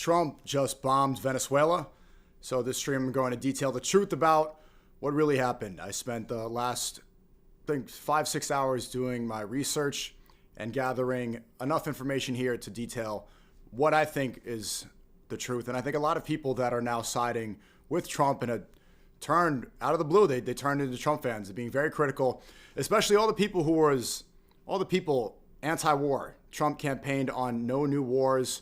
Trump just bombed Venezuela. So this stream, I'm going to detail the truth about what really happened. I spent the last, I think, 5-6 hours doing my research and gathering enough information here to detail what I think is the truth. And I think a lot of people that are now siding with Trump and had turned out of the blue, they turned into Trump fans, being very critical, especially all the people anti-war. Trump campaigned on no new wars,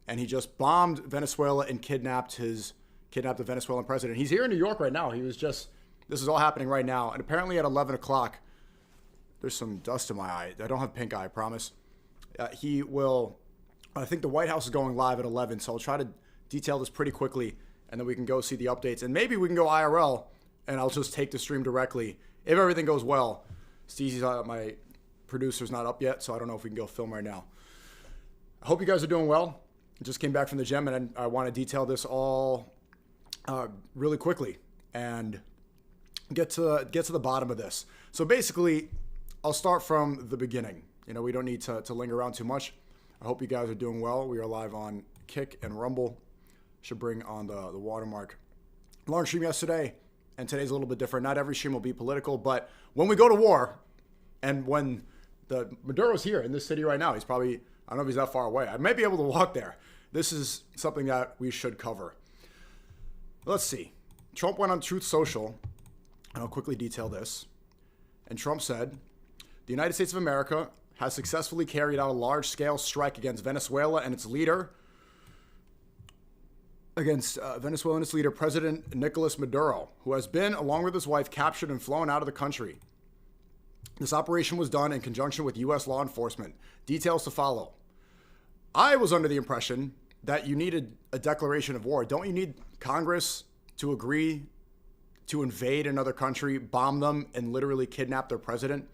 and he just bombed Venezuela and kidnapped the Venezuelan president. He's here in New York right now. This is all happening right now. And apparently at 11 o'clock, there's some dust in my eye. I don't have pink eye, I promise. I think the White House is going live at 11, so I'll try to detail this pretty quickly, and then we can go see the updates. And maybe we can go IRL, and I'll just take the stream directly if everything goes well. Steezy's, my producer's not up yet, so I don't know if we can go film right now. I hope you guys are doing well. I just came back from the gym, and I want to detail this all really quickly and get to the bottom of this. So basically, I'll start from the beginning. We don't need to linger around too much. I hope you guys are doing well. We are live on Kick and Rumble. Should bring on the watermark. Long stream yesterday, and today's a little bit different. Not every stream will be political, but when we go to war, and when Maduro's here in this city right now, he's probably, I don't know if he's that far away. I may be able to walk there. This is something that we should cover. Let's see. Trump went on Truth Social, and I'll quickly detail this. And Trump said, the United States of America has successfully carried out a large-scale strike against Venezuela and its leader, President Nicolas Maduro, who has been, along with his wife, captured and flown out of the country. This operation was done in conjunction with U.S. law enforcement. Details to follow. I was under the impression that you needed a declaration of war. Don't you need Congress to agree to invade another country, bomb them, and literally kidnap their president?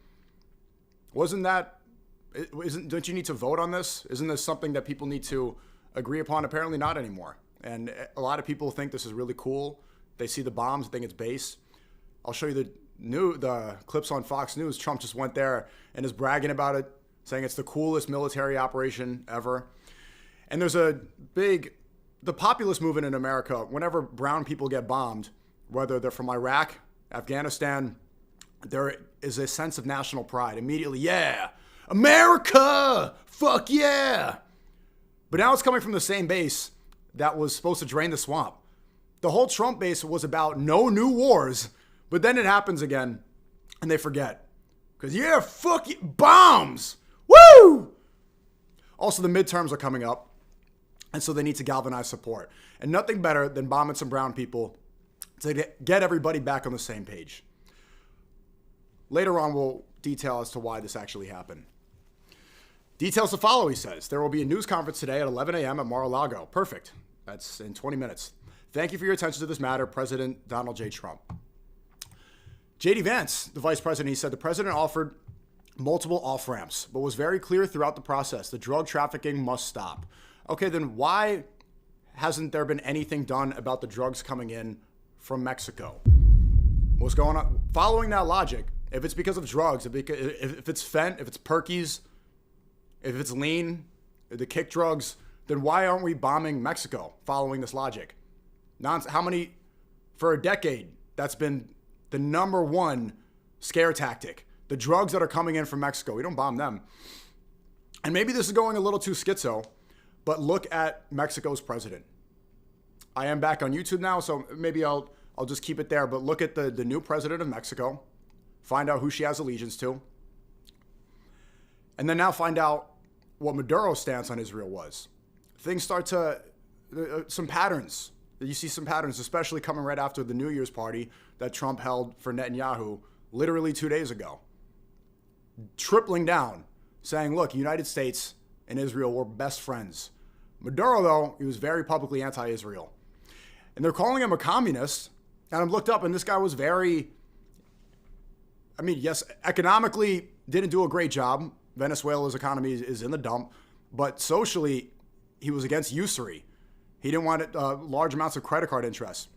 Don't you need to vote on this? Isn't this something that people need to agree upon? Apparently not anymore. And a lot of people think this is really cool. They see the bombs, think it's base. I'll show you the clips on Fox News. Trump just went there and is bragging about it, saying it's the coolest military operation ever. And there's the populist movement in America, whenever brown people get bombed, whether they're from Iraq, Afghanistan, there is a sense of national pride. Immediately, yeah, America, fuck yeah. But now it's coming from the same base that was supposed to drain the swamp. The whole Trump base was about no new wars, but then it happens again, and they forget. Because, yeah, fuck it, bombs, woo! Also, the midterms are coming up, and so they need to galvanize support. And nothing better than bombing some brown people to get everybody back on the same page. Later on, we'll detail as to why this actually happened. Details to follow, he says. There will be a news conference today at 11 a.m. at Mar-a-Lago. Perfect. That's in 20 minutes. Thank you for your attention to this matter, President Donald J. Trump. J.D. Vance, the vice president, he said the president offered multiple off-ramps, but was very clear throughout the process. The drug trafficking must stop. Okay, then why hasn't there been anything done about the drugs coming in from Mexico? What's going on? Following that logic, if it's because of drugs, if it's fent, if it's perkies, if it's lean, the kick drugs, then why aren't we bombing Mexico following this logic? For a decade, that's been the number one scare tactic. The drugs that are coming in from Mexico, we don't bomb them. And maybe this is going a little too schizo, but look at Mexico's president. I am back on YouTube now, so maybe I'll just keep it there, but look at the new president of Mexico, find out who she has allegiance to, and then now find out what Maduro's stance on Israel was. Things start to, some patterns. You see some patterns, especially coming right after the New Year's party that Trump held for Netanyahu literally 2 days ago. Tripling down, saying, look, United States and Israel were best friends. Maduro, though, he was very publicly anti-Israel. And they're calling him a communist. And I've looked up, and this guy was yes, economically didn't do a great job. Venezuela's economy is in the dump. But socially, he was against usury. He didn't want large amounts of credit card interest.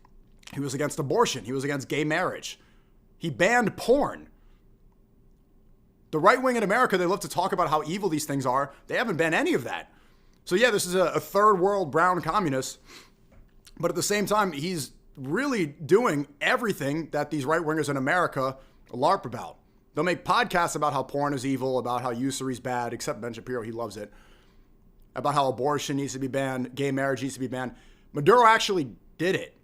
He was against abortion. He was against gay marriage. He banned porn. The right wing in America, they love to talk about how evil these things are. They haven't banned any of that. So yeah, this is a third world brown communist, but at the same time, he's really doing everything that these right wingers in America LARP about. They'll make podcasts about how porn is evil, about how usury is bad, except Ben Shapiro, he loves it, about how abortion needs to be banned, gay marriage needs to be banned. Maduro actually did it,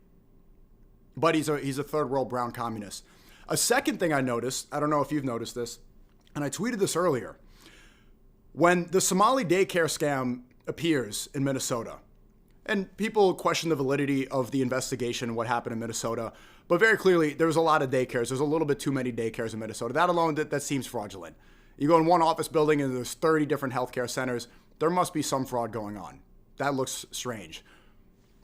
but he's a third world brown communist. A second thing I noticed, I don't know if you've noticed this, and I tweeted this earlier, when the Somali daycare scam appears in Minnesota, and people question the validity of the investigation, what happened in Minnesota, but very clearly there was a lot of daycares. There's a little bit too many daycares in Minnesota. That alone, that seems fraudulent. You go in one office building and there's 30 different healthcare centers. There must be some fraud going on. That looks strange.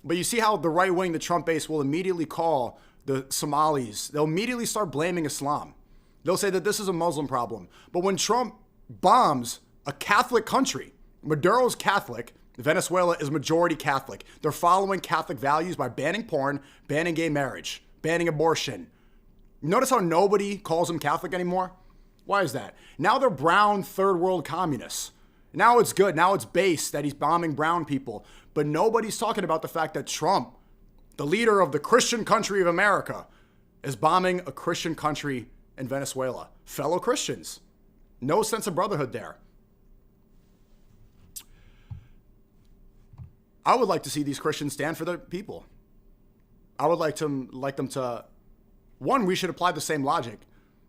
But you see how the right wing, the Trump base, will immediately call the Somalis. They'll immediately start blaming Islam. They'll say that this is a Muslim problem. But when Trump bombs a Catholic country, Maduro's Catholic, Venezuela is majority Catholic. They're following Catholic values by banning porn, banning gay marriage, banning abortion. Notice how nobody calls them Catholic anymore? Why is that? Now they're brown third world communists. Now it's good. Now it's base that he's bombing brown people. But nobody's talking about the fact that Trump, the leader of the Christian country of America, is bombing a Christian country in Venezuela. Fellow Christians. No sense of brotherhood there. I would like to see these Christians stand for their people. I would like them to, one, we should apply the same logic.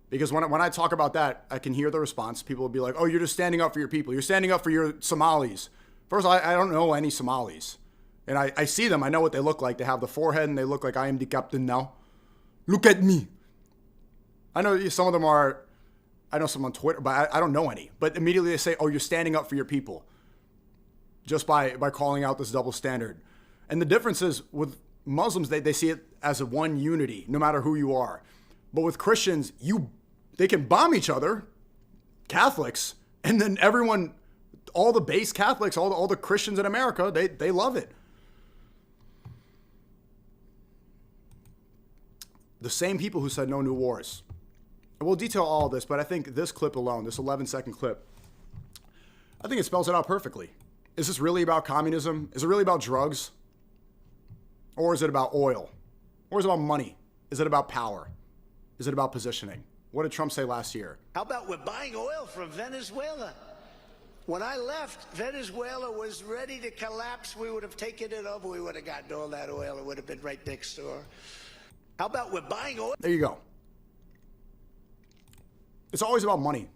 Because when I talk about that, I can hear the response. People will be like, oh, you're just standing up for your people. You're standing up for your Somalis. First, I don't know any Somalis. And I see them. I know what they look like. They have the forehead and they look like I am the captain now. Look at me. I know some of them are, I know some on Twitter, but I don't know any. But immediately they say, oh, you're standing up for your people. Just by calling out this double standard. And the difference is with Muslims, they see it as a one unity, no matter who you are. But with Christians, they can bomb each other, Catholics, and then everyone, all the base Catholics, all the Christians in America, they love it. The same people who said no new wars. And we'll detail all of this, but I think this clip alone, this 11-second clip, I think it spells it out perfectly. Is this really about communism? Is it really about drugs? Or is it about oil? Or is it about money? Is it about power? Is it about positioning? What did Trump say last year? How about we're buying oil from Venezuela? When I left, Venezuela was ready to collapse. We would have taken it over. We would have gotten all that oil. It would have been right next door. How about we're buying oil? There you go. It's always about money.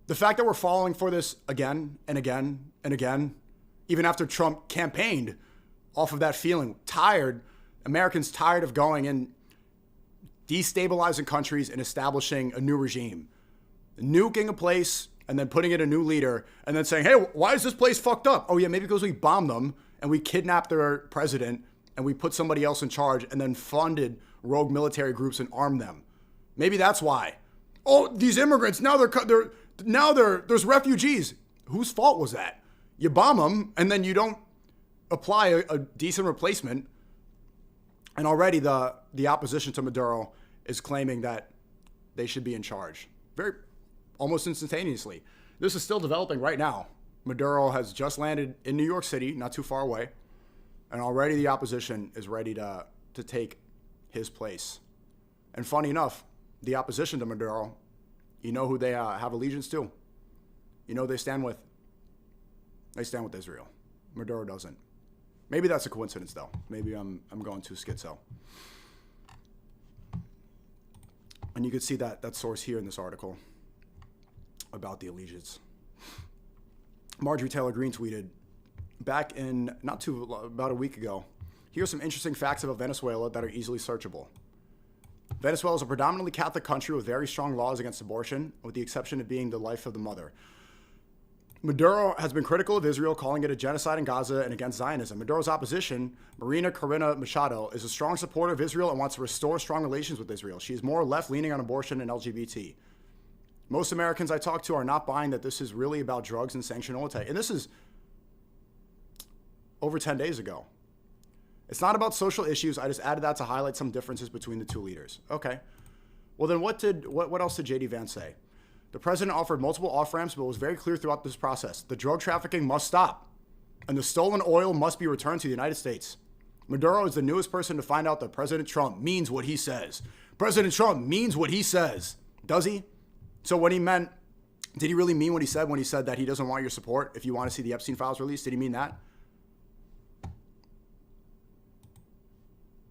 The fact that we're falling for this again and again and again, even after Trump campaigned off of that feeling, Americans tired of going and destabilizing countries and establishing a new regime, nuking a place and then putting in a new leader and then saying, hey, why is this place fucked up? Oh yeah, maybe because we bombed them and we kidnapped their president and we put somebody else in charge and then funded rogue military groups and armed them. Maybe that's why. Oh, these immigrants, now there's refugees. Whose fault was that? You bomb them and then you don't apply a decent replacement. And already the opposition to Maduro is claiming that they should be in charge. Almost instantaneously. This is still developing right now. Maduro has just landed in New York City, not too far away. And already the opposition is ready to take his place. And funny enough, the opposition to Maduro, you know who they have allegiance to? You know who they stand with? They stand with Israel. Maduro doesn't. Maybe that's a coincidence, though. Maybe I'm going too schizo. And you can see that source here in this article about the allegiance. Marjorie Taylor Greene tweeted back in about a week ago, here's some interesting facts about Venezuela that are easily searchable. Venezuela is a predominantly Catholic country with very strong laws against abortion, with the exception of being the life of the mother. Maduro has been critical of Israel, calling it a genocide in Gaza and against Zionism. Maduro's opposition, Marina Corina Machado, is a strong supporter of Israel and wants to restore strong relations with Israel. She is more left-leaning on abortion and LGBT. Most Americans I talk to are not buying that this is really about drugs and sanctioned oil. And this is over 10 days ago. It's not about social issues. I just added that to highlight some differences between the two leaders. Okay. Well, then what else did J.D. Vance say? The president offered multiple off-ramps, but was very clear throughout this process. The drug trafficking must stop, and the stolen oil must be returned to the United States. Maduro is the newest person to find out that President Trump means what he says. President Trump means what he says. Does he? So what he meant, did he really mean what he said when he said that he doesn't want your support if you want to see the Epstein files released? Did he mean that?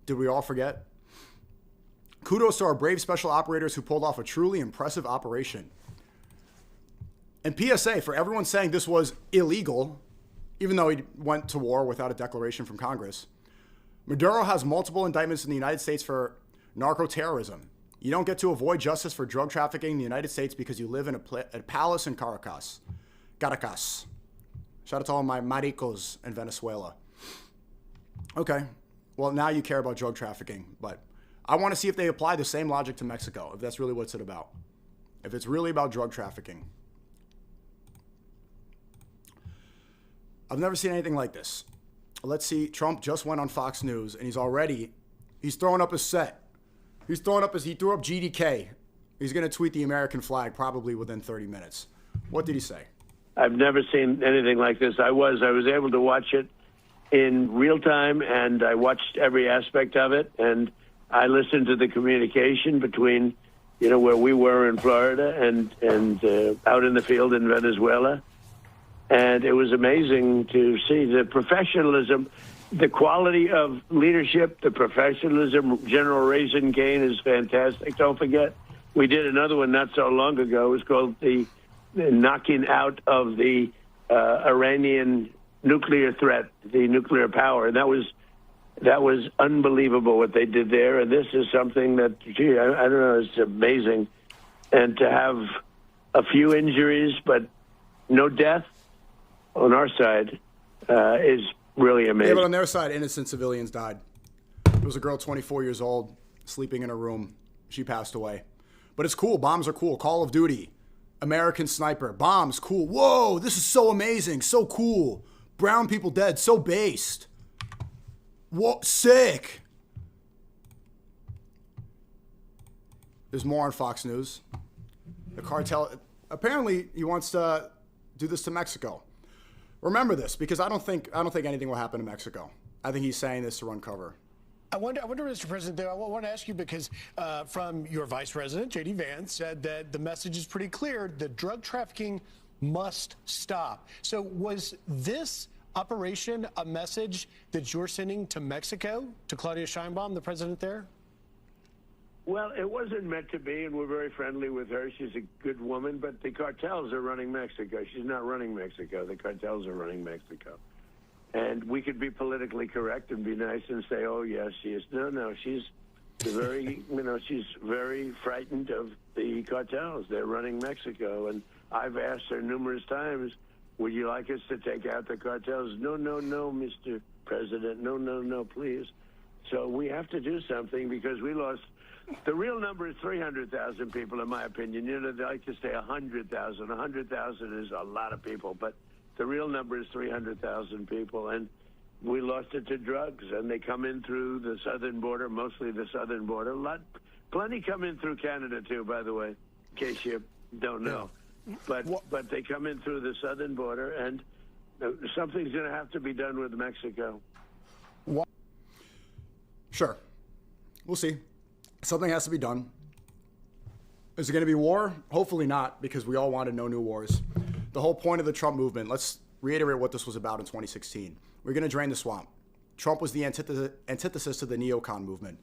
Did we all forget? Kudos to our brave special operators who pulled off a truly impressive operation. And PSA, for everyone saying this was illegal, even though he went to war without a declaration from Congress, Maduro has multiple indictments in the United States for narco-terrorism. You don't get to avoid justice for drug trafficking in the United States because you live in a palace in Caracas. Shout out to all my maricos in Venezuela. Okay, well, now you care about drug trafficking, but I want to see if they apply the same logic to Mexico, if that's really what's it about. If it's really about drug trafficking. I've never seen anything like this. Let's see, Trump just went on Fox News, and he's throwing up his set. He threw up GDK. He's going to tweet the American flag probably within 30 minutes. What did he say? I've never seen anything like this. I was able to watch it in real time, and I watched every aspect of it, and I listened to the communication between, where we were in Florida and out in the field in Venezuela. And it was amazing to see the professionalism, the quality of leadership, the professionalism. General Raisin Kane is fantastic. Don't forget, we did another one not so long ago. It was called the knocking out of the Iranian nuclear threat, the nuclear power. And that was unbelievable what they did there. And this is something that, I don't know, it's amazing. And to have a few injuries, but no death on our side is really amazing. Yeah, but on their side, innocent civilians died. There was a girl 24 years old sleeping in a room. She passed away. But it's cool. Bombs are cool. Call of Duty. American Sniper. Bombs, cool. Whoa, this is so amazing. So cool. Brown people dead. So based. Whoa, sick. There's more on Fox News. The cartel, apparently he wants to do this to Mexico. Remember this, because I don't think anything will happen to Mexico. I think he's saying this to run cover. I wonder, Mr. President, though, I want to ask you because from your Vice President, J.D. Vance, said that the message is pretty clear. The drug trafficking must stop. So was this operation a message that you're sending to Mexico, to Claudia Sheinbaum, the president there? Well, it wasn't meant to be, and we're very friendly with her. She's a good woman, but the cartels are running Mexico. She's not running Mexico. The cartels are running Mexico. And we could be politically correct and be nice and say, oh, yes, she is. No, she's very, she's very frightened of the cartels. They're running Mexico. And I've asked her numerous times, would you like us to take out the cartels? No, Mr. President. No, please. So we have to do something because we lost. The real number is 300,000 people, in my opinion. They like to say 100,000. 100,000 is a lot of people, but the real number is 300,000 people, and we lost it to drugs, and they come in through the southern border, mostly the southern border. Plenty come in through Canada, too, by the way, in case you don't know. But they come in through the southern border, and something's going to have to be done with Mexico. Sure. We'll see. Something has to be done. Is it going to be war? Hopefully not, because we all wanted no new wars. The whole point of the Trump movement, let's reiterate what this was about in 2016. We're going to drain the swamp. Trump was the antithesis to the neocon movement.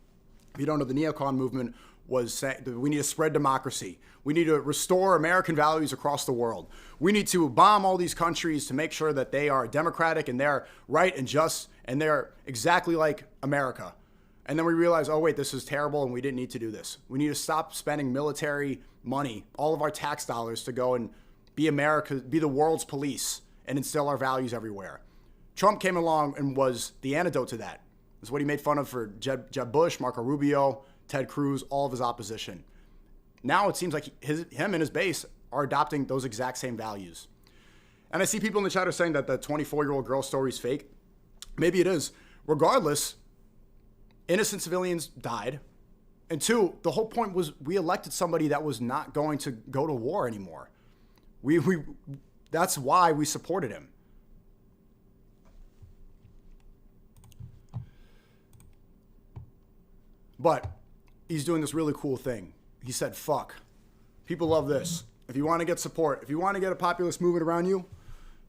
If you don't know, the neocon movement was saying we need to spread democracy. We need to restore American values across the world. We need to bomb all these countries to make sure that they are democratic and they're right and just and they're exactly like America. And then we realize, oh, wait, this is terrible and we didn't need to do this. We need to stop spending military money, all of our tax dollars to go and be the world's police and instill our values everywhere. Trump came along and was the antidote to that. That's what he made fun of for Jeb Bush, Marco Rubio, Ted Cruz, all of his opposition. Now it seems like him and his base are adopting those exact same values. And I see people in the chat are saying that the 24-year-old girl story is fake. Maybe it is. Regardless, innocent civilians died. And two, the whole point was we elected somebody that was not going to go to war anymore. That's why we supported him. But he's doing this really cool thing. He said, fuck. People love this. If you want to get support, if you want to get a populist movement around you,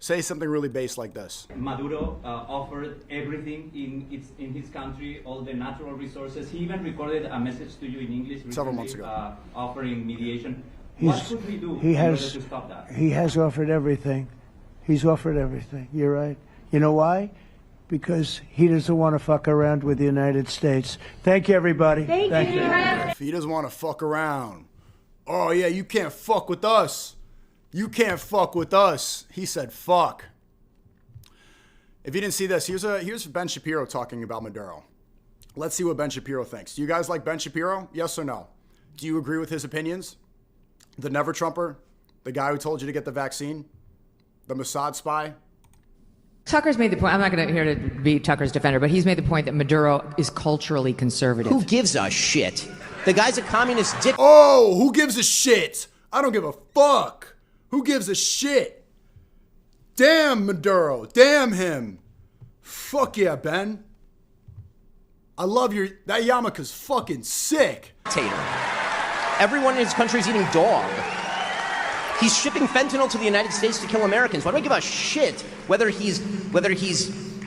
say something really base like this. Maduro offered everything in his country, all the natural resources. He even recorded a message to you in English recently, several months ago, offering mediation. What should we do in order to stop that? He has offered everything. He's offered everything. You're right. You know why? Because he doesn't want to fuck around with the United States. Thank you, everybody. Thank you. If he doesn't want to fuck around. Oh, yeah, you can't fuck with us. You can't fuck with us. He said, fuck. If you didn't see this, here's Ben Shapiro talking about Maduro. Let's see what Ben Shapiro thinks. Do you guys like Ben Shapiro? Yes or no? Do you agree with his opinions? The never Trumper? The guy who told you to get the vaccine? The Mossad spy? Tucker's made the point, I'm not going to here to be Tucker's defender, but he's made the point that Maduro is culturally conservative. Who gives a shit? The guy's a communist dick. Oh, who gives a shit? I don't give a fuck. Who gives a shit? Damn Maduro. Damn him. Fuck yeah, Ben. I love that yarmulke's fucking sick. Everyone in his country is eating dog. He's shipping fentanyl to the United States to kill Americans. Why do I give a shit whether he's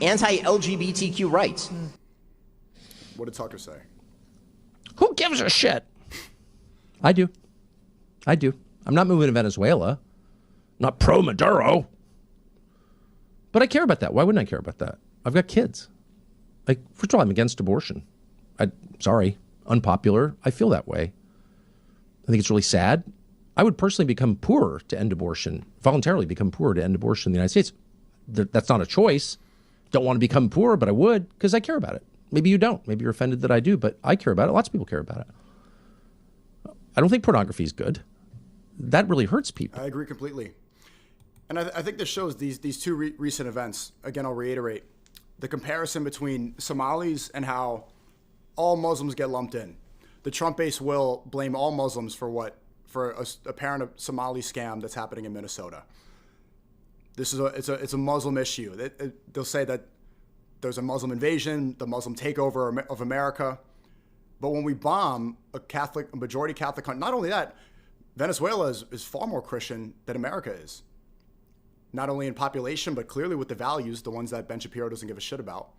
anti-LGBTQ rights? What did Tucker say? Who gives a shit? I do. I'm not moving to Venezuela. Not pro-Maduro. But I care about that. Why wouldn't I care about that? I've got kids. Like, first of all, I'm against abortion. Sorry, unpopular. I feel that way. I think it's really sad. I would personally become poorer to end abortion, voluntarily become poorer to end abortion in the United States. That's not a choice. Don't want to become poor, but I would because I care about it. Maybe you don't. Maybe you're offended that I do, but I care about it. Lots of people care about it. I don't think pornography is good. That really hurts people. I agree completely. And I think this shows these two recent events. Again, I'll reiterate the comparison between Somalis and how all Muslims get lumped in. The Trump base will blame all Muslims for a apparent Somali scam that's happening in Minnesota. It's a Muslim issue. They'll say that there's a Muslim invasion, the Muslim takeover of America. But when we bomb a majority Catholic country, not only that, Venezuela is far more Christian than America is. Not only in population, but clearly with the values, the ones that Ben Shapiro doesn't give a shit about.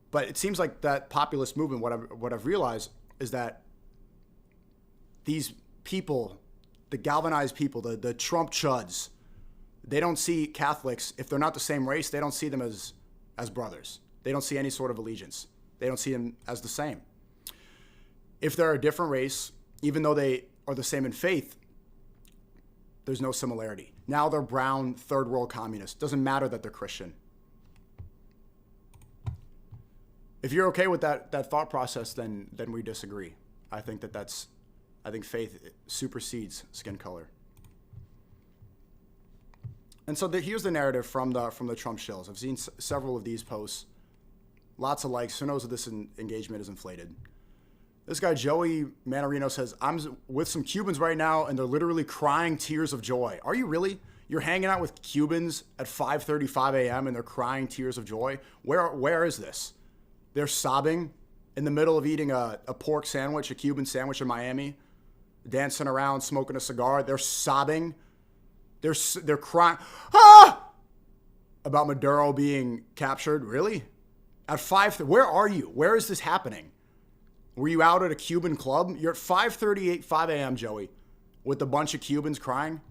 But it seems like that populist movement, what I've realized is that these people, the galvanized people, the Trump chuds, they don't see Catholics, if they're not the same race, they don't see them as brothers. They don't see any sort of allegiance. They don't see them as the same. If they're a different race, even though they are the same in faith, there's no similarity. Now they're brown, third world communists. Doesn't matter that they're Christian. If you're okay with that thought process, then we disagree. I think faith supersedes skin color. And so here's the narrative from the Trump shills. I've seen several of these posts. Lots of likes. Who knows if this engagement is inflated? This guy, Joey Manarino, says, I'm with some Cubans right now, and they're literally crying tears of joy. Are you really? You're hanging out with Cubans at 5:35 a.m., and they're crying tears of joy? Where is this? They're sobbing in the middle of eating a pork sandwich, a Cuban sandwich in Miami, dancing around, smoking a cigar. They're sobbing. They're crying about Maduro being captured. Really? At 5, where are you? Where is this happening? Were you out at a Cuban club? You're at 5 a.m., Joey, with a bunch of Cubans crying.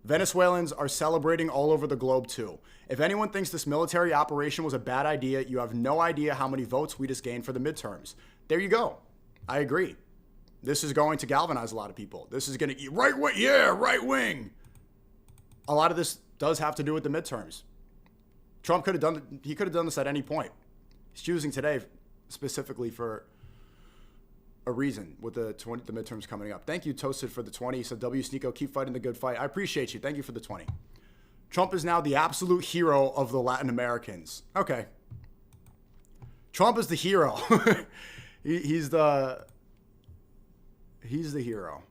Venezuelans are celebrating all over the globe, too. If anyone thinks this military operation was a bad idea, you have no idea how many votes we just gained for the midterms. There you go. I agree. This is going to galvanize a lot of people. This is going to, right wing. A lot of this does have to do with the midterms. Trump could have done this at any point. He's choosing today specifically for a reason with the midterms coming up. Thank you, Toasted, for the 20. He said, SNEAKO, keep fighting the good fight. I appreciate you. Thank you for the 20. Trump is now the absolute hero of the Latin Americans. Okay. Trump is the hero. He's the hero.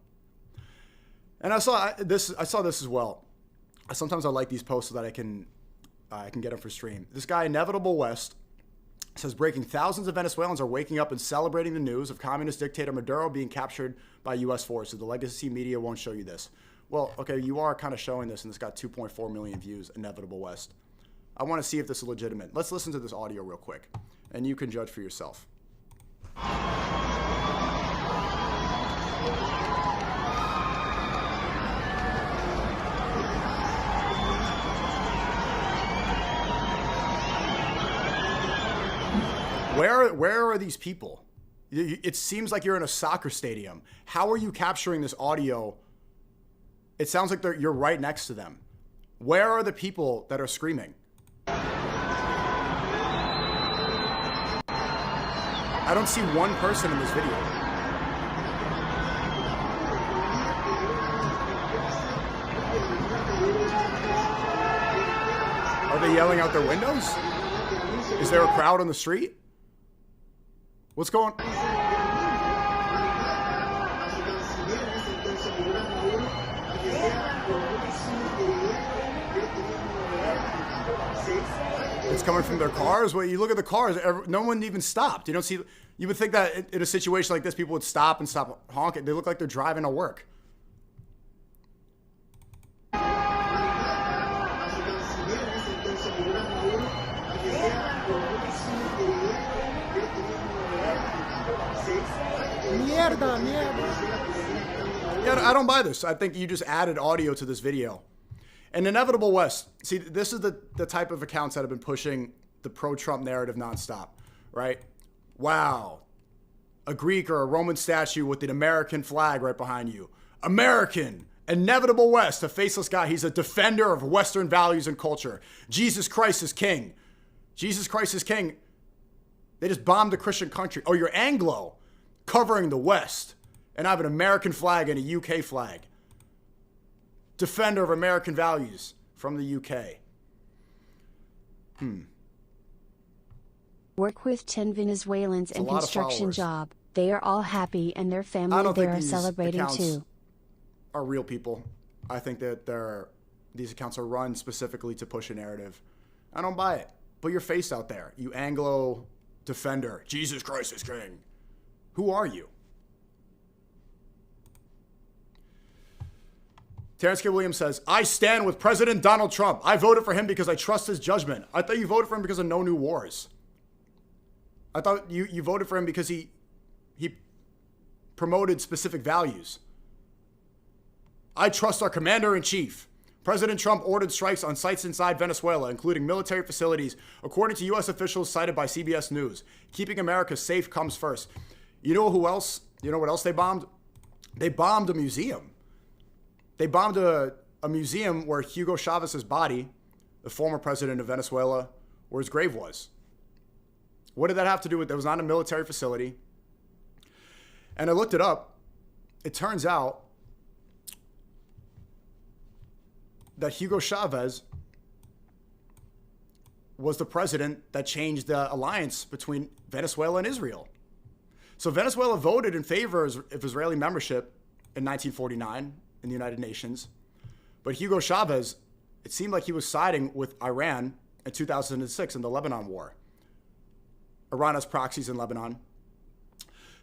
And I saw this as well. Sometimes I like these posts so that I can get them for stream. This guy, Inevitable West, says breaking thousands of Venezuelans are waking up and celebrating the news of communist dictator Maduro being captured by U.S. forces. The legacy media won't show you this. Well, okay, you are kind of showing this, and it's got 2.4 million views, Inevitable West. I want to see if this is legitimate. Let's listen to this audio real quick, and you can judge for yourself. Where are these people? It seems like you're in a soccer stadium. How are you capturing this audio? It sounds like you're right next to them. Where are the people that are screaming? I don't see one person in this video. Are they yelling out their windows? Is there a crowd on the street? What's going on? It's coming from their cars. Well, you look at the cars, no one even stopped. You don't see. You would think that in a situation like this, people would stop and stop honking. They look like they're driving to work. Yeah, I don't buy this. I think you just added audio to this video. And Inevitable West, see, this is the type of accounts that have been pushing the pro-Trump narrative nonstop, right? Wow. A Greek or a Roman statue with an American flag right behind you. American. Inevitable West, a faceless guy. He's a defender of Western values and culture. Jesus Christ is king. Jesus Christ is king. They just bombed a Christian country. Oh, you're Anglo, covering the West. And I have an American flag and a UK flag. Defender of American values from the UK. Work with 10 Venezuelans in construction job. They are all happy and their family there are celebrating too. Are real people. I think that these accounts are run specifically to push a narrative. I don't buy it. Put your face out there. You Anglo defender. Jesus Christ is king. Who are you? Terrence K. Williams says, I stand with President Donald Trump. I voted for him because I trust his judgment. I thought you voted for him because of no new wars. I thought you voted for him because he promoted specific values. I trust our commander-in-chief. President Trump ordered strikes on sites inside Venezuela, including military facilities, according to U.S. officials cited by CBS News. Keeping America safe comes first. You know who else? You know what else they bombed? They bombed a museum. They bombed a museum where Hugo Chavez's body, the former president of Venezuela, where his grave was. What did that have to do with it? It was not a military facility. And I looked it up. It turns out that Hugo Chavez was the president that changed the alliance between Venezuela and Israel. So Venezuela voted in favor of Israeli membership in 1949 in the United Nations. But Hugo Chavez, it seemed like he was siding with Iran in 2006 in the Lebanon war. Iran has proxies in Lebanon.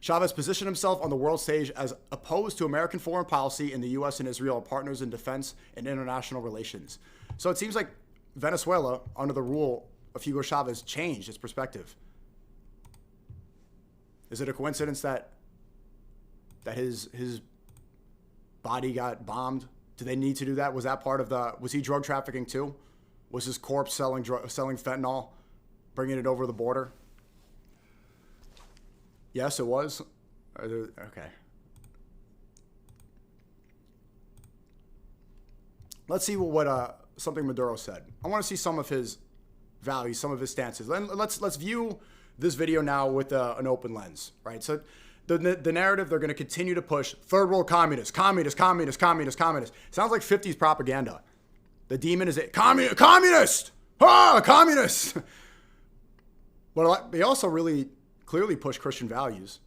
Chavez positioned himself on the world stage as opposed to American foreign policy, and the U.S. and Israel are partners in defense and international relations. So it seems like Venezuela, under the rule of Hugo Chavez, changed its perspective. Is it a coincidence that his body got bombed? Do they need to do that? Was that part of was he drug trafficking too? Was his corpse selling fentanyl, bringing it over the border? Yes, it was. Okay. Let's see what something Maduro said. I want to see some of his values, some of his stances. Let's view this video now with an open lens, right? So the narrative they're going to continue to push: third world communists, communist. Sounds like 50s propaganda. The demon is communist. Ah, communist. But they also really clearly pushed Christian values.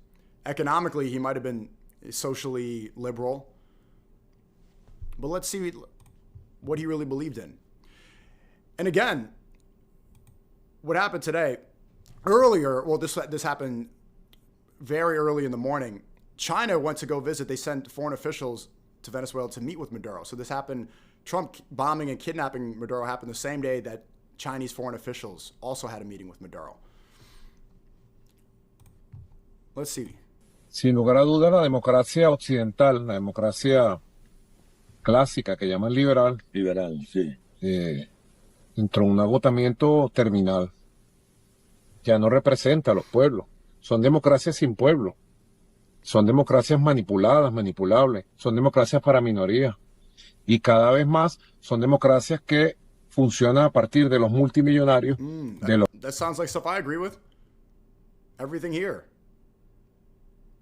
Economically, he might have been socially liberal. But let's see what he really believed in. And again, what happened today, earlier, well, this happened very early in the morning. China went to go visit. They sent foreign officials to Venezuela to meet with Maduro. So this happened, Trump bombing and kidnapping Maduro happened the same day that Chinese foreign officials also had a meeting with Maduro. Let's see. Sin lugar a dudas, la democracia occidental, la democracia clásica que llaman liberal, sí, entró en un agotamiento terminal. Ya no representa a los pueblos. Son democracias sin pueblo. Son democracias manipuladas, manipulables. Son democracias para minorías. Y cada vez más son democracias que funcionan a partir de los multimillonarios. That sounds like stuff I agree with. Everything here.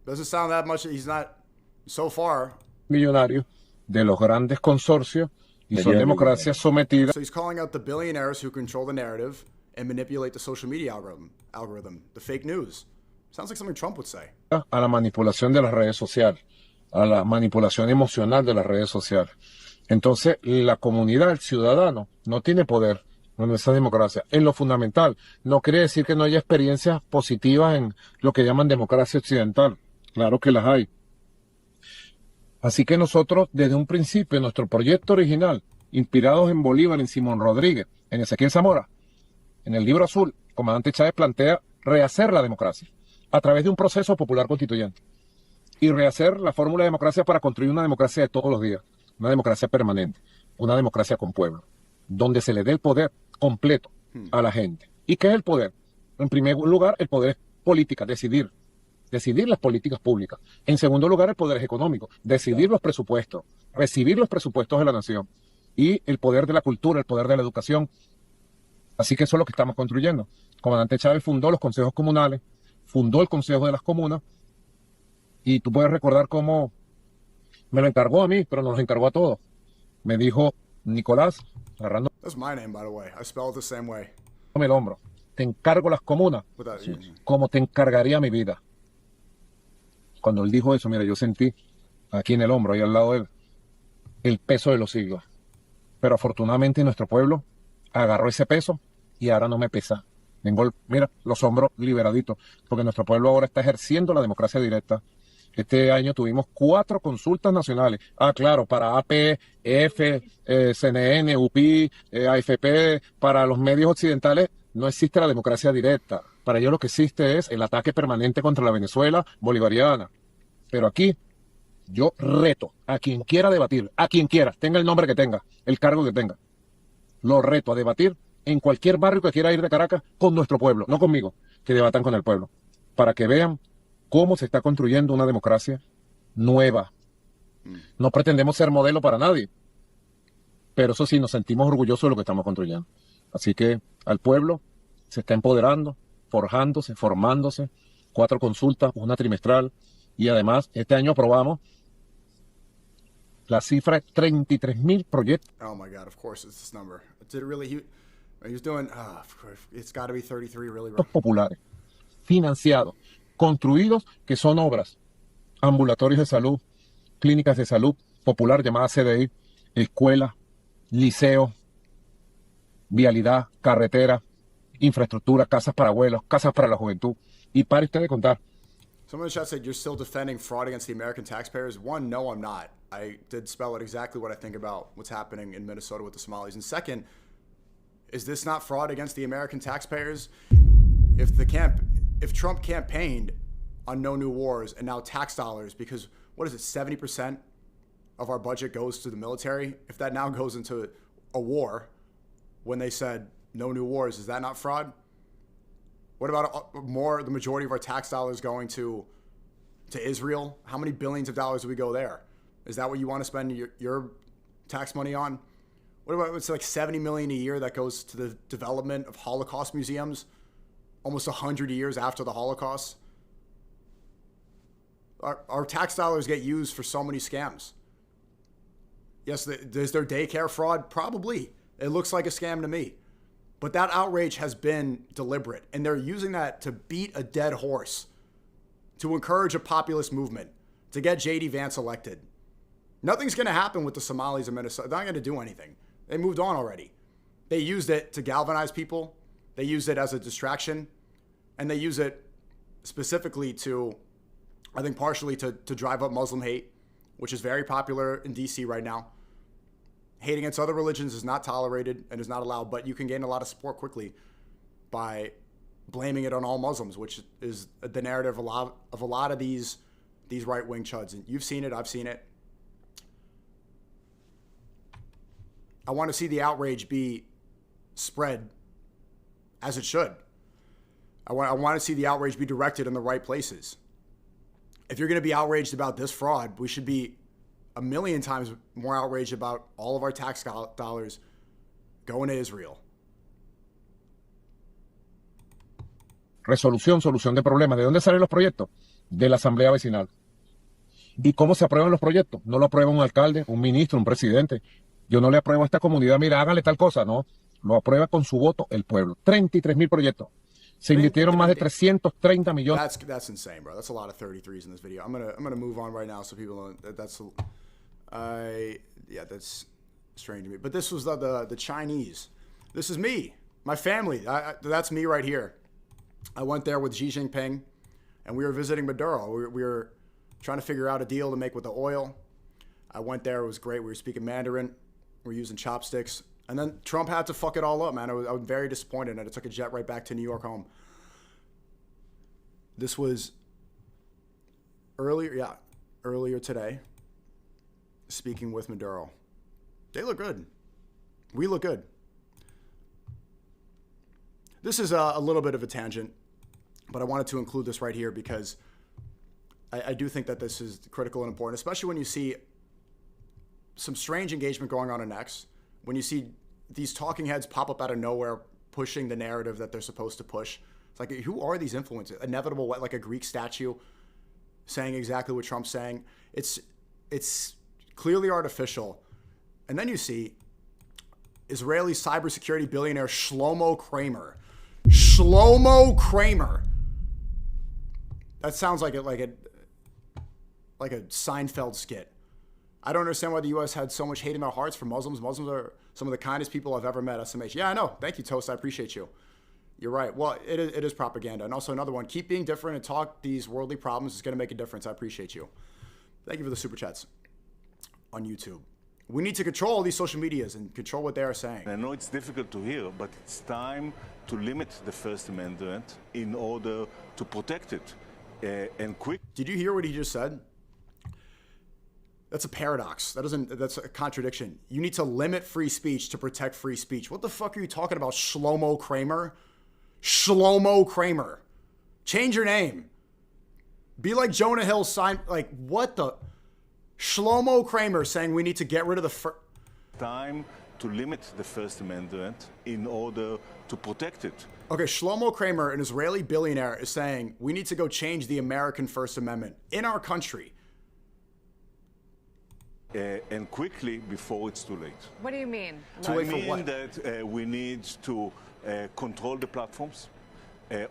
Doesn't sound that much. He's not so far. Millonarios de los grandes consorcios y son democracias sometidas. So he's calling out the billionaires who control the narrative and manipulate the social media algorithm, the fake news. Sounds like something Trump would say. A la manipulación de las redes sociales, a la manipulación emocional de las redes sociales. Entonces, la comunidad, el ciudadano, no tiene poder en esa democracia. En lo fundamental, no quiere decir que no haya experiencias positivas en lo que llaman democracia occidental. Claro que las hay. Así que nosotros, desde un principio, en nuestro proyecto original, inspirados en Bolívar, en Simón Rodríguez, en Ezequiel Zamora, en el Libro Azul, el comandante Chávez plantea rehacer la democracia a través de un proceso popular constituyente y rehacer la fórmula de democracia para construir una democracia de todos los días, una democracia permanente, una democracia con pueblo, donde se le dé el poder completo a la gente. ¿Y qué es el poder? En primer lugar, el poder es política, decidir las políticas públicas. En segundo lugar, el poder es económico, decidir los presupuestos, recibir los presupuestos de la nación. Y el poder de la cultura, el poder de la educación. Así que eso es lo que estamos construyendo. El comandante Chávez fundó los consejos comunales, fundó el Consejo de las Comunas, y tú puedes recordar cómo me lo encargó a mí, pero nos lo encargó a todos. Me dijo, Nicolás, agarrando That's my name, by the way. I spell it the same way. el hombro, te encargo las comunas como te encargaría mi vida. Cuando él dijo eso, mira, yo sentí aquí en el hombro, ahí al lado de él, el peso de los siglos. Pero afortunadamente nuestro pueblo agarró ese peso y ahora no me pesa. Tengo, mira, los hombros liberaditos, porque nuestro pueblo ahora está ejerciendo la democracia directa. Este año tuvimos 4 consultas nacionales. Ah, claro, para AP, F, CNN, UPI, AFP, para los medios occidentales no existe la democracia directa. Para ellos lo que existe es el ataque permanente contra la Venezuela bolivariana. Pero aquí yo reto a quien quiera debatir, a quien quiera, tenga el nombre que tenga, el cargo que tenga. Lo reto a debatir en cualquier barrio que quiera ir de Caracas con nuestro pueblo, no conmigo, que debatan con el pueblo, para que vean cómo se está construyendo una democracia nueva. No pretendemos ser modelo para nadie, pero eso sí, nos sentimos orgullosos de lo que estamos construyendo. Así que al pueblo se está empoderando, forjándose, formándose, 4 consultas, una trimestral, y además este año aprobamos la cifra de 33,000 proyectos. Oh my God, of course it's this number. Did it really, he was doing, it's got to be 33 really. Populares, financiados, construidos, que son obras, ambulatorios de salud, clínicas de salud popular llamadas CDI, escuelas, liceos, vialidad, carretera, infraestructura, casas para abuelos, casas para la juventud. Y pare usted de contar. Someone in the chat said you're still defending fraud against the American taxpayers. One, no, I'm not. I did spell out exactly what I think about what's happening in Minnesota with the Somalis. And second, is this not fraud against the American taxpayers? If Trump campaigned on no new wars and now tax dollars, because what is it, 70% of our budget goes to the military? If that now goes into a war when they said no new wars, is that not fraud? What about the majority of our tax dollars going to Israel? How many billions of dollars do we go there? Is that what you want to spend your tax money on? What about, it's like $70 million a year that goes to the development of Holocaust museums, almost 100 years after the Holocaust? Our tax dollars get used for so many scams. Yes, is there daycare fraud? Probably. It looks like a scam to me. But that outrage has been deliberate, and they're using that to beat a dead horse, to encourage a populist movement, to get J.D. Vance elected. Nothing's going to happen with the Somalis in Minnesota. They're not going to do anything. They moved on already. They used it to galvanize people. They used it as a distraction. And they use it specifically to, I think partially to drive up Muslim hate, which is very popular in D.C. right now. Hate against other religions is not tolerated and is not allowed, but you can gain a lot of support quickly by blaming it on all Muslims, which is the narrative of a lot of these right-wing chuds. And you've seen it, I've seen it. I want to see the outrage be spread as it should. I want to see the outrage be directed in the right places. If you're going to be outraged about this fraud, we should be a million times more outraged about all of our tax dollars going to Israel. Solución de problemas. ¿De dónde salen los proyectos? De la Asamblea Vecinal. ¿Y cómo se aprueban los proyectos? No lo aprueba un alcalde, un ministro, un presidente. Yo no le apruebo a esta comunidad, mira, hágale tal cosa. No, lo aprueba con su voto el pueblo. 33,000 proyectos. Se invirtieron más de 330 millones. That's insane, bro. That's a lot of 33s in this video. I'm gonna move on right now so people don't. That's strange to me. But this was the Chinese. This is me, my family. That's me right here. I went there with Xi Jinping, and we were visiting Maduro. We were trying to figure out a deal to make with the oil. I went there. It was great. We were speaking Mandarin. We were using chopsticks. And then Trump had to fuck it all up, man. I was very disappointed, and it took a jet right back to New York home. This was earlier today, speaking with Maduro. They look good. We look good. This is a little bit of a tangent, but I wanted to include this right here because I do think that this is critical and important, especially when you see some strange engagement going on in X, when you see these talking heads pop up out of nowhere pushing the narrative that they're supposed to push. It's like, who are these influencers? Inevitable, like a Greek statue saying exactly what Trump's saying. It's clearly artificial. And then you see Israeli cybersecurity billionaire Shlomo Kramer. Shlomo Kramer. That sounds like a Seinfeld skit. I don't understand why the U.S. had so much hate in their hearts for Muslims. Muslims are some of the kindest people I've ever met. SMH. Yeah, I know. Thank you, Toast. I appreciate you. You're right. Well, it is propaganda. And also another one, keep being different and talk these worldly problems. It's going to make a difference. I appreciate you. Thank you for the super chats on YouTube. We need to control these social medias and control what they are saying. I know it's difficult to hear, but it's time to limit the First Amendment in order to protect it. Did you hear what he just said? That's a paradox. That's a contradiction. You need to limit free speech to protect free speech. What the fuck are you talking about, Shlomo Kramer? Shlomo Kramer. Change your name. Be like Jonah Hill what the? Shlomo Kramer saying we need to get rid of the time to limit the First Amendment in order to protect it. Okay, Shlomo Kramer, an Israeli billionaire, is saying we need to go change the American First Amendment in our country. And quickly before it's too late. What do you mean? Too late for what? I mean that we need to control the platforms,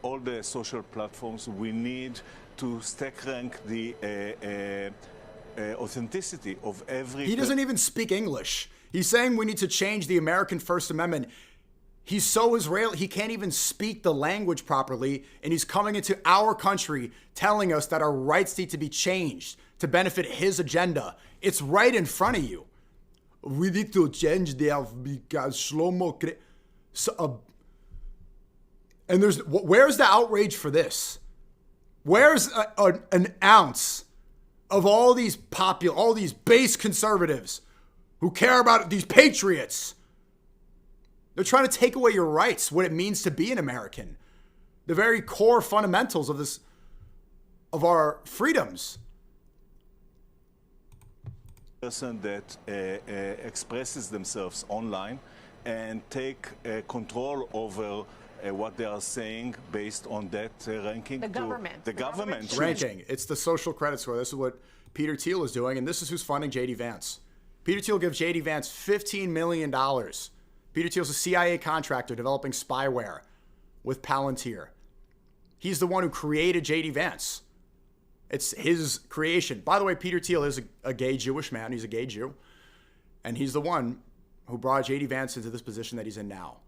all the social platforms. We need to stack rank the authenticity of every... He doesn't even speak English. He's saying we need to change the American First Amendment. He's so Israeli, he can't even speak the language properly, and he's coming into our country telling us that our rights need to be changed to benefit his agenda. It's right in front of you. We need to change because Shlomo... and where's the outrage for this? Where's an ounce of all these base conservatives who care about these patriots? They're trying to take away your rights, what it means to be an American. The very core fundamentals of our freedoms. Person that expresses themselves online and take control over what they are saying based on that ranking. The government. The government. Ranking. It's the social credit score. This is what Peter Thiel is doing, and this is who's funding J.D. Vance. Peter Thiel gives J.D. Vance $15 million Peter Thiel's a CIA contractor developing spyware with Palantir. He's the one who created J.D. Vance. It's his creation. By the way, Peter Thiel is a gay Jewish man. He's a gay Jew. And he's the one who brought J.D. Vance into this position that he's in now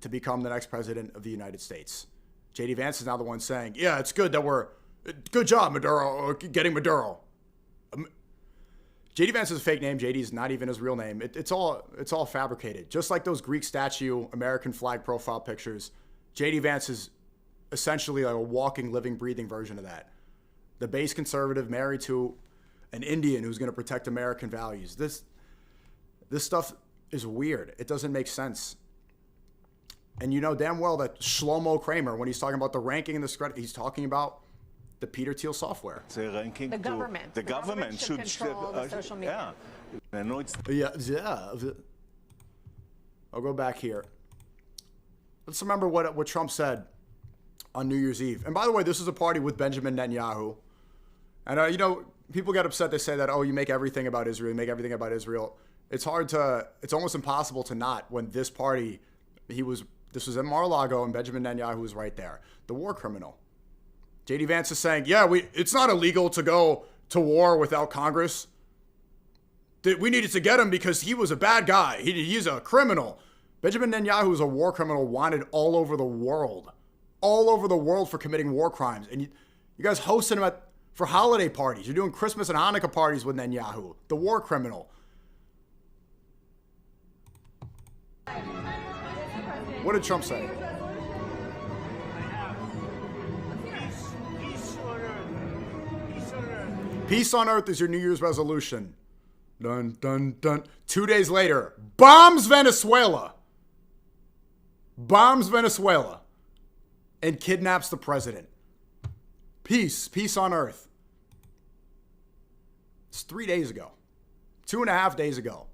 to become the next president of the United States. J.D. Vance is now the one saying, yeah, it's good that good job, Maduro, getting Maduro. J.D. Vance is a fake name. J.D. is not even his real name. It's all fabricated. Just like those Greek statue, American flag profile pictures, J.D. Vance is essentially like a walking, living, breathing version of that. The base conservative married to an Indian who's going to protect American values. This stuff is weird. It doesn't make sense. And you know damn well that Shlomo Kramer, when he's talking about the ranking and the spread, he's talking about the Peter Thiel software. The ranking the government. The government should control the social media. Yeah. I know it's yeah. I'll go back here. Let's remember what Trump said on New Year's Eve. And by the way, this is a party with Benjamin Netanyahu. And you know, people get upset. They say that, oh, you make everything about Israel. You make everything about Israel. It's almost impossible to not when this party, this was in Mar-a-Lago and Benjamin Netanyahu was right there. The war criminal. J.D. Vance is saying, yeah, it's not illegal to go to war without Congress. We needed to get him because he was a bad guy. He's a criminal. Benjamin Netanyahu is a war criminal wanted all over the world for committing war crimes. And you guys hosting him for holiday parties. You're doing Christmas and Hanukkah parties with Netanyahu, the war criminal. What did Trump say? Peace on earth is your New Year's resolution. Dun, dun, dun. 2 days later, bombs Venezuela. Bombs Venezuela. And kidnaps the president. Peace on earth. It's 3 days ago. 2.5 days ago.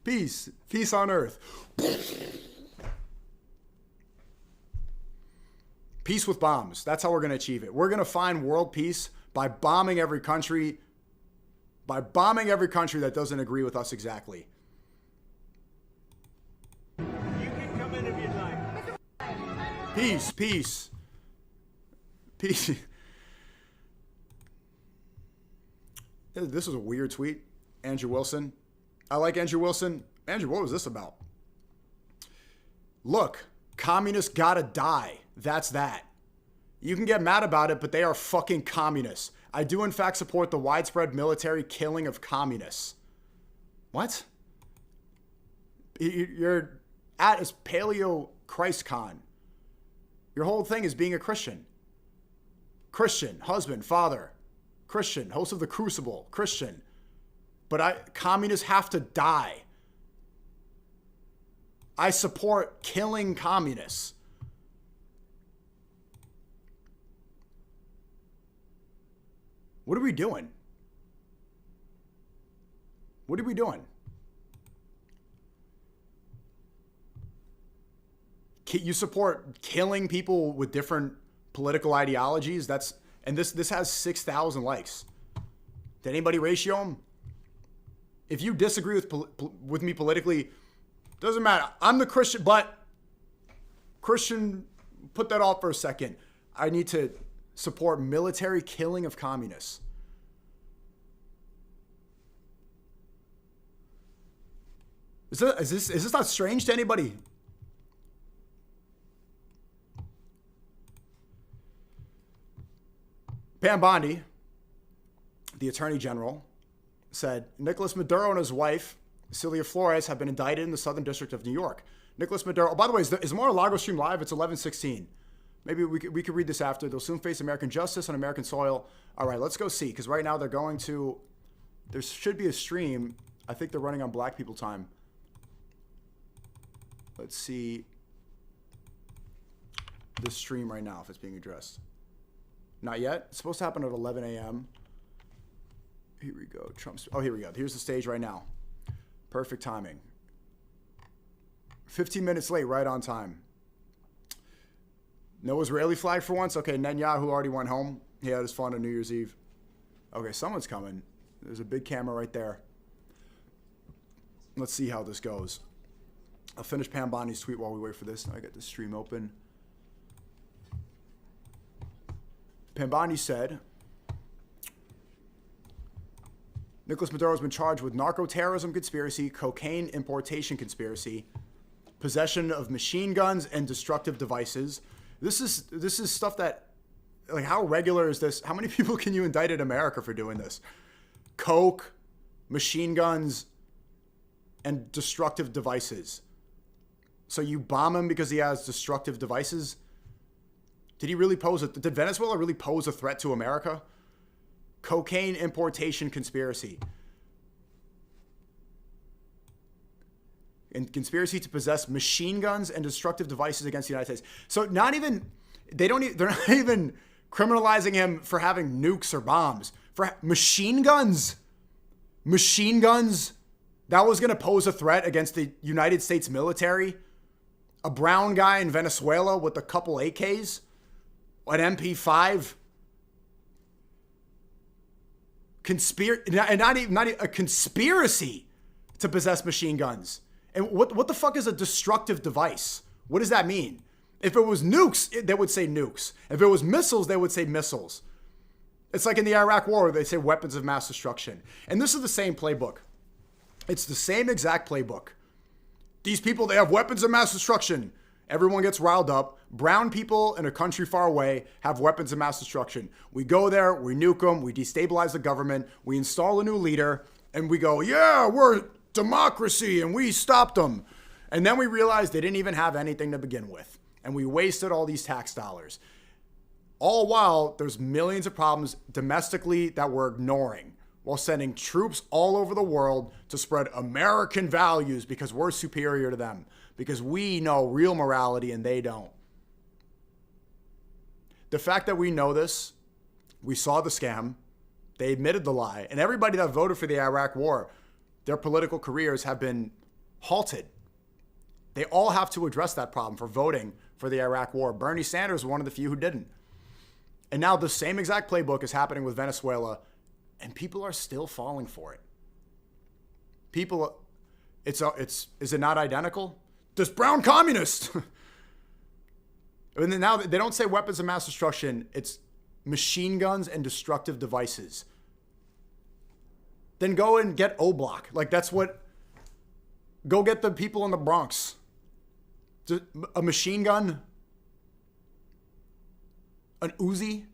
Peace on earth. Peace with bombs. That's how we're going to achieve it. We're going to find world peace by bombing every country that doesn't agree with us exactly. You can come in if you'd like. Peace. This is a weird tweet. Andrew Wilson. I like Andrew Wilson. Andrew, what was this about? Look, communists gotta die. That's that. You can get mad about it, but they are fucking communists. I do, in fact, support the widespread military killing of communists. What? You're at is Paleo ChristCon. Your whole thing is being a Christian. Christian, husband, father. Christian, host of the Crucible. Christian. But communists have to die. I support killing communists. What are we doing? What are we doing? You support killing people with different political ideologies? This has 6,000 likes. Did anybody ratio them? If you disagree with me politically, doesn't matter. I'm the Christian, but Christian, put that off for a second. I need to support military killing of communists. Is this not strange to anybody? Pam Bondi, the Attorney General, said Nicolas Maduro and his wife, Celia Flores, have been indicted in the Southern District of New York. Nicolas Maduro, by the way, is Mar-a-Lago stream live? It's 11:16. Maybe we could read this after. They'll soon face American justice on American soil. All right, let's go see, because right now they're going to, there should be a stream. I think they're running on Black People time. Let's see this stream right now, if it's being addressed. Not yet. It's supposed to happen at 11 a.m. Here we go. Oh, here we go. Here's the stage right now. Perfect timing. 15 minutes late, right on time. No Israeli flag for once? Okay, Netanyahu already went home. He had his fun on New Year's Eve. Okay, someone's coming. There's a big camera right there. Let's see how this goes. I'll finish Pam Bondi's tweet while we wait for this. Now I get the stream open. Pam Bondi said, Nicolas Maduro has been charged with narco-terrorism conspiracy, cocaine importation conspiracy, possession of machine guns and destructive devices. This is stuff that, like, how regular is this? How many people can you indict in America for doing this? Coke, machine guns, and destructive devices. So you bomb him because he has destructive devices? Did Venezuela really pose a threat to America? Cocaine importation conspiracy. And conspiracy to possess machine guns and destructive devices against the United States. So they're not even criminalizing him for having nukes or bombs. For machine guns. Machine guns. That was going to pose a threat against the United States military. A brown guy in Venezuela with a couple AKs. An MP5. Not even a conspiracy to possess machine guns. And what the fuck is a destructive device? What does that mean? If it was nukes, they would say nukes. If it was missiles, they would say missiles. It's like in the Iraq War, they say weapons of mass destruction. And this is the same playbook. It's the same exact playbook. These people, they have weapons of mass destruction. Everyone gets riled up. Brown people in a country far away have weapons of mass destruction. We go there, we nuke them, we destabilize the government, we install a new leader, and we go, yeah, we're democracy, and we stopped them. And then we realize they didn't even have anything to begin with. And we wasted all these tax dollars. All while there's millions of problems domestically that we're ignoring, while sending troops all over the world to spread American values because we're superior to them. Because we know real morality and they don't. The fact that we know this, we saw the scam, they admitted the lie, and everybody that voted for the Iraq War, their political careers have been halted. They all have to address that problem for voting for the Iraq War. Bernie Sanders was one of the few who didn't. And now the same exact playbook is happening with Venezuela, and people are still falling for it. Is it not identical? This brown communist. And then now they don't say weapons of mass destruction. It's machine guns and destructive devices. Then go and get O-Block. Like go get the people in the Bronx. A machine gun. An Uzi.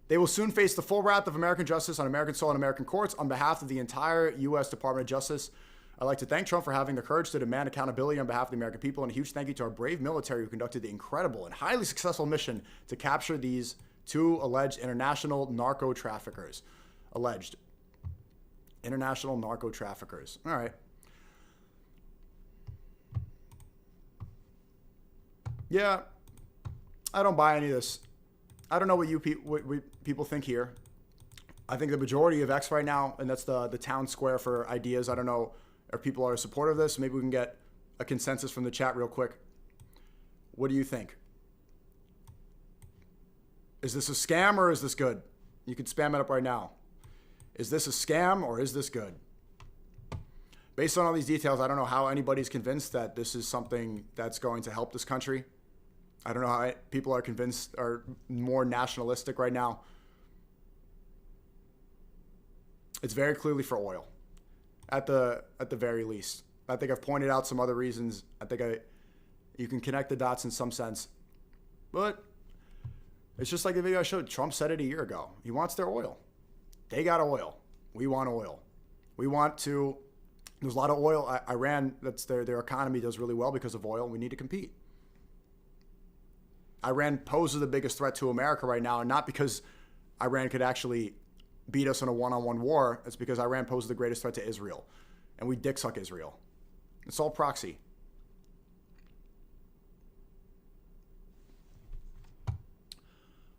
They will soon face the full wrath of American justice on American soil and American courts. On behalf of the entire U.S. Department of Justice, I'd like to thank Trump for having the courage to demand accountability on behalf of the American people, and a huge thank you to our brave military who conducted the incredible and highly successful mission to capture these two alleged international narco traffickers. Alleged international narco traffickers. All right. Yeah, I don't buy any of this. I don't know what people think here. I think the majority of X right now, and that's the town square for ideas. I don't know if people are supportive of this. Maybe we can get a consensus from the chat real quick. What do you think? Is this a scam or is this good? You can spam it up right now. Is this a scam or is this good? Based on all these details, I don't know how anybody's convinced that this is something that's going to help this country. I don't know how people are convinced are more nationalistic right now. It's very clearly for oil, at the very least. I think I've pointed out some other reasons. I think you can connect the dots in some sense, but it's just like the video I showed. Trump said it a year ago. He wants their oil. They got oil. We want oil. We want to. There's a lot of oil. Iran, that's their economy does really well because of oil. We need to compete. Iran poses the biggest threat to America right now, and not because Iran could actually beat us in a one-on-one war. It's because Iran poses the greatest threat to Israel, and we dick suck Israel. It's all proxy.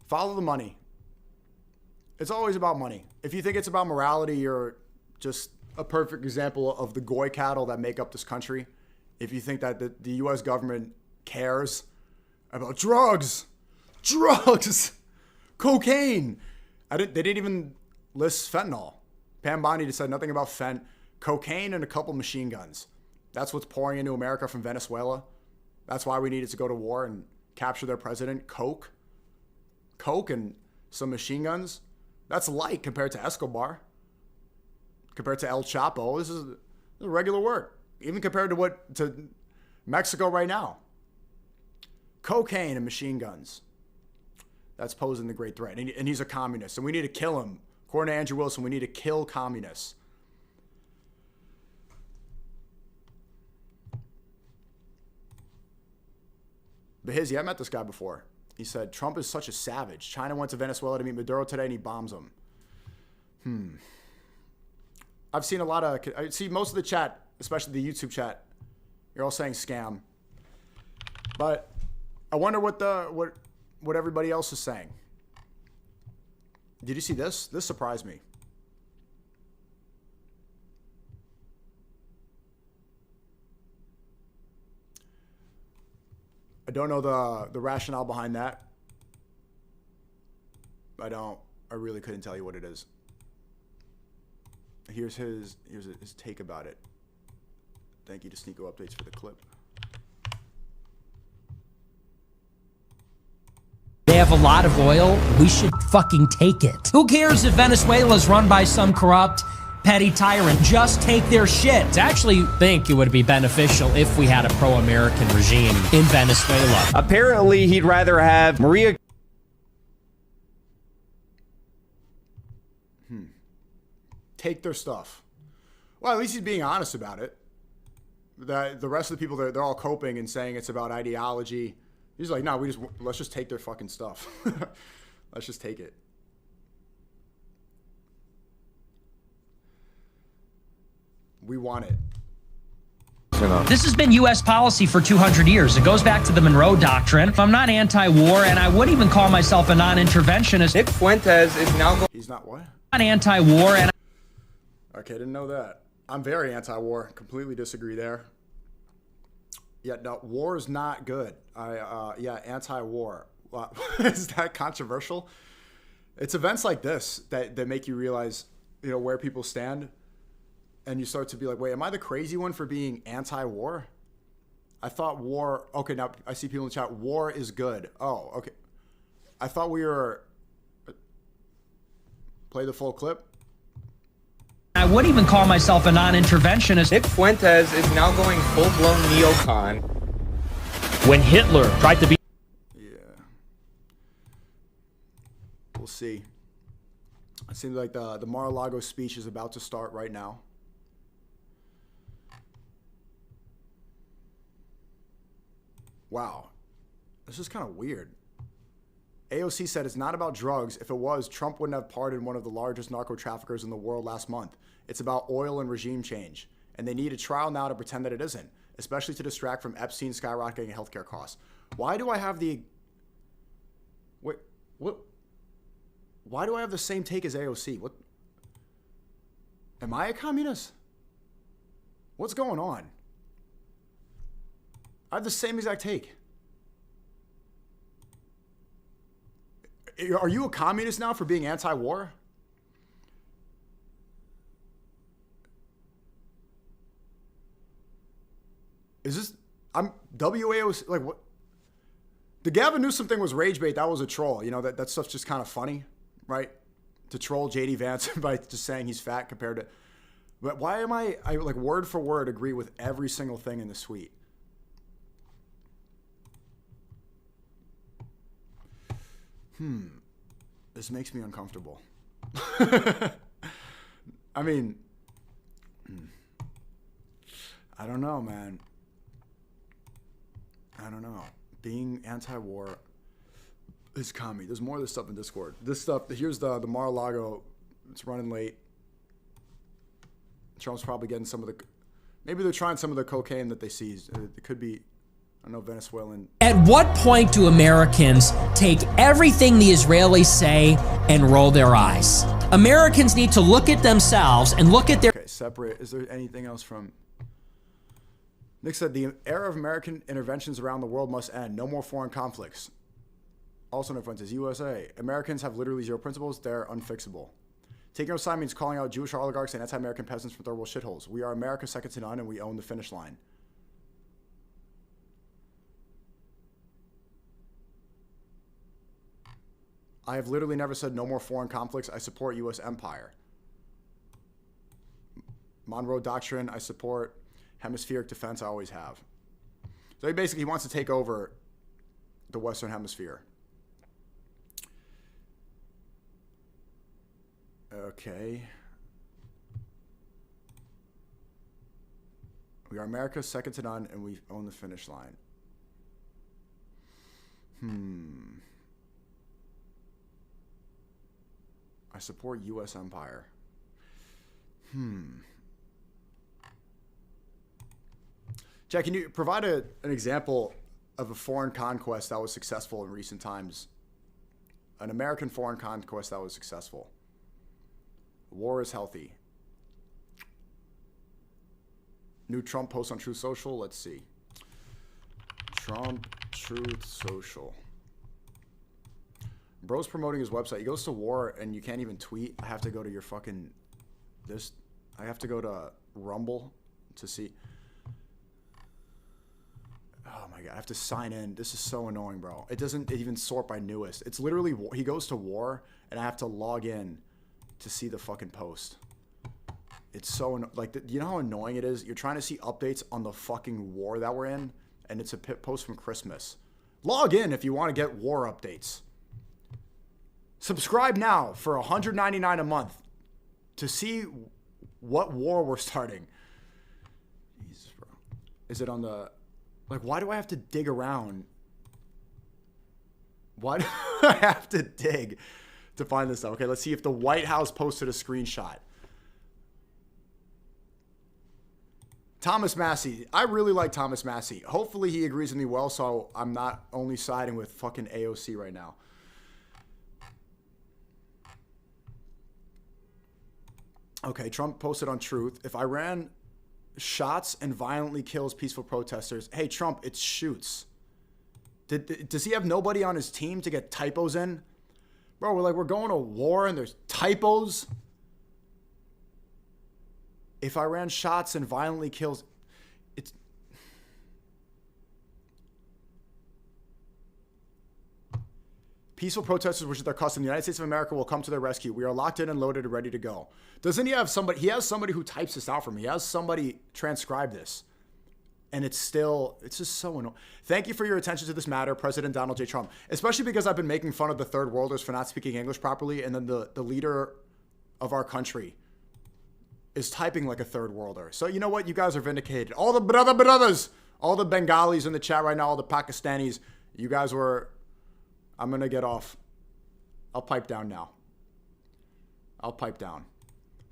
Follow the money. It's always about money. If you think it's about morality, you're just a perfect example of the goy cattle that make up this country. If you think that the U.S. government cares about drugs, cocaine. They didn't even list fentanyl. Pam Bondi just said nothing about Cocaine and a couple machine guns. That's what's pouring into America from Venezuela. That's why we needed to go to war and capture their president. Coke and some machine guns. That's light compared to Escobar. Compared to El Chapo. This is regular work. Even compared to Mexico right now. Cocaine and machine guns. That's posing the great threat. And he's a communist. And we need to kill him. According to Andrew Wilson, we need to kill communists. But I met this guy before. He said, Trump is such a savage. China went to Venezuela to meet Maduro today and he bombs him. I've seen I see most of the chat, especially the YouTube chat, you're all saying scam. But I wonder what everybody else is saying. Did you see this? This surprised me. I don't know the rationale behind that. I really couldn't tell you what it is. Here's his take about it. Thank you to SNEAKO Updates for the clip. They have a lot of oil. We should fucking take it. Who cares if Venezuela's run by some corrupt, petty tyrant? Just take their shit. I actually think it would be beneficial if we had a pro-American regime in Venezuela. Apparently, he'd rather have Maria... Take their stuff. Well, at least he's being honest about it. The rest of the people, they're all coping and saying it's about ideology. He's like, no, let's just take their fucking stuff. Let's just take it. We want it. This has been U.S. policy for 200 years. It goes back to the Monroe Doctrine. I'm not anti-war, and I wouldn't even call myself a non-interventionist. Nick Fuentes is now... He's not what? Not anti-war, and... Okay, didn't know that. I'm very anti-war. Completely disagree there. Yeah, no, war is not good. Yeah, anti-war. Is that controversial? It's events like this that make you realize, where people stand. And you start to be like, wait, am I the crazy one for being anti-war? I thought war... Okay, now I see people in the chat. War is good. Oh, okay. I thought we were... Play the full clip. I wouldn't even call myself a non-interventionist. Nick Fuentes is now going full-blown neocon. When Hitler tried to be... Yeah. We'll see. It seems like the Mar-a-Lago speech is about to start right now. Wow. This is kind of weird. AOC said it's not about drugs. If it was, Trump wouldn't have pardoned one of the largest narco traffickers in the world last month. It's about oil and regime change. And they need a trial now to pretend that it isn't, especially to distract from Epstein's skyrocketing healthcare costs. Why do I have the... Wait, what? Why do I have the same take as AOC? What? Am I a communist? What's going on? I have the same exact take. Are you a communist now for being anti-war? Is this... I'm WAOC... Like, what? The Gavin Newsom thing was rage bait. That was a troll. That stuff's just kind of funny, right? To troll J.D. Vance by just saying he's fat compared to... But why am I like, word for word agree with every single thing in the tweet? This makes me uncomfortable. I mean, I don't know, man. I don't know. Being anti-war is commie. There's more of this stuff in Discord. This stuff, here's the Mar-a-Lago. It's running late. Trump's probably getting some of the... Maybe they're trying some of the cocaine that they seized. It could be... I know Venezuelan. At what point do Americans take everything the Israelis say and roll their eyes? Americans need to look at themselves and look at their... Okay, separate. Is there anything else from... Nick said, the era of American interventions around the world must end. No more foreign conflicts. Also, no friends, is USA. Americans have literally zero principles. They're unfixable. Taking our side means calling out Jewish oligarchs and anti-American peasants from third world shitholes. We are America, second to none, and we own the finish line. I have literally never said no more foreign conflicts. I support U.S. empire. Monroe Doctrine, I support hemispheric defense. I always have. So he wants to take over the Western Hemisphere. Okay. We are America, second to none, and we own the finish line. I support U.S. empire. Jack, can you provide an example of a foreign conquest that was successful in recent times? An American foreign conquest that was successful. War is healthy. New Trump post on Truth Social. Let's see. Trump Truth Social. Bro's promoting his website. He goes to war and you can't even tweet. I have to go to your fucking this. I have to go to Rumble to see. Oh my God, I have to sign in. This is so annoying, bro. It doesn't even sort by newest. It's literally, he goes to war and I have to log in to see the fucking post. It's so, like, you know how annoying it is? You're trying to see updates on the fucking war that we're in, and it's a post from Christmas. Log in if you want to get war updates. Subscribe now for $199 a month to see what war we're starting. Jesus, bro. Is it on the... Like, why do I have to dig around? Why do I have to dig to find this stuff? Okay, let's see if the White House posted a screenshot. Thomas Massey. I really like Thomas Massey. Hopefully he agrees with me well, so I'm not only siding with fucking AOC right now. Okay, Trump posted on Truth. If Iran shots and violently kills peaceful protesters. Hey, Trump, it's shoots. Does he have nobody on his team to get typos in? Bro, we're going to war and there's typos. If Iran shots and violently kills, it's... Peaceful protesters, which is their custom, the United States of America will come to their rescue. We are locked in and loaded and ready to go. Doesn't he have somebody? He has somebody who types this out for me. He has somebody transcribe this. And it's just so annoying. Thank you for your attention to this matter, President Donald J. Trump. Especially because I've been making fun of the third worlders for not speaking English properly. And then the leader of our country is typing like a third worlder. So you know what? You guys are vindicated. All the brothers, all the Bengalis in the chat right now, all the Pakistanis, you guys were... I'm going to get off. I'll pipe down now. I'll pipe down.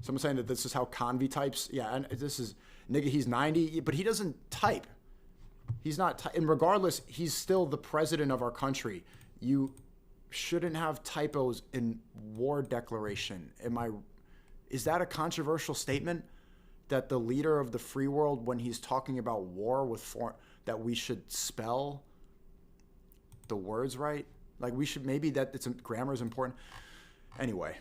Someone's saying that this is how Convy types. Yeah, and this is, nigga, he's 90, but he doesn't type. He's not, and regardless, he's still the president of our country. You shouldn't have typos in war declaration. Is that a controversial statement? That the leader of the free world, when he's talking about war with foreign, that we should spell the words right? Like we should, maybe that grammar is important. Anyway.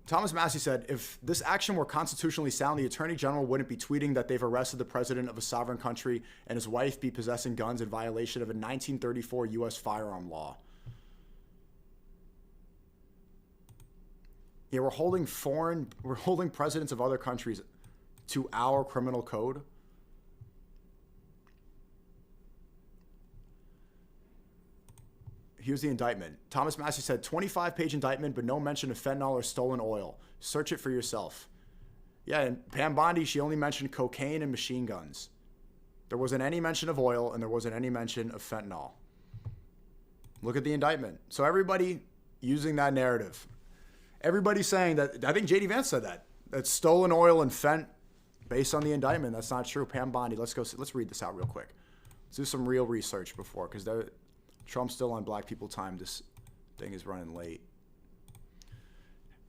Thomas Massey said, if this action were constitutionally sound, the Attorney General wouldn't be tweeting that they've arrested the president of a sovereign country and his wife be possessing guns in violation of a 1934 U.S. firearm law. Yeah, we're holding presidents of other countries to our criminal code. Here's the indictment. Thomas Massey said, 25-page indictment, but no mention of fentanyl or stolen oil. Search it for yourself. Yeah, and Pam Bondi, she only mentioned cocaine and machine guns. There wasn't any mention of oil, and there wasn't any mention of fentanyl. Look at the indictment. So everybody using that narrative. Everybody saying that, I think JD Vance said that. That's stolen oil and fent based on the indictment. That's not true. Pam Bondi, let's read this out real quick. Let's do some real research before, because Trump's still on black people time. This thing is running late.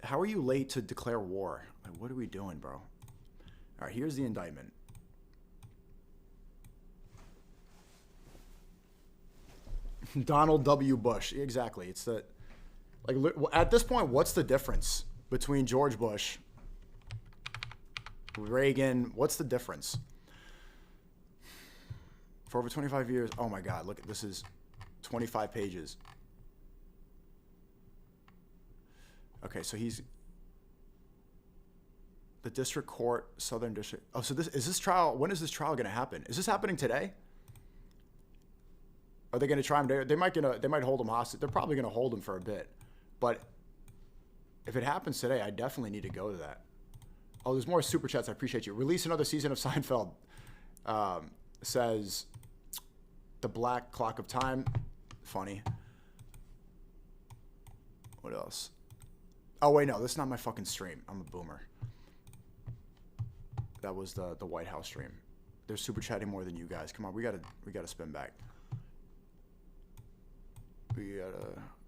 How are you late to declare war? Like, what are we doing, bro? All right, here's the indictment. Donald W. Bush. Exactly. It's the like at this point, what's the difference between George Bush, Reagan? What's the difference? For over 25 years. Oh my God! Look, this is 25 pages. Okay, so he's the district court, Southern District. Oh, so this trial. When is this trial going to happen? Is this happening today? Are they going to try him? They might hold him hostage. They're probably going to hold him for a bit, but if it happens today, I definitely need to go to that. Oh, there's more super chats. I appreciate you. Release another season of Seinfeld. Says the Black Clock of Time. Funny. What else? Oh wait, no, this is not my fucking stream. I'm a boomer. That was the White House stream. They're super chatting more than you guys. Come on, we gotta spin back.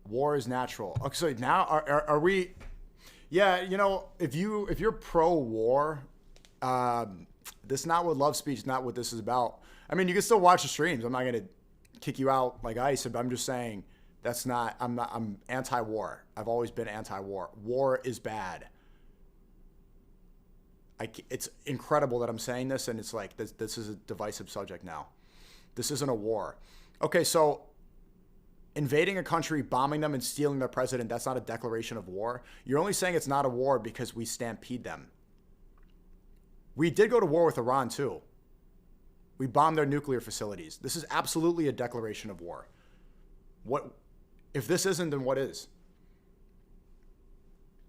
War is natural. Okay, so now are we? Yeah, you know, if you're pro-war, this not what love speech, not what this is about. I mean, you can still watch the streams. I'm not gonna kick you out like ice, but I'm just saying that's not. I'm anti-war. I've always been anti-war. War is bad. It's incredible that I'm saying this, and it's like this is a divisive subject now. This isn't a war. Okay, so invading a country, bombing them, and stealing their president, that's not a declaration of war. You're only saying it's not a war because we stampede them. We did go to war with Iran, too. We bombed their nuclear facilities. This is absolutely a declaration of war. What, if this isn't, then what is?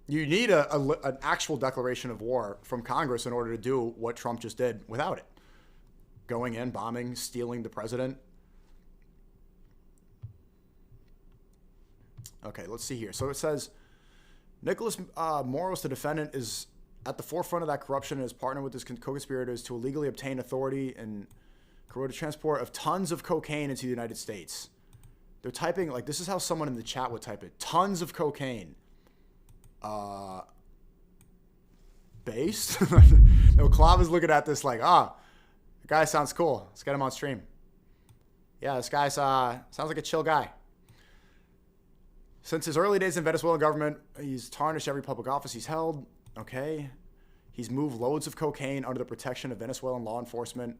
You need an actual declaration of war from Congress in order to do what Trump just did without it. Going in, bombing, stealing the president. Okay, let's see here. So it says, Nicholas Moros, the defendant, is at the forefront of that corruption and has partnered with his co-conspirators to illegally obtain authority and corrode transport of tons of cocaine into the United States. They're typing, like, this is how someone in the chat would type it. Tons of cocaine. Based? No, Clava's looking at this like, the guy sounds cool. Let's get him on stream. Yeah, this guy sounds like a chill guy. Since his early days in Venezuelan government, he's tarnished every public office he's held. Okay. He's moved loads of cocaine under the protection of Venezuelan law enforcement.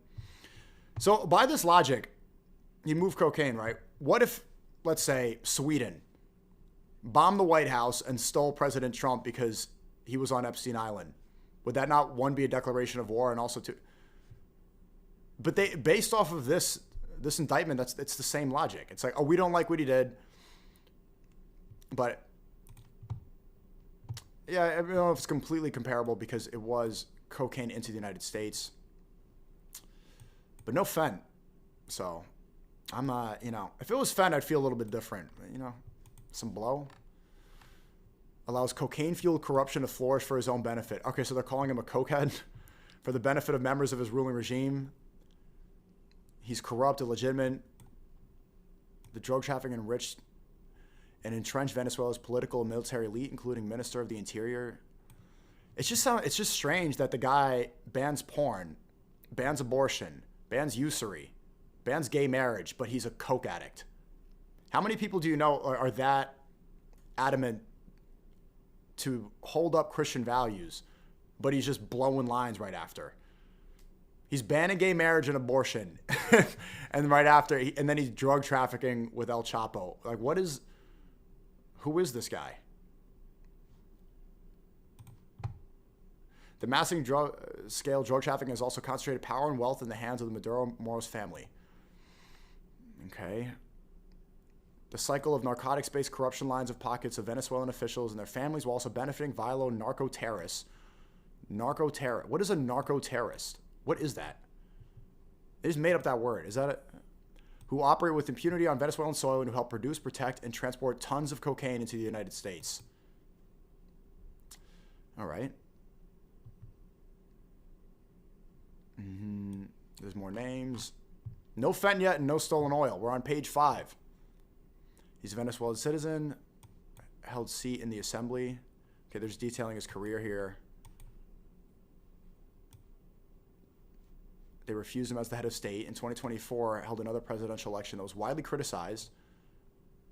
So by this logic, he moved cocaine, right? What if, let's say, Sweden bombed the White House and stole President Trump because he was on Epstein Island? Would that not, one, be a declaration of war, and also two? But they, based off of this indictment, it's the same logic. It's like, oh, we don't like what he did. But yeah, I don't know if it's completely comparable because it was cocaine into the United States, but no fent. So I'm not, if it was fent, I'd feel a little bit different. Some blow. Allows cocaine-fueled corruption to flourish for his own benefit. Okay, so they're calling him a cokehead for the benefit of members of his ruling regime. He's corrupt, illegitimate. The drug trafficking enriched and entrenched Venezuela's political and military elite, including Minister of the Interior. It's just strange that the guy bans porn, bans abortion, bans usury, bans gay marriage, but he's a coke addict. How many people do you know are that adamant to hold up Christian values, but he's just blowing lines right after? He's banning gay marriage and abortion, and right after, and then he's drug trafficking with El Chapo. Like, who is this guy? The massive scale drug trafficking has also concentrated power and wealth in the hands of the Maduro Moros family. Okay. The cycle of narcotics-based corruption lines of pockets of Venezuelan officials and their families while also benefiting violent narco-terrorists. What is a narco-terrorist? What is that? They just made up that word. Is that it? Who operate with impunity on Venezuelan soil and who help produce, protect, and transport tons of cocaine into the United States. All right. There's more names. No fent yet and no stolen oil. We're on page 5. He's a Venezuelan citizen, held seat in the assembly. Okay, there's detailing his career here. They refused him as the head of state. In 2024, held another presidential election that was widely criticized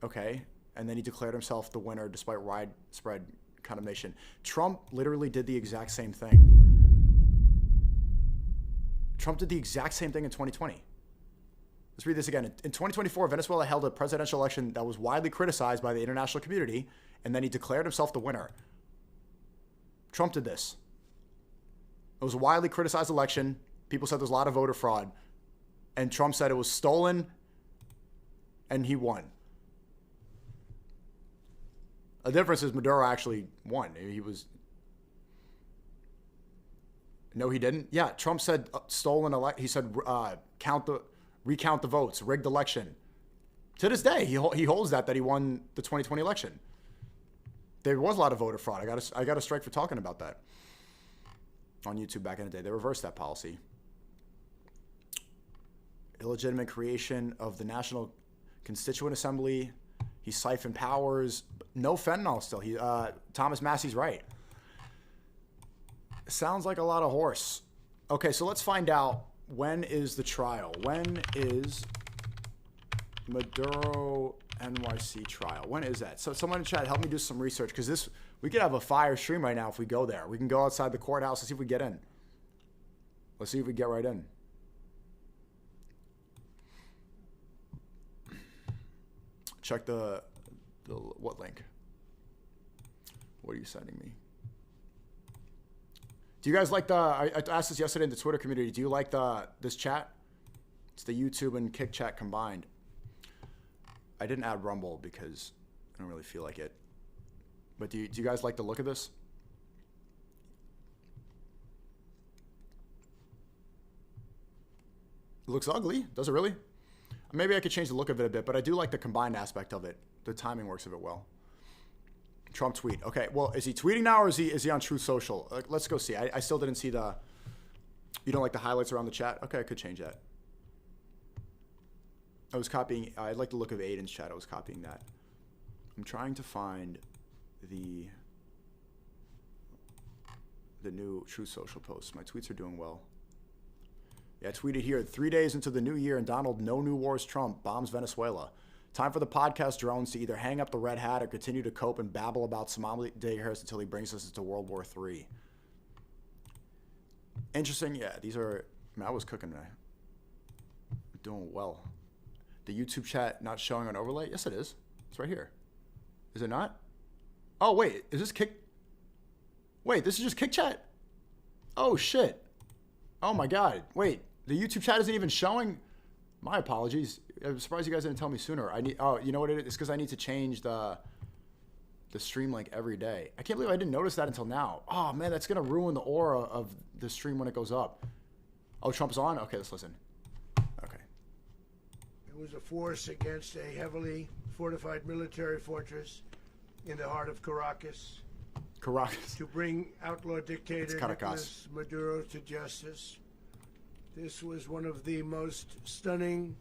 Okay. And then he declared himself the winner despite widespread condemnation. Trump literally did the exact same thing. Trump did the exact same thing in 2020. Let's read this again. In 2024, Venezuela held a presidential election that was widely criticized by the international community, and then he declared himself the winner. Trump did this. It was a widely criticized election. People said there's a lot of voter fraud. And Trump said it was stolen, and he won. The difference is Maduro actually won. He was... No, he didn't. Yeah, Trump said stolen election. He said recount the votes, rigged election. To this day, he holds that he won the 2020 election. There was a lot of voter fraud. I got a strike for talking about that on YouTube back in the day. They reversed that policy. Illegitimate creation of the National Constituent Assembly. He siphoned powers. No fentanyl still. Thomas Massey's right. Sounds like a lot of horse. Okay, so let's find out, when is the trial? When is Maduro NYC trial? When is that? So someone in chat, help me do some research, because we could have a fire stream right now if we go there. We can go outside the courthouse and see if we get in. Let's see if we get right in. Check the what link? What are you sending me? Do you guys like I asked this yesterday in the Twitter community. Do you like this chat? It's the YouTube and Kick chat combined. I didn't add Rumble because I don't really feel like it. But do you guys like the look of this? It looks ugly. Does it really? Maybe I could change the look of it a bit, but I do like the combined aspect of it. The timing works of it well. Trump tweet. Okay, well, is he tweeting now, or is he on Truth Social? Let's go see. I still didn't see you don't like the highlights around the chat? Okay, I could change that. I was copying, I like the look of Aiden's chat. I was copying that. I'm trying to find the new Truth Social post. My tweets are doing well. Yeah, I tweeted here, 3 days into the new year, and Donald No New Wars Trump bombs Venezuela. Time for the podcast drones to either hang up the red hat or continue to cope and babble about Somali daycares until he brings us into World War III. Interesting. Yeah, these are... I was cooking today. Doing well. The YouTube chat not showing on overlay? Yes, it is. It's right here. Is it not? Oh, wait. Is this Kick... Wait, this is just Kick chat? Oh, shit. Oh, my God. Wait, the YouTube chat isn't even showing? My apologies. I'm surprised you guys didn't tell me sooner. Oh, you know what it is? It's because I need to change the stream link every day. I can't believe I didn't notice that until now. Oh, man, that's going to ruin the aura of the stream when it goes up. Oh, Trump's on? Okay, let's listen. Okay. It was a force against a heavily fortified military fortress in the heart of Caracas. Caracas. To bring outlaw dictator Nicolas Maduro to justice. This was one of the most stunning,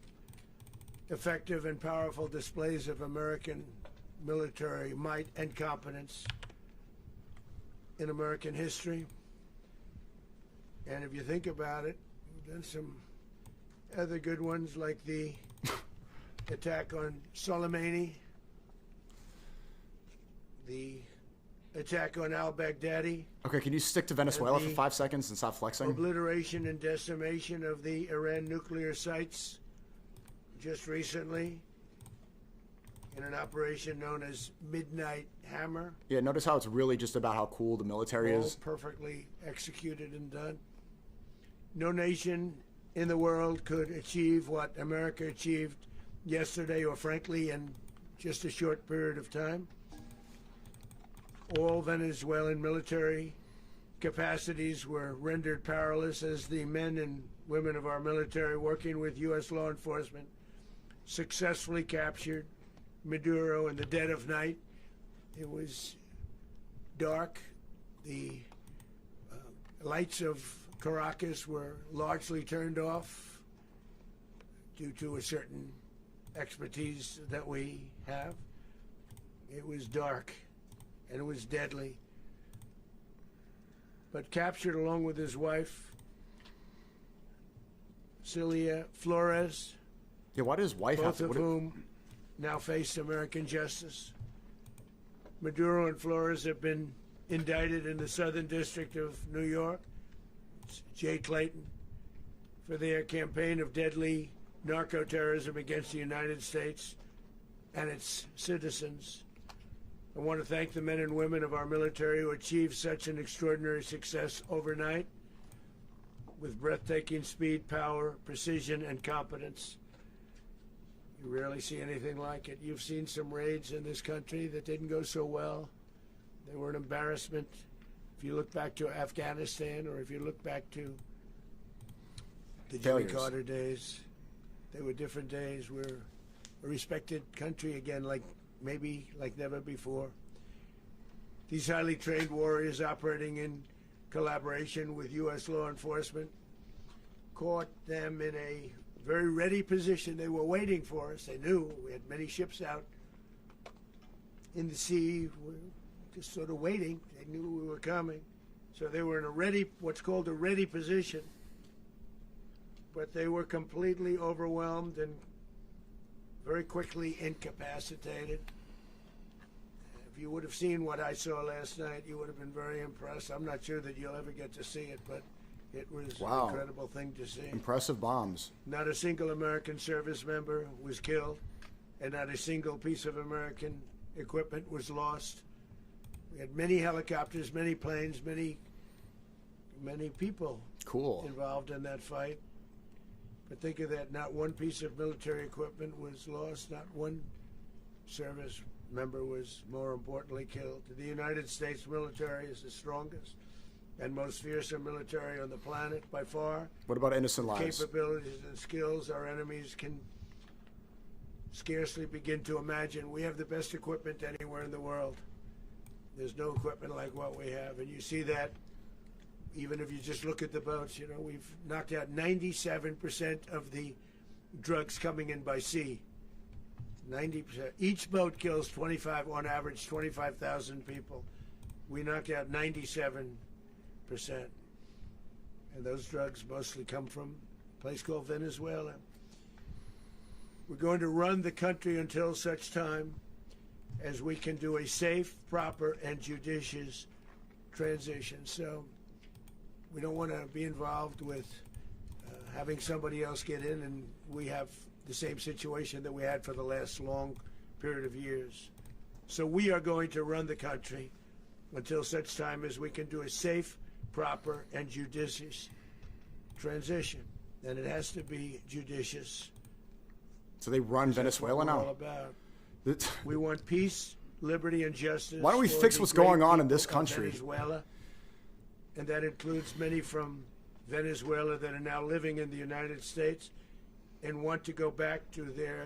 effective, and powerful displays of American military might and competence in American history. And if you think about it, we've done some other good ones, like the attack on Soleimani, the attack on al-Baghdadi. Okay, can you stick to Venezuela for 5 seconds and stop flexing? Obliteration and decimation of the Iran nuclear sites just recently in an operation known as Midnight Hammer. Yeah, notice how it's really just about how cool the military is. Perfectly executed and done. No nation in the world could achieve what America achieved yesterday, or frankly in just a short period of time. All Venezuelan military capacities were rendered powerless as the men and women of our military, working with U.S. law enforcement, successfully captured Maduro in the dead of night. It was dark. The lights of Caracas were largely turned off due to a certain expertise that we have. It was dark. And it was deadly. But captured along with his wife, Celia Flores. Yeah, why did his wife have to... Both of whom now face American justice. Maduro and Flores have been indicted in the Southern District of New York. It's Jay Clayton for their campaign of deadly narco-terrorism against the United States and its citizens. I want to thank the men and women of our military who achieved such an extraordinary success overnight with breathtaking speed, power, precision, and competence. You rarely see anything like it. You've seen some raids in this country that didn't go so well. They were an embarrassment. If you look back to Afghanistan, or if you look back to the Jimmy Carter days, they were different days. We're a respected country again, like never before. These highly trained warriors operating in collaboration with U.S. law enforcement caught them in a very ready position. They were waiting for us. They knew we had many ships out in the sea, just sort of waiting. They knew we were coming. So they were in a ready, what's called a ready position. But they were completely overwhelmed and very quickly incapacitated. If you would have seen what I saw last night, you would have been very impressed. I'm not sure that you'll ever get to see it, but it was an incredible thing to see. Impressive bombs. Not a single American service member was killed, and not a single piece of American equipment was lost. We had many helicopters, many planes, many people involved in that fight. But think of that, not one piece of military equipment was lost, not one service member was, more importantly, killed. The United States military is the strongest and most fearsome military on the planet by far. What about innocent lives? Capabilities and skills our enemies can scarcely begin to imagine. We have the best equipment anywhere in the world. There's no equipment like what we have, and you see that even if you just look at the boats. You know, we've knocked out 97% of the drugs coming in by sea. 90%. Each boat kills on average 25,000 people. We knocked out 97%. And those drugs mostly come from a place called Venezuela. We're going to run the country until such time as we can do a safe, proper, and judicious transition. So we don't want to be involved with having somebody else get in, and we have the same situation that we had for the last long period of years. So we are going to run the country until such time as we can do a safe, proper, and judicious transition. And it has to be judicious. So they run Venezuela now? All about. We want peace, liberty, and justice. Why don't we fix what's going on in this country? Venezuela, and that includes many from Venezuela that are now living in the United States and want to go back to their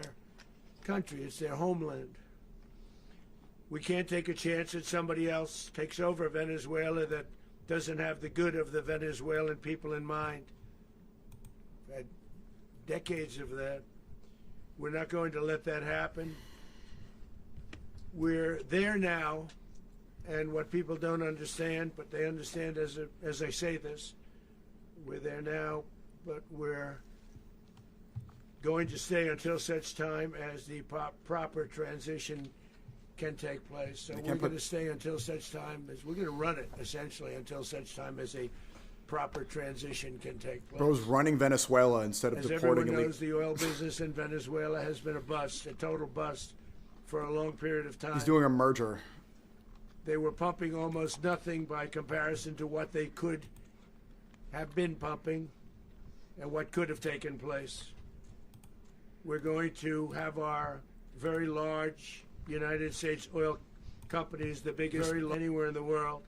country. It's their homeland. We can't take a chance that somebody else takes over Venezuela that doesn't have the good of the Venezuelan people in mind. We've had decades of that. We're not going to let that happen. We're there now, and what people don't understand, but they understand as I say this, we're there now, but we're going to stay until such time as the proper transition can take place. So we're going to stay until such time as we're going to run it, essentially, until such time as a proper transition can take place. Bro's running Venezuela instead of deporting. As everyone knows, the oil business in Venezuela has been a bust, a total bust, for a long period of time. He's doing a merger. They were pumping almost nothing by comparison to what they could have been pumping and what could have taken place. We're going to have our very large United States oil companies, the biggest anywhere in the world,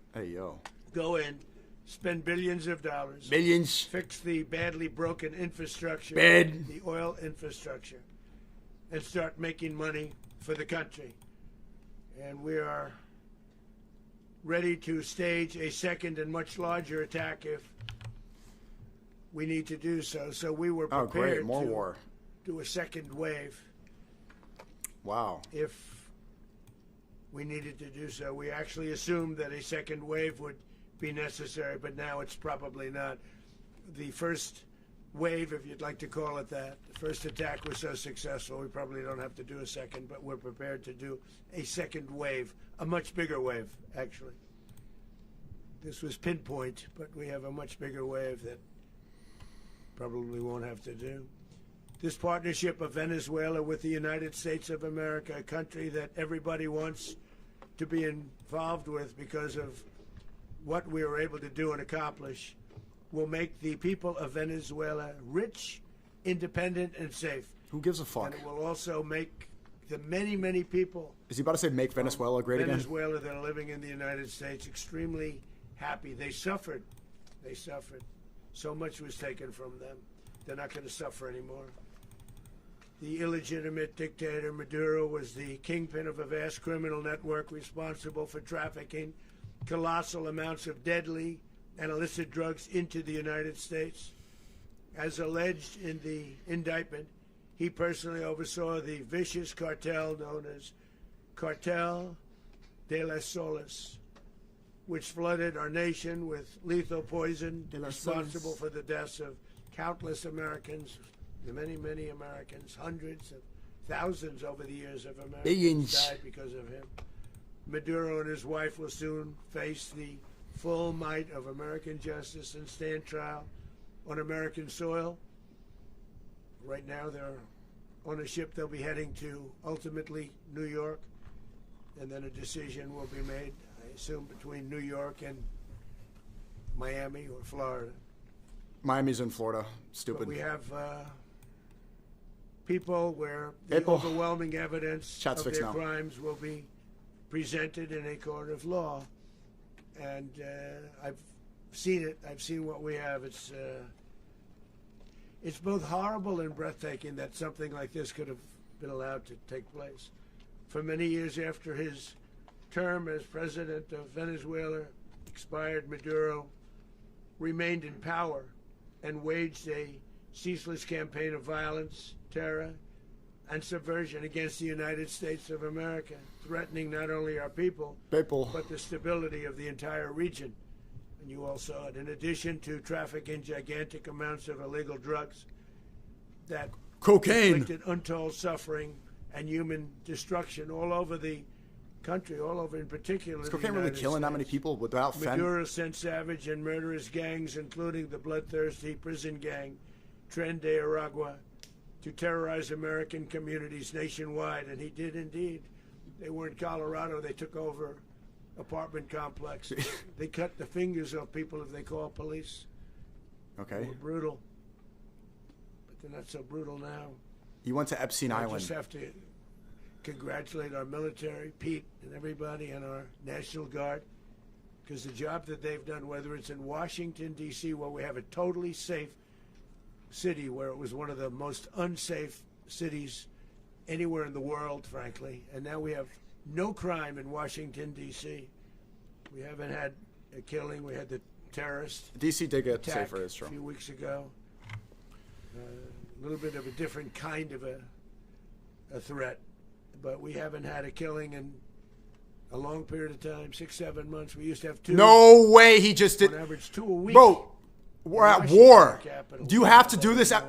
go in, spend billions of dollars, fix the badly broken infrastructure, the oil infrastructure, and start making money for the country. And we are ready to stage a second and much larger attack if we need to do so. So we were prepared to do a second wave. Wow. If we needed to do so. We actually assumed that a second wave would be necessary, but now it's probably not. The first wave, if you'd like to call it that. The first attack was so successful, we probably don't have to do a second, but we're prepared to do a second wave, a much bigger wave, actually. This was pinpoint, but we have a much bigger wave that probably won't have to do. This partnership of Venezuela with the United States of America, a country that everybody wants to be involved with because of what we were able to do and accomplish, will make the people of Venezuela rich, independent, and safe. Who gives a fuck? And it will also make the many, many people. Is he about to say make Venezuela great again? Venezuela that are living in the United States extremely happy. They suffered. They suffered. So much was taken from them. They're not going to suffer anymore. The illegitimate dictator Maduro was the kingpin of a vast criminal network responsible for trafficking colossal amounts of deadly and illicit drugs into the United States. As alleged in the indictment, he personally oversaw the vicious cartel known as Cartel de las Solas, which flooded our nation with lethal poison, responsible for the deaths of countless Americans, many, many Americans, hundreds of thousands over the years of Americans died because of him. Maduro and his wife will soon face the full might of American justice and stand trial on American soil. Right now they're on a ship. They'll be heading to ultimately New York, and then a decision will be made, I assume, between New York and Miami or Florida. Miami's in Florida. Stupid. But we have people where the overwhelming evidence of their crimes will be presented in a court of law. And I've seen it. I've seen what we have. It's both horrible and breathtaking that something like this could have been allowed to take place. For many years after his term as president of Venezuela expired, Maduro remained in power and waged a ceaseless campaign of violence, terror, and subversion against the United States of America, threatening not only our people, but the stability of the entire region. And you all saw it. In addition to trafficking gigantic amounts of illegal drugs that inflicted untold suffering and human destruction all over the country, all over in particular Is the cocaine really killing that many people without Maduro sent savage and murderous gangs, including the bloodthirsty prison gang Tren de Aragua, to terrorize American communities nationwide, and he did indeed. They were in Colorado. They took over apartment complex. They cut the fingers off people if they call police. Okay. They were brutal, but they're not so brutal now. You went to Epstein Island. I just have to congratulate our military, Pete, and everybody, and our National Guard, because the job that they've done, whether it's in Washington, D.C., where we have a totally safe city, where it was one of the most unsafe cities anywhere in the world, frankly, and now we have no crime in Washington, D.C. We haven't had a killing. We had the terrorist D.C. did get safer, it's true. A few weeks ago. A little bit of a different kind of a threat, but we haven't had a killing in a long period of time, 6-7 months. We used to have 2. No way, he just did. On average, 2 a week. Bro, we're at war. Do you have to do this? The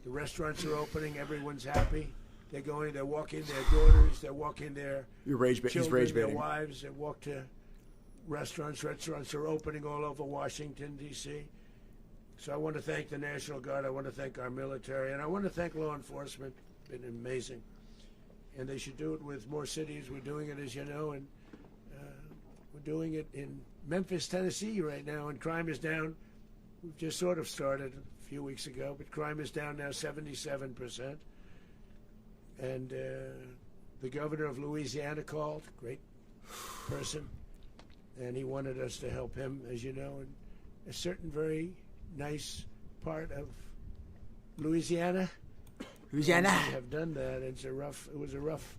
restaurants are opening. Everyone's happy. They're going. They're walking their daughters. They're walking their children, he's rage their baiting. wives. They walk to restaurants. Restaurants are opening all over Washington, D.C. So I want to thank the National Guard. I want to thank our military. And I want to thank law enforcement. It's been amazing. And they should do it with more cities. We're doing it, as you know, and we're doing it in Memphis, Tennessee right now, and crime is down. We've just sort of started a few weeks ago, but crime is down now 77%. And the governor of Louisiana called, great person, and he wanted us to help him, as you know, in a certain very nice part of Louisiana. We have done that. It was a rough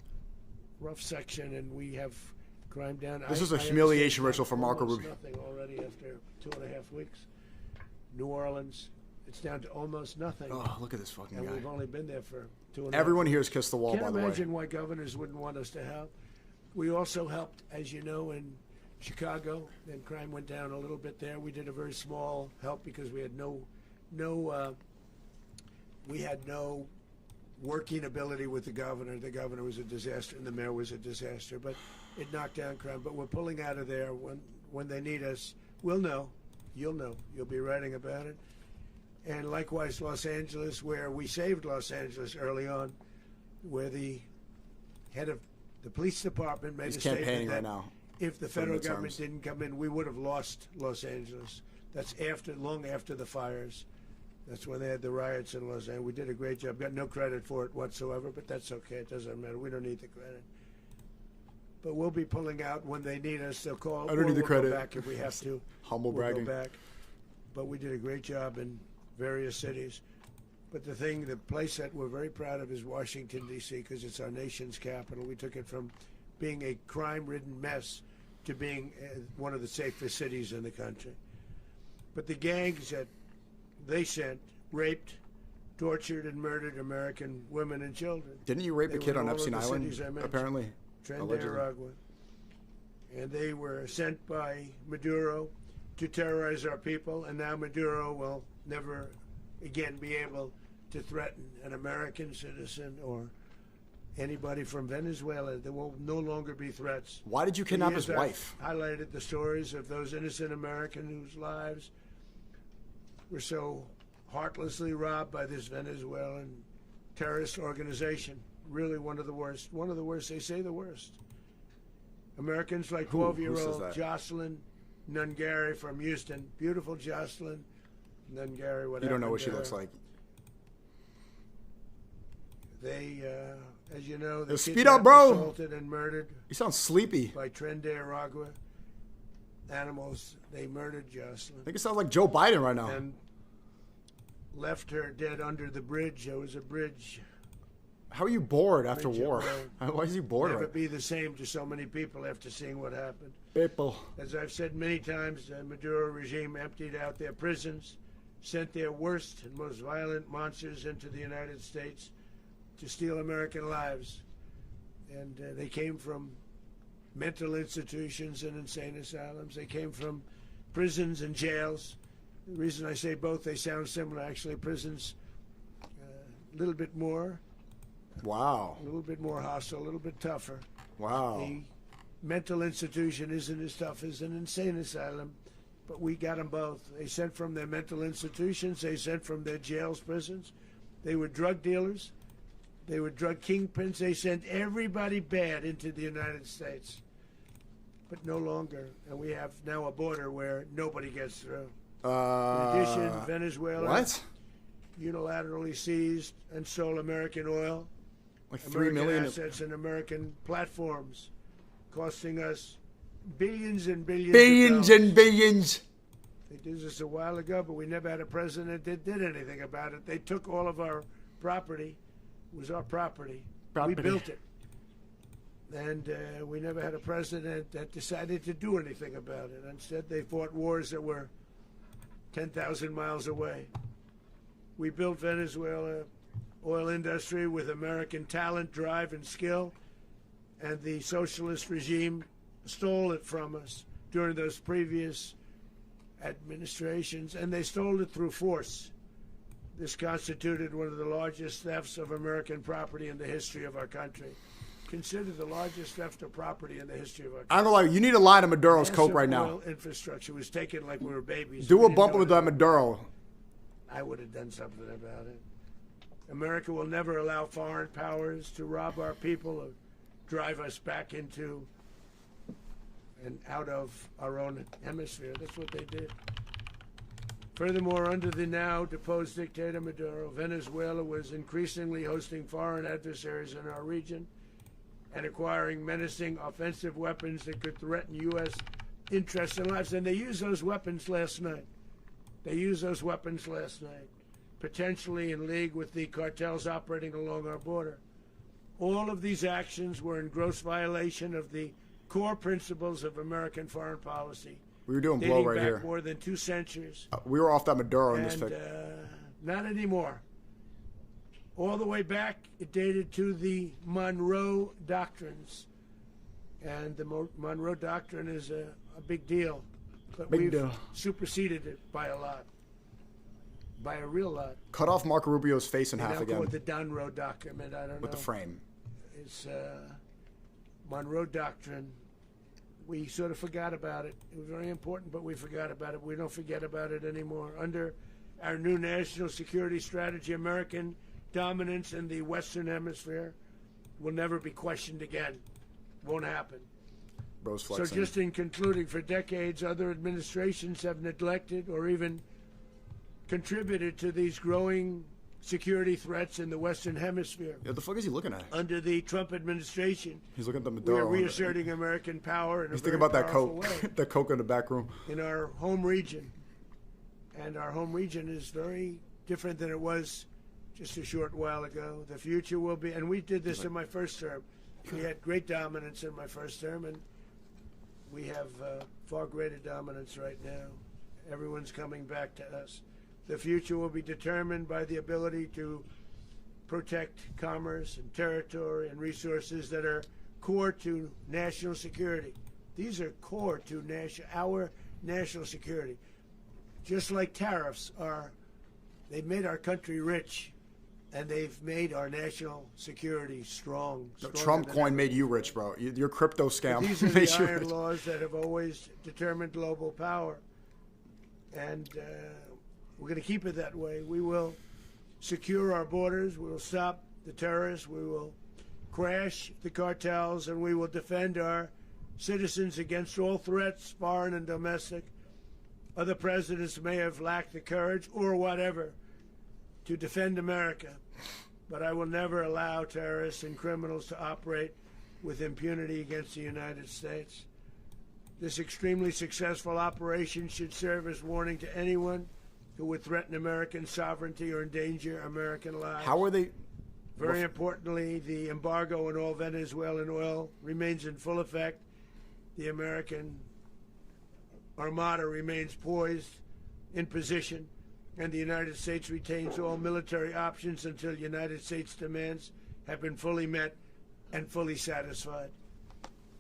section, and we have crime down. This is a humiliation ritual for Marco Rubio. Nothing already after 2.5 weeks. New Orleans, it's down to almost nothing. Oh, look at this fucking guy. And we've only been there for 2.5 Everyone here has kissed the wall, by the way. Can't imagine why governors wouldn't want us to help. We also helped, as you know, in Chicago. Then crime went down a little bit there. We did a very small help because we had no we had no working ability with the governor. The governor was a disaster, and the mayor was a disaster. But it knocked down crime. But we're pulling out of there when they need us. We'll know. You'll know. You'll be writing about it. And likewise, Los Angeles, where we saved Los Angeles early on, where the head of the police department made a statement that right now. If the federal government didn't come in, we would have lost Los Angeles. That's long after the fires. That's when they had the riots in Los Angeles. We did a great job. Got no credit for it whatsoever, but that's okay. It doesn't matter. We don't need the credit. But we'll be pulling out when they need us. They'll call. I don't need the credit. Go back if we have to. Humble we'll bragging. Go back. But we did a great job in various cities. But the place that we're very proud of is Washington, D.C., because it's our nation's capital. We took it from being a crime-ridden mess to being one of the safest cities in the country. But the gangs that they sent raped, tortured, and murdered American women and children. Didn't you rape a kid on Epstein Island, apparently? Aragua. And they were sent by Maduro to terrorize our people, and now Maduro will never again be able to threaten an American citizen or anybody from Venezuela. There will no longer be threats. Why did you kidnap his wife? I highlighted the stories of those innocent Americans whose lives were so heartlessly robbed by this Venezuelan terrorist organization. Really one of the worst. One of the worst. They say the worst. Americans like 12-year-old Jocelyn Nungari from Houston. Beautiful Jocelyn Nungari. You don't know what she looks like. They, as you know, they speed up, bro. Assaulted and murdered. You sound sleepy. By Aragua. Animals. They murdered Jocelyn. I think it sounds like Joe Biden right now. And left her dead under the bridge. There was a bridge. How are you bored after war? Why is he bored? Never be the same to so many people after seeing what happened. People. As I've said many times, the Maduro regime emptied out their prisons, sent their worst and most violent monsters into the United States to steal American lives. And they came from mental institutions and insane asylums. They came from prisons and jails. The reason I say both, they sound similar. Actually, prisons, a little bit more. Wow. A little bit more hostile, a little bit tougher. Wow. The mental institution isn't as tough as an insane asylum, but we got them both. They sent from their mental institutions. They sent from their jails, prisons. They were drug dealers. They were drug kingpins. They sent everybody bad into the United States. But no longer. And we have now a border where nobody gets through. In addition, Venezuela unilaterally seized and sold American oil. Like 3 million assets and American platforms, costing us billions and billions. Billions and billions. They did this a while ago, but we never had a president that did anything about it. They took all of our property. It was our property. We built it. And we never had a president that decided to do anything about it. Instead, they fought wars that were 10,000 miles away. We built Venezuela oil industry with American talent, drive, and skill, and the socialist regime stole it from us during those previous administrations, and they stole it through force. This constituted one of the largest thefts of American property in the history of our country. Considered the largest theft of property in the history of our country. I'm gonna lie, you need a line of Maduro's coke right now. Oil infrastructure was taken like we were babies. Do a bumper with that Maduro. I would have done something about it. America will never allow foreign powers to rob our people or drive us back into and out of our own hemisphere. That's what they did. Furthermore, under the now deposed dictator Maduro, Venezuela was increasingly hosting foreign adversaries in our region and acquiring menacing offensive weapons that could threaten U.S. interests and lives. And they used those weapons last night. Potentially in league with the cartels operating along our border. All of these actions were in gross violation of the core principles of American foreign policy. We were doing blow right here. More than 2 centuries. We were off that Maduro in this thing. Not anymore. All the way back, it dated to the Monroe Doctrines. And the Monroe Doctrine is a big deal. But we've superseded it by a lot. by a real lot. Cut off Marco Rubio's face in They half now again. call it the Monroe document. I don't know. With the frame. It's Monroe Doctrine. We sort of forgot about it. It was very important, but we forgot about it. We don't forget about it anymore. Under our new national security strategy, American dominance in the Western Hemisphere will never be questioned again. Won't happen. Bro's So flexing. just in concluding, for decades, other administrations have neglected or even contributed to these growing security threats in the Western Hemisphere. Yeah, the fuck is he looking at? Under the Trump administration, He's looking at the we Maduro. are reasserting American power in He's a thinking very about that powerful coke, way that coke in the back room. in our home region. And our home region is very different than it was just a short while ago. The future will be, and we did this in my first term. We had great dominance in my first term, and we have far greater dominance right now. Everyone's coming back to us. The future will be determined by the ability to protect commerce and territory and resources that are core to national security. These are core to our national security. Just like tariffs are, they've made our country rich, and they've made our national security strong. No, Trump coin made you rich, bro. Your crypto scam These are made the you iron rich. laws that have always determined global power. And we're going to keep it that way. We will secure our borders. We will stop the terrorists. We will crash the cartels. And we will defend our citizens against all threats, foreign and domestic. Other presidents may have lacked the courage or whatever to defend America. But I will never allow terrorists and criminals to operate with impunity against the United States. This extremely successful operation should serve as warning to anyone who would threaten American sovereignty or endanger American lives. How are they? Very importantly, the embargo on all Venezuelan oil remains in full effect. The American Armada remains poised in position, and the United States retains all military options until United States demands have been fully met and fully satisfied.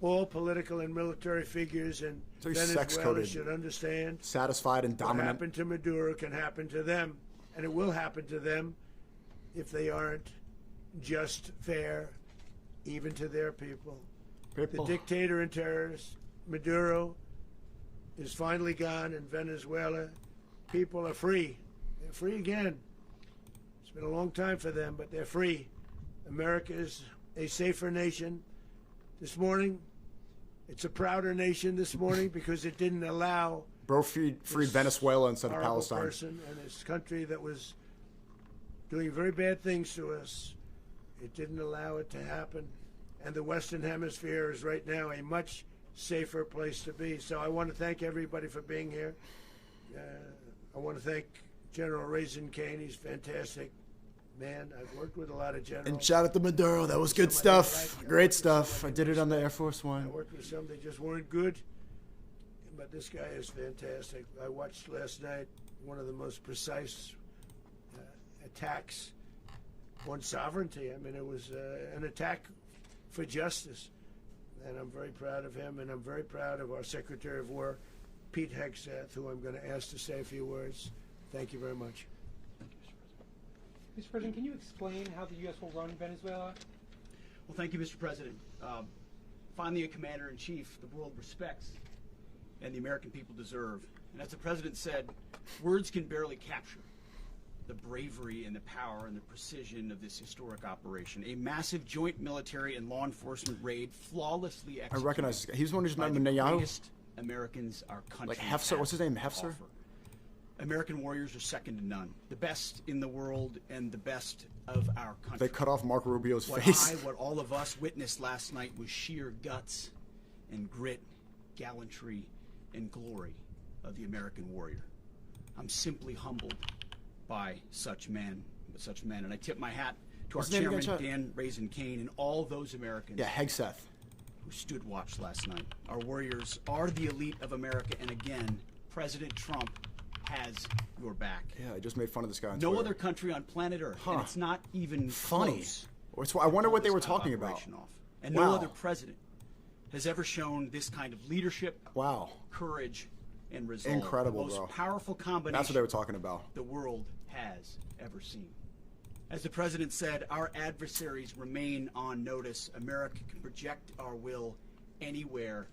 All political and military figures in Venezuela sex-coded. should understand Satisfied and what dominant. happened to Maduro can happen to them, and it will happen to them if they aren't just fair, even to their people. The dictator and terrorist, Maduro, is finally gone in Venezuela. People are free. They're free again. It's been a long time for them, but they're free. America is a safer nation. This morning, it's a prouder nation this morning because it didn't allow Bro freed Venezuela instead of horrible Palestine. person and this country that was doing very bad things to us. It didn't allow it to happen. And the Western Hemisphere is right now a much safer place to be. So I want to thank everybody for being here. I want to thank General Raisin Kane. He's fantastic. Man, I've worked with a lot of generals. And shout out to Maduro. That was good stuff. Great stuff. I did it on the Air Force One. I worked with some, they just weren't good. But this guy is fantastic. I watched last night one of the most precise attacks on sovereignty. I mean, it was an attack for justice. And I'm very proud of him, and I'm very proud of our Secretary of War, Pete Hegseth, who I'm going to ask to say a few words. Thank you very much. Mr. President, can you explain how the U.S. will run Venezuela? Well, thank you, Mr. President. Finally, a commander-in-chief the world respects and the American people deserve. And as the President said, words can barely capture the bravery and the power and the precision of this historic operation. A massive joint military and law enforcement raid flawlessly executed. I recognize this guy. He's the one who's by not the Netanyahu. greatest Americans our country Like Hefzer. What's his name? Hefzer? offer. American warriors are second to none. The best in the world and the best of our country. They cut off Marco Rubio's What face. what all of us witnessed last night was sheer guts and grit, gallantry, and glory of the American warrior. I'm simply humbled by such men. And I tip my hat to What's our his name chairman, again, Dan Raisin Kane, and all those Americans Yeah, Hegseth. who stood watch last night. Our warriors are the elite of America, and again, President Trump has your back. Yeah, I just made fun of this guy on No Twitter. other country on planet Earth, and it's not even Funny. close. I wonder what they were This kind of talking about. operation off. And Wow. no other president has ever shown this kind of leadership, Wow. courage, and resolve. Incredible, the most bro. powerful combination That's what they were talking about. the world has ever seen. As the president said, our adversaries remain on notice. America can project our will anywhere,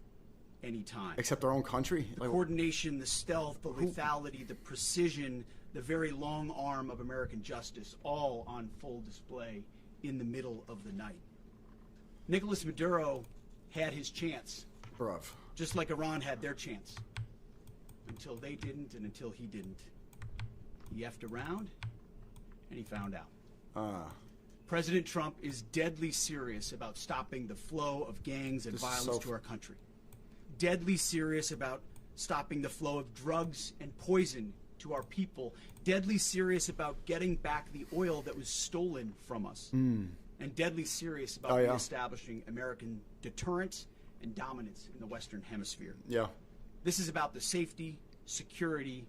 anytime. Except our own country? The coordination, the stealth, the lethality, the precision, the very long arm of American justice, all on full display in the middle of the night. Nicolas Maduro had his chance. Bruv. Just like Iran had their chance. Until they didn't and until he didn't. He effed around and he found out. President Trump is deadly serious about stopping the flow of gangs and violence to our country. Deadly serious about stopping the flow of drugs and poison to our people. Deadly serious about getting back the oil that was stolen from us. And deadly serious about reestablishing American deterrence and dominance in the Western Hemisphere. Yeah. This is about the safety, security,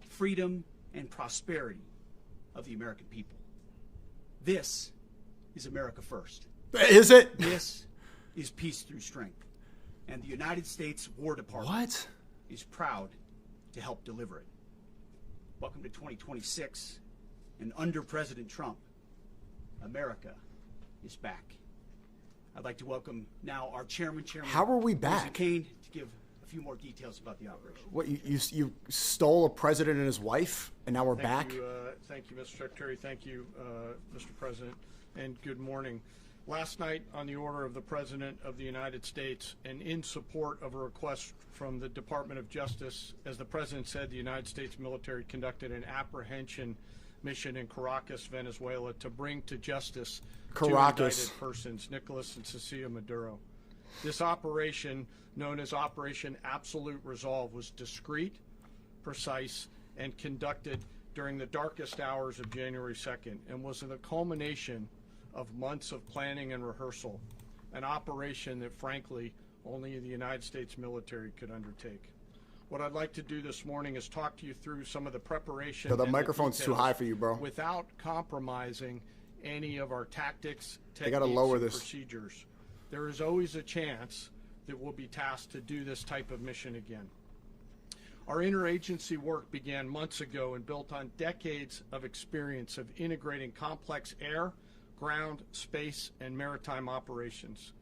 freedom, and prosperity of the American people. This is America first. Is it? This is peace through strength. And the United States War Department is proud to help deliver it. Welcome to 2026. And under President Trump, America is back. I'd like to welcome now our chairman. How are we back? Kane, to give a few more details about the operation. What, you stole a president and his wife, and now we're back? Thank you, Mr. Secretary. Thank you, Mr. President, and good morning. Last night, on the order of the President of the United States, and in support of a request from the Department of Justice, as the President said, the United States military conducted an apprehension mission in Caracas, Venezuela, to bring to justice two indicted persons, Nicolas and Cecilia Maduro. This operation, known as Operation Absolute Resolve, was discreet, precise, and conducted during the darkest hours of January 2nd, and was the culmination of months of planning and rehearsal, an operation that, frankly, only the United States military could undertake. What I'd like to do this morning is talk to you through some of the preparation. The microphone's too high for you, bro. Without compromising any of our tactics, they gotta lower this. Procedures. There is always a chance that we'll be tasked to do this type of mission again. Our interagency work began months ago and built on decades of experience of integrating complex air, ground, space, and maritime operations.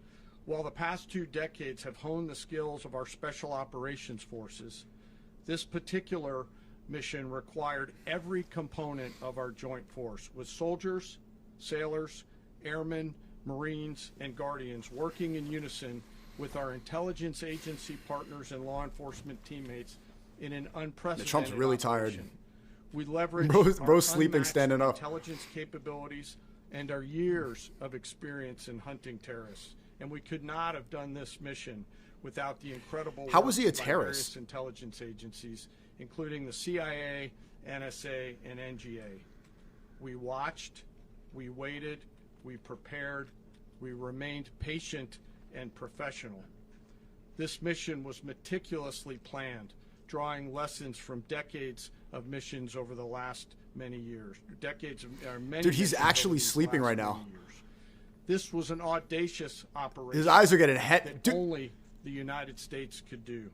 While the past 2 decades have honed the skills of our special operations forces, this particular mission required every component of our joint force, with soldiers, sailors, airmen, Marines, and Guardians working in unison with our intelligence agency partners and law enforcement teammates in an unprecedented Trump's really tired. We leveraged bro's sleeping standing up. Intelligence capabilities and our years of experience in hunting terrorists. And we could not have done this mission without the incredible How was he a work by terrorist? various intelligence agencies, including the CIA, NSA, and NGA. We watched, we waited, we prepared, we remained patient and professional. This mission was meticulously planned, drawing lessons from decades of missions over the last many years. Dude, he's actually sleeping right now. This was an audacious operation. His eyes are getting that only the United States could do.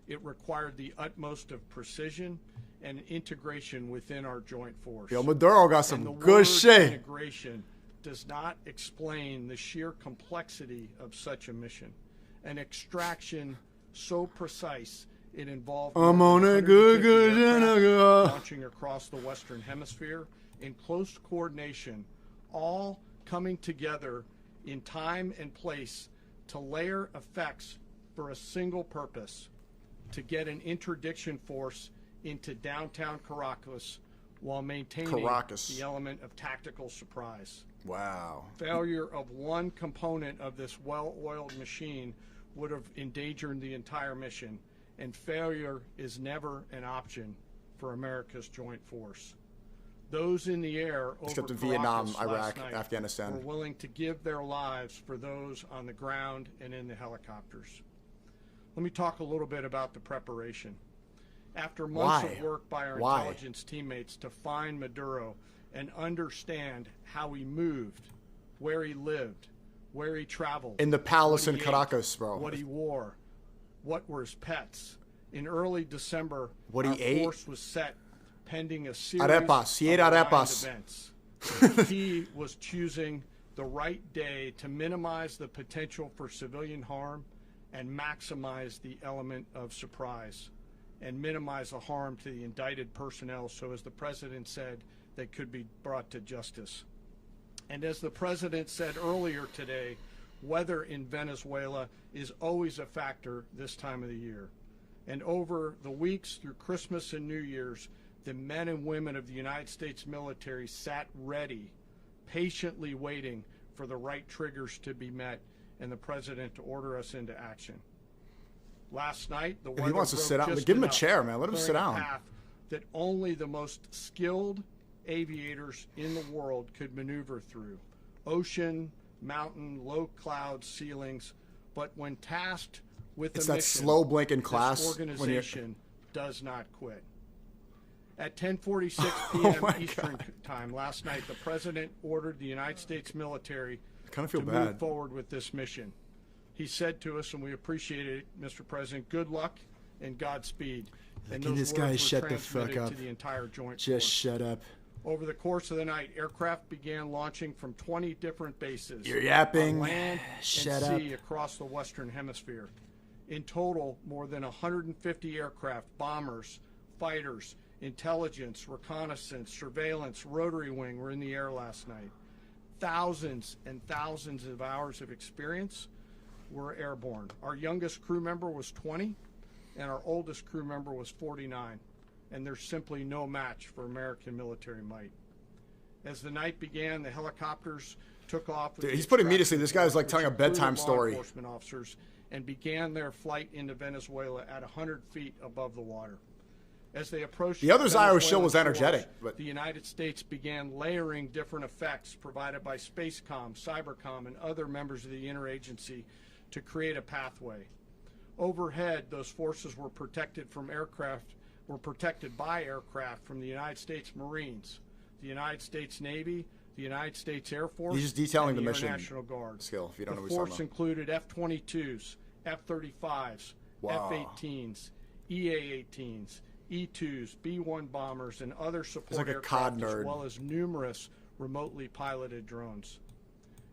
It required the utmost of precision and integration within our joint force. Yo, Maduro got some and the good word shit. Integration does not explain the sheer complexity of such a mission. An extraction so precise it involved I'm on a good launching across the Western Hemisphere in close coordination, all coming together in time and place to layer effects for a single purpose: to get an interdiction force into downtown Caracas while maintaining the element of tactical surprise. Wow. Failure of one component of this well-oiled machine would have endangered the entire mission, and failure is never an option for America's joint force. Those in the air except over in Vietnam, Caracas Iraq, last night Afghanistan, were willing to give their lives for those on the ground and in the helicopters. Let me talk a little bit about the preparation. After months of work by our intelligence teammates to find Maduro and understand how he moved, where he lived, where he traveled, in the palace in ate, Caracas, bro, what he wore, what were his pets. In early December, what our he ate, force was set pending a series Arepas. He ate of arepas. events. The key was choosing the right day to minimize the potential for civilian harm and maximize the element of surprise and minimize the harm to the indicted personnel, so as the president said, they could be brought to justice. And as the president said earlier today, weather in Venezuela is always a factor this time of the year. And over the weeks through Christmas and New Year's, the men and women of the United States military sat ready, patiently waiting for the right triggers to be met and the president to order us into action. Last night, the weather If he wants to broke sit down, just give him a enough, chair, man. Let him clearing sit a down. path that only the most skilled aviators in the world could maneuver through. Ocean, mountain, low cloud ceilings, but when tasked with It's a that mission, slow blink in class this when you're- organization does not quit. At 10:46 Oh p.m. my Eastern God. time last night, the president ordered the United States military I kind of feel to bad. move forward with this mission. He said to us, and we appreciate it, Mr. President, good luck and Godspeed. And Can those this guy words were shut the fuck transmitted up? to the entire joint Just force. shut up. Over the course of the night, aircraft began launching from 20 different bases You're yapping. on land Shut and sea up. across the Western Hemisphere. In total, more than 150 aircraft, bombers, fighters, intelligence, reconnaissance, surveillance, rotary wing were in the air last night. Thousands and thousands of hours of experience were airborne. Our youngest crew member was 20, and our oldest crew member was 49. And there's simply no match for American military might. As the night began, the helicopters took off. with Dude, the he's putting me to extraction sleep. This guy's like force, telling a which included bedtime law story. enforcement officers, and began their flight into Venezuela at 100 feet above the water. As they approached The other's Irish show was Venezuelan energetic, shores, but- the United States began layering different effects provided by Spacecom, Cybercom, and other members of the interagency to create a pathway. Overhead, those forces were protected by aircraft from the United States Marines, the United States Navy, the United States Air Force, He's just detailing and the Air mission National Guard. skill, if you don't know The what he's talking force about. included F-22s, F-35s, Wow. F-18s, EA-18s, E-2s, B-1 bombers, and other support like a aircraft, COD as nerd. well as numerous remotely piloted drones.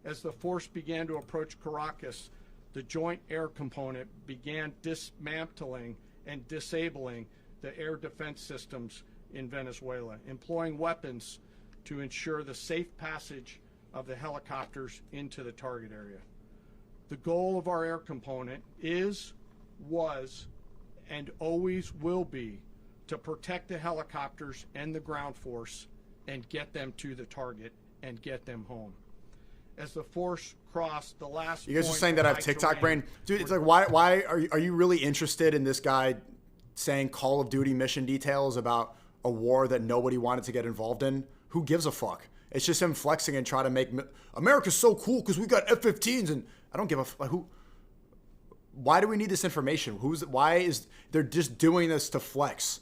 As the force began to approach Caracas, the Joint Air Component began dismantling and disabling the air defense systems in Venezuela, employing weapons to ensure the safe passage of the helicopters into the target area. The goal of our air component was, and always will be to protect the helicopters and the ground force and get them to the target and get them home. As the force crossed the last You guys are point saying that of I have high TikTok terrain, brain? Dude, it's like, why are you really interested in this guy saying Call of Duty mission details about a war that nobody wanted to get involved in? Who gives a fuck? It's just him flexing and trying to make America's so cool because we got F-15s, and I don't give a like who. Why do we need this information? They're just doing this to flex?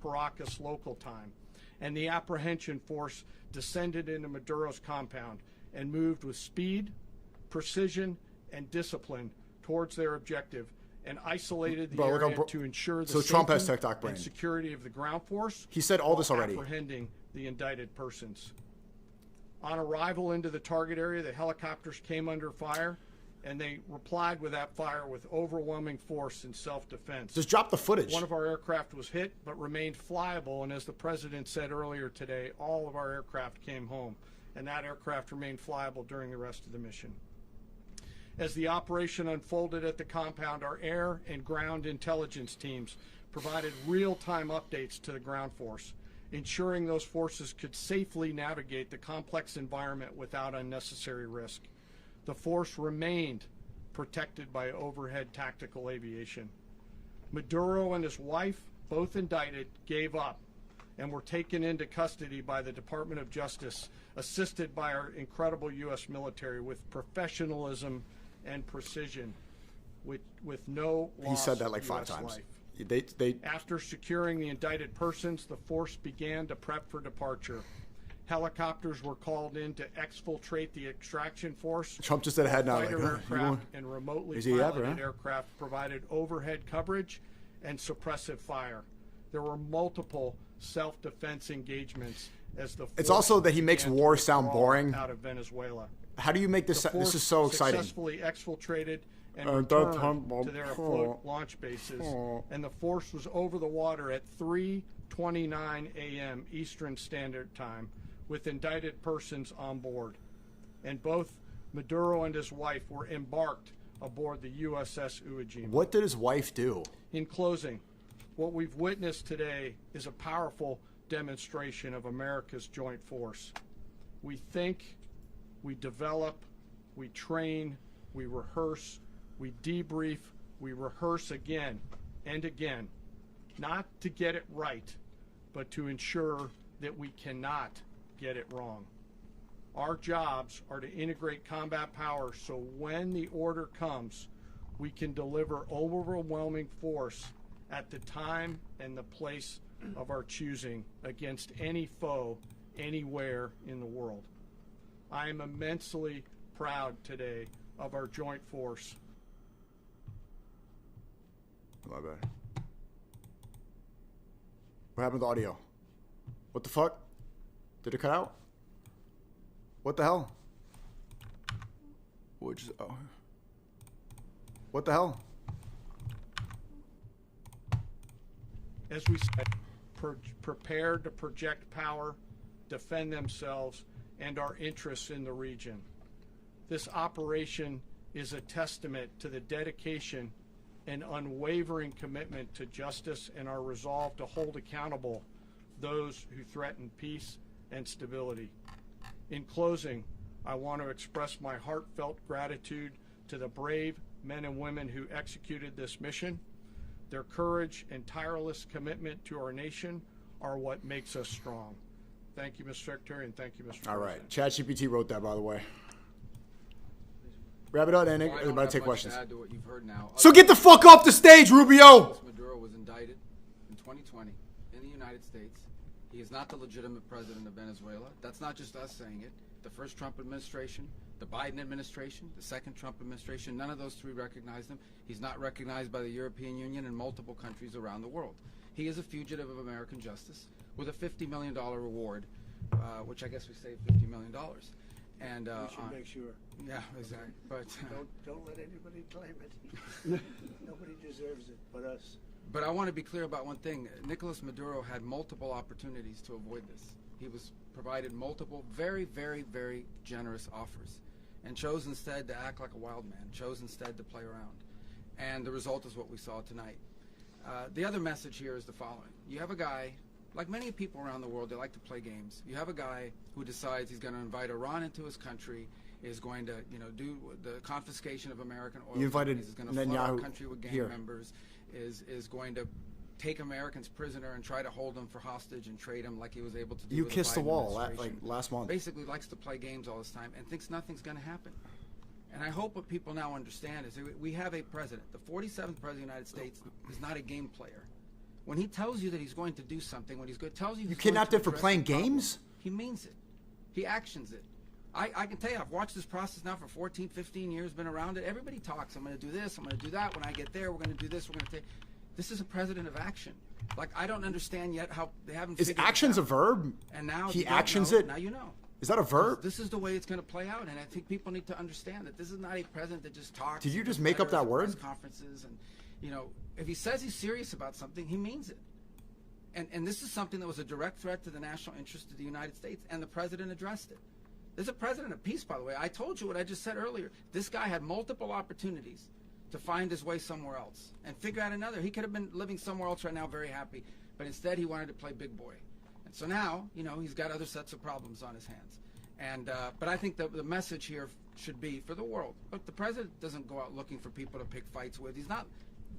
Caracas local time, and the apprehension force descended into Maduro's compound and moved with speed, precision, and discipline towards their objective, and isolated the Bro, look how area to ensure the so Trump has safety TikTok brain. and security of the ground force. He said all this while already. Apprehending the indicted persons. On arrival into the target area, the helicopters came under fire, and they replied with that fire with overwhelming force and self-defense. Just drop the footage. One of our aircraft was hit, but remained flyable, and as the president said earlier today, all of our aircraft came home, and that aircraft remained flyable during the rest of the mission. As the operation unfolded at the compound, our air and ground intelligence teams provided real-time updates to the ground force, ensuring those forces could safely navigate the complex environment without unnecessary risk. The force remained protected by overhead tactical aviation. Maduro and his wife, both indicted, gave up and were taken into custody by the Department of Justice, assisted by our incredible U.S. military with professionalism and precision, with no loss He said that like of 5 US times. life. After securing the indicted persons, the force began to prep for departure. Helicopters were called in to exfiltrate the extraction force. Trump just did a head nod like, Fighter "Huh, you aircraft want- and remotely Is he ever, piloted huh?" aircraft provided overhead coverage and suppressive fire. There were multiple self-defense engagements as the It's also that he makes war sound boring. Out of Venezuela. How do you make this? This is so exciting. Successfully exfiltrated and returned to their afloat launch bases, and the force was over the water at 3:29 a.m. Eastern Standard Time, with indicted persons on board, and both Maduro and his wife were embarked aboard the USS Uajima. What did his wife do? In closing, what we've witnessed today is a powerful demonstration of America's joint force. We think, we develop, we train, we rehearse, we debrief, we rehearse again and again, not to get it right, but to ensure that we cannot get it wrong. Our jobs are to integrate combat power so when the order comes, we can deliver overwhelming force at the time and the place of our choosing against any foe anywhere in the world. I am immensely proud today of our joint force. My bad. What happened to the audio? What the fuck? Did it cut out? What the hell? What the hell? As we said, prepared to project power, defend themselves, and our interests in the region. This operation is a testament to the dedication and unwavering commitment to justice and our resolve to hold accountable those who threaten peace and stability. In closing, I want to express my heartfelt gratitude to the brave men and women who executed this mission. Their courage and tireless commitment to our nation are what makes us strong. Thank you, Mr. Secretary, and thank you, Mr. President. All right. ChatGPT wrote that, by the way. Wrap it up, and we're about to take questions. To add to what you've heard now. So get the fuck off the stage, Rubio! Maduro was indicted in 2020 in the United States. He is not the legitimate president of Venezuela. That's not just us saying it. The first Trump administration, the Biden administration, the second Trump administration, none of those three recognized him. He's not recognized by the European Union and multiple countries around the world. He is a fugitive of American justice with a $50 million reward, which I guess we saved $50 million. And we should make sure. Yeah, exactly. But don't let anybody claim it. Nobody deserves it but us. But I want to be clear about one thing. Nicolas Maduro had multiple opportunities to avoid this. He was provided multiple very, very, very generous offers and chose instead to act like a wild man, chose instead to play around. And the result is what we saw tonight. The other message here is the following. You have a guy, like many people around the world, they like to play games. You have a guy who decides he's going to invite Iran into his country, is going to, do the confiscation of American oil. You invited is going to flood our country with gang here. members, is going to take Americans prisoner and try to hold them for hostage and trade them like he was able to do. You with kissed the Biden wall administration. last month. Basically likes to play games all this time and thinks nothing's going to happen. And I hope what people now understand is that we have a president. The 47th president of the United States is not a game player. When he tells you that he's going to do something, when he's going to tells you, you kidnapped him for playing games. He means it. He actions it. I can tell you, I've watched this process now for 14, 15 years, been around it. Everybody talks. I'm going to do this. I'm going to do that. When I get there, we're going to do this. We're going to take. This is a president of action. Like, I don't understand yet how they haven't. Is action's a verb? And now he actions it. Now you know. Is that a verb? This is the way it's going to play out, and I think people need to understand that this is not a president that just talks. Did you just make up that word? Press conferences, and if he says he's serious about something, he means it. And this is something that was a direct threat to the national interest of the United States, and the president addressed it. There's a president of peace, by the way. I told you what I just said earlier. This guy had multiple opportunities to find his way somewhere else and figure out another. He could have been living somewhere else right now, very happy, but instead he wanted to play big boy. And so now, he's got other sets of problems on his hands. And but I think the message here should be for the world. Look, the president doesn't go out looking for people to pick fights with. He's not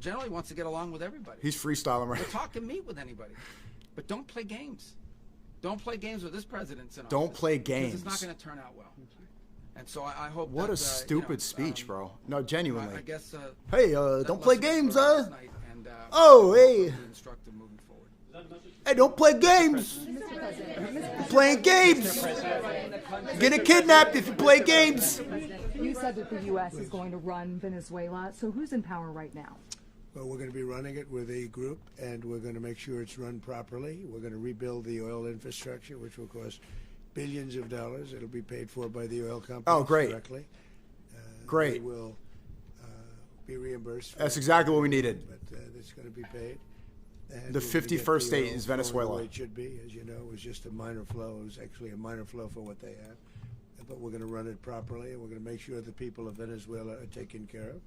generally wants to get along with everybody. He's freestyling right. He'll talk and meet with anybody, but don't play games. Don't play games with this president's in office. Don't play games. It's not going to turn out well. And so I hope. What that, a stupid speech, bro. No, genuinely. I guess. Hey, don't play games, huh? And, oh, hey. Instructive moving forward. Hey, don't play games. Playing games. Get kidnapped if you play games. You said that the U.S. is going to run Venezuela. So who's in power right now? but we're going to be running it with a group, and we're going to make sure it's run properly. We're going to rebuild the oil infrastructure, which will cost billions of dollars. It'll be paid for by the oil companies directly. Great. They will be reimbursed. That's exactly what we needed. But it's going to be paid. And The 51st state is Venezuela. The way it should be, as you know, it was just a minor flow. It was actually a minor flow for what they have. But we're going to run it properly, and we're going to make sure the people of Venezuela are taken care of.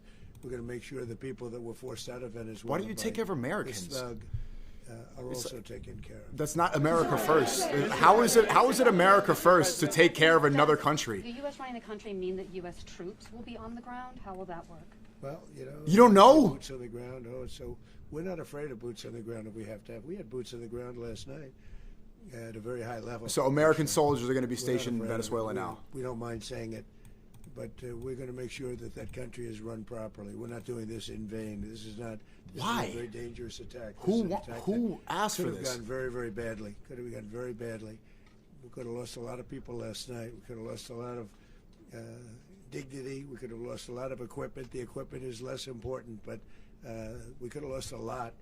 We're going to make sure the people that were forced out of Venezuela. Why do you take care of Americans? This thug, are also taken care of. That's not America first. How is it America first to take care of another country? The U.S. running the country mean that U.S. troops will be on the ground? How will that work? Well, you know. You don't know? Boots on the ground. Oh, so we're not afraid of boots on the ground if we have to have. We had boots on the ground last night at a very high level. So American soldiers are going to be stationed in Venezuela now. We don't mind saying it, but we're going to make sure that that country is run properly. We're not doing this in vain. This is not. Why? This is a very dangerous attack. Who asked for this? Could have gone very, very badly. Could have gone very badly. We could have lost a lot of people last night. We could have lost a lot of dignity. We could have lost a lot of equipment. The equipment is less important, but we could have lost a lot.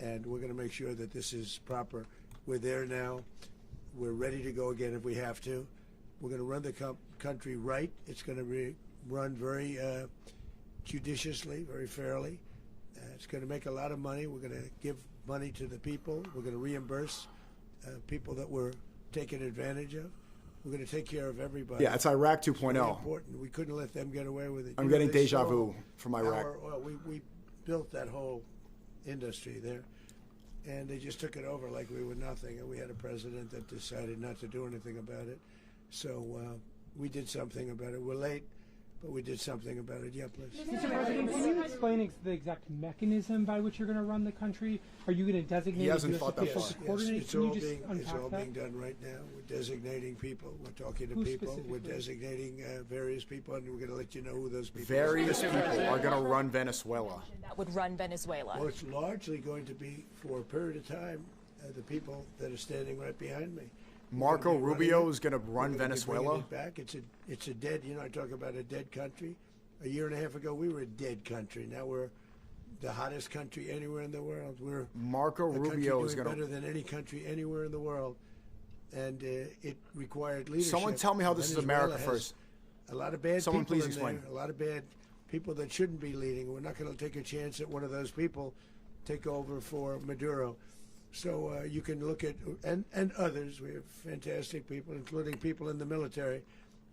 And we're going to make sure that this is proper. We're there now. We're ready to go again if we have to. We're going to run the country right. It's going to be run very judiciously, very fairly. It's going to make a lot of money. We're going to give money to the people. We're going to reimburse people that were taken advantage of. We're going to take care of everybody. Yeah, it's Iraq 2.0. It's very important. We couldn't let them get away with it. I'm getting deja vu from Iraq. We built that whole industry there, and they just took it over like we were nothing. And we had a president that decided not to do anything about it. So we did something about it. We're late, but we did something about it. Yeah, please. Mr. President, can you explain the exact mechanism by which you're going to run the country? Are you going to designate He hasn't US thought that officials far. to coordinate? It's Can all you just unpack that? being done right now. We're designating people. We're talking to Who people. specifically? We're designating various people, and we're going to let you know who those people Various are. people are going to run Venezuela. That would run Venezuela. Well, it's largely going to be, for a period of time, the people that are standing right behind me. Marco Rubio is going to run We're gonna be Venezuela. bringing it back. It's a dead. You know, I talk about a dead country. A year and a half ago, we were a dead country. Now we're the hottest country anywhere in the world. We're Marco a Rubio is country doing going to. better than any country anywhere in the world, and it required leadership. Someone tell me how this is Venezuela America has first. A lot of bad Someone people please in explain. there. A lot of bad people that shouldn't be leading. We're not going to take a chance that one of those people take over for Maduro. So you can look at and others. We have fantastic people, including people in the military.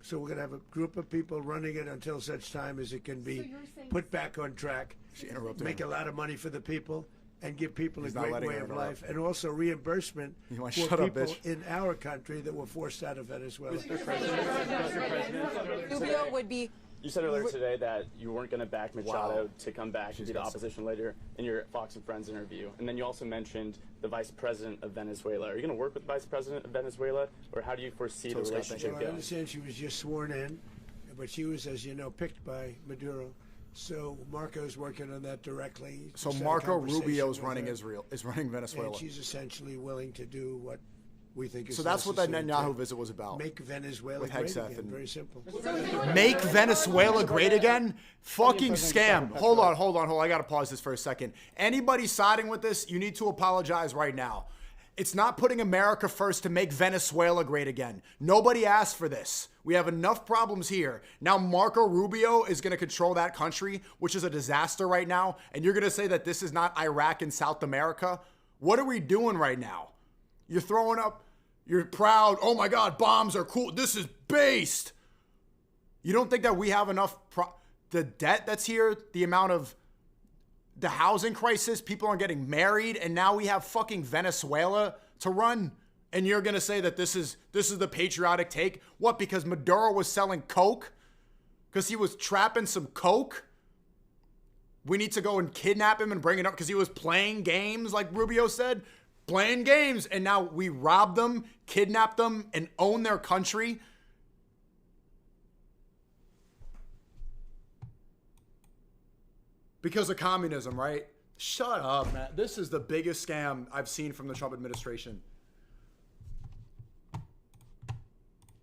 So we're going to have a group of people running it until such time as it can be put back on track. She interrupted Make him. a lot of money for the people and give people He's a not great letting way her of interrupt. life, and also reimbursement You for want to shut up, people bitch? in our country that were forced out of Venezuela. Mr. President, Rubio would be. you said earlier today that you weren't going to back Machado to come back and be the opposition leader in your Fox and Friends interview. And then you also mentioned the vice president of Venezuela. Are you going to work with the vice president of Venezuela, or how do you foresee the relationship Well, I going? understand she was just sworn in, but she was, as you know, picked by Maduro. So Marco's working on that directly. So Just had a Marco conversation Rubio is with running her, Israel. Is running Venezuela. and she's essentially willing to do what we think is So that's what that necessary Netanyahu to visit was about. Make Venezuela With great Hegseth again. and- Very simple. Make Venezuela great again? Fucking scam. Hold on. I got to pause this for a second. Anybody siding with this, you need to apologize right now. It's not putting America first to make Venezuela great again. Nobody asked for this. We have enough problems here. Now Marco Rubio is going to control that country, which is a disaster right now. And you're going to say that this is not Iraq and South America? What are we doing right now? You're throwing up, you're proud. Oh my God, bombs are cool. This is based. You don't think that we have enough, the debt that's here, the amount of, the housing crisis, people aren't getting married, and now we have fucking Venezuela to run. And you're gonna say that this is the patriotic take? What, because Maduro was selling coke? Because he was trapping some coke? We need to go and kidnap him and bring it up because he was playing games, like Rubio said? Playing games, and now we rob them, kidnap them, and own their country? Because of communism, right? Shut up, man. This is the biggest scam I've seen from the Trump administration.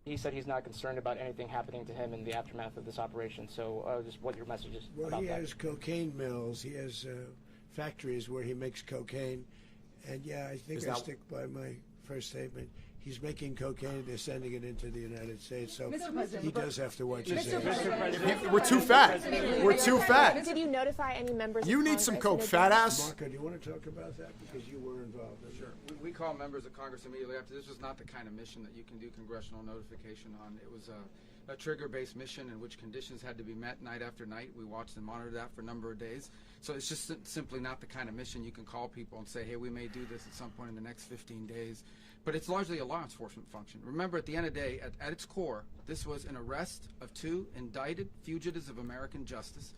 He said he's not concerned about anything happening to him in the aftermath of this operation. So just what your message is Well, about he that. has cocaine mills. He has factories where he makes cocaine. And yeah, I think I stick by my first statement. He's making cocaine. They're sending it into the United States. So he does have to watch his age. We're too fat. We're too fat. Did you notify any members? You need some coke, fat ass. Marco, do you want to talk about that because you were involved? Sure. We call members of Congress immediately after. This was not the kind of mission that you can do congressional notification on. It was a trigger-based mission in which conditions had to be met night after night. We watched and monitored that for a number of days. So it's just simply not the kind of mission you can call people and say, hey, we may do this at some point in the next 15 days. But it's largely a law enforcement function. Remember, at the end of the day, at its core, this was an arrest of 2 indicted fugitives of American justice,